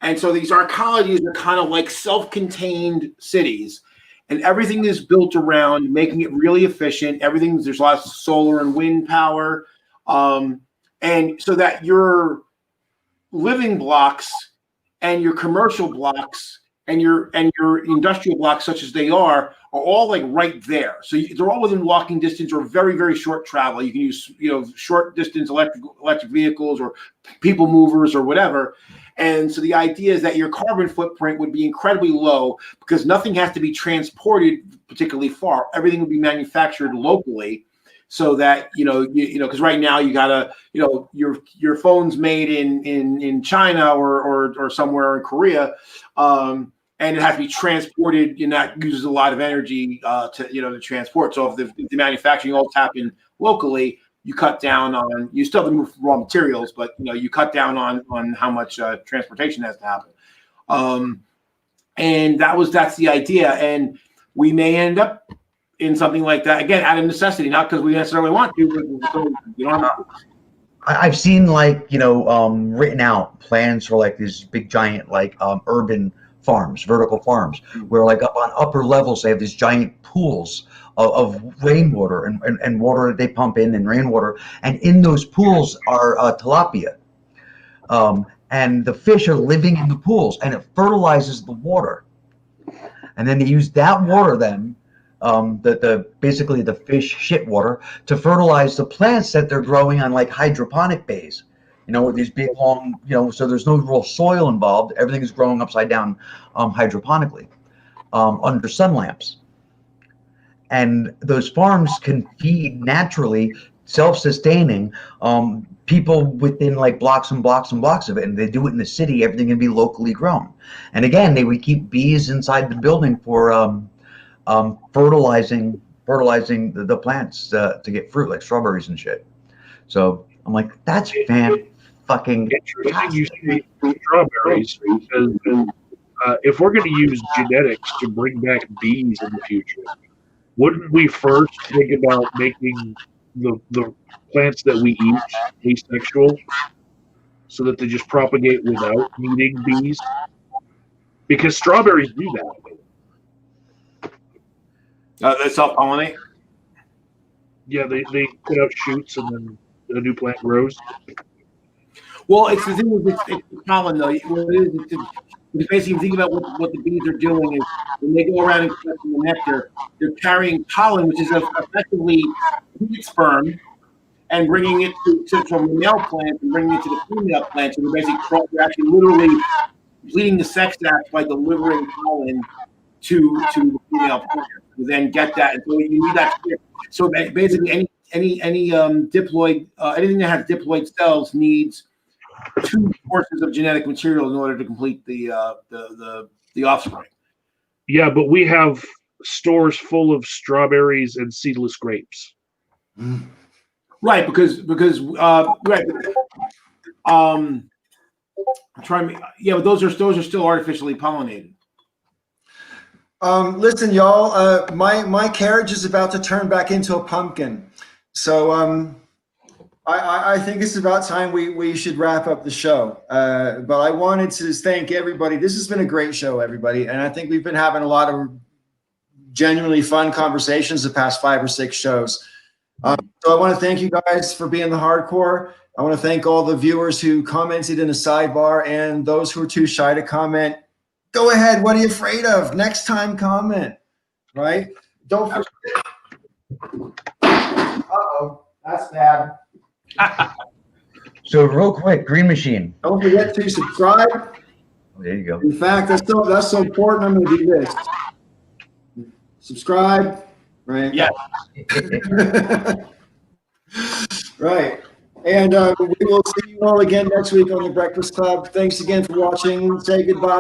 I: And so these arcologies are kind of like self-contained cities, and everything is built around making it really efficient. There's lots of solar and wind power. And so that your living blocks and your commercial blocks and your industrial blocks, such as they are all like right there. So they're all within walking distance or very, very short travel. You can use, short distance electric vehicles or people movers or whatever. And so the idea is that your carbon footprint would be incredibly low because nothing has to be transported particularly far. Everything would be manufactured locally. So that because right now you gotta your phone's made in China or somewhere in Korea, and it has to be transported, and that uses a lot of energy to transport. So if the manufacturing all happen locally, you cut down on. You still have to move raw materials, but you cut down on how much transportation has to happen. And that's the idea, and we may end up in something like that again out of necessity, not because we necessarily want to, but
B: I've seen written out plans for like these big giant urban farms, vertical farms, where up on upper levels they have these giant pools of rainwater and water that they pump in and rainwater, and in those pools are tilapia, and the fish are living in the pools, and it fertilizes the water, and then they use that water then. Basically the fish shit water to fertilize the plants that they're growing on hydroponic bays, with these big long, so there's no real soil involved. Everything is growing upside down hydroponically under sun lamps. And those farms can feed naturally self-sustaining. People within like blocks and blocks and blocks of it, and they do it in the city. Everything can be locally grown. And again, they would keep bees inside the building for fertilizing the plants to get fruit, like strawberries and shit. So I'm like, that's fucking
F: interesting you say strawberries, because if we're going to use genetics to bring back bees in the future, wouldn't we first think about making the plants that we eat asexual, so that they just propagate without needing bees? Because strawberries do that.
I: They self-pollinate.
F: Yeah, they put out shoots and then a new plant grows.
I: Well, it's the thing is it's pollen though. What it is, it's basically, think about what the bees are doing is when they go around and collecting the nectar, they're carrying pollen, which is effectively sperm, and bringing it from the male plant and bringing it to the female plant. So they're actually literally completing the sex act by delivering pollen to the female plant to then get that. And so you need that. So basically, any diploid anything that has diploid cells needs two sources of genetic material in order to complete the offspring.
F: Yeah, but we have stores full of strawberries and seedless grapes.
I: Right, because right. I'm trying. Yeah, but those are still artificially pollinated.
A: Listen, y'all. My carriage is about to turn back into a pumpkin, so I think it's about time we should wrap up the show. But I wanted to thank everybody. This has been a great show, everybody, and I think we've been having a lot of genuinely fun conversations the past 5 or 6 shows. So I want to thank you guys for being the hardcore. I want to thank all the viewers who commented in the sidebar and those who are too shy to comment. Go ahead. What are you afraid of? Next time, comment. Right? Don't forget. Uh-oh. That's bad.
B: So real quick, Green Machine.
A: Don't forget to subscribe.
B: Oh, there you go.
A: In fact, that's so important. I'm going to do this. Subscribe. Right.
I: Yeah.
A: Right. And we will see you all again next week on the Breakfast Club. Thanks again for watching. Say goodbye.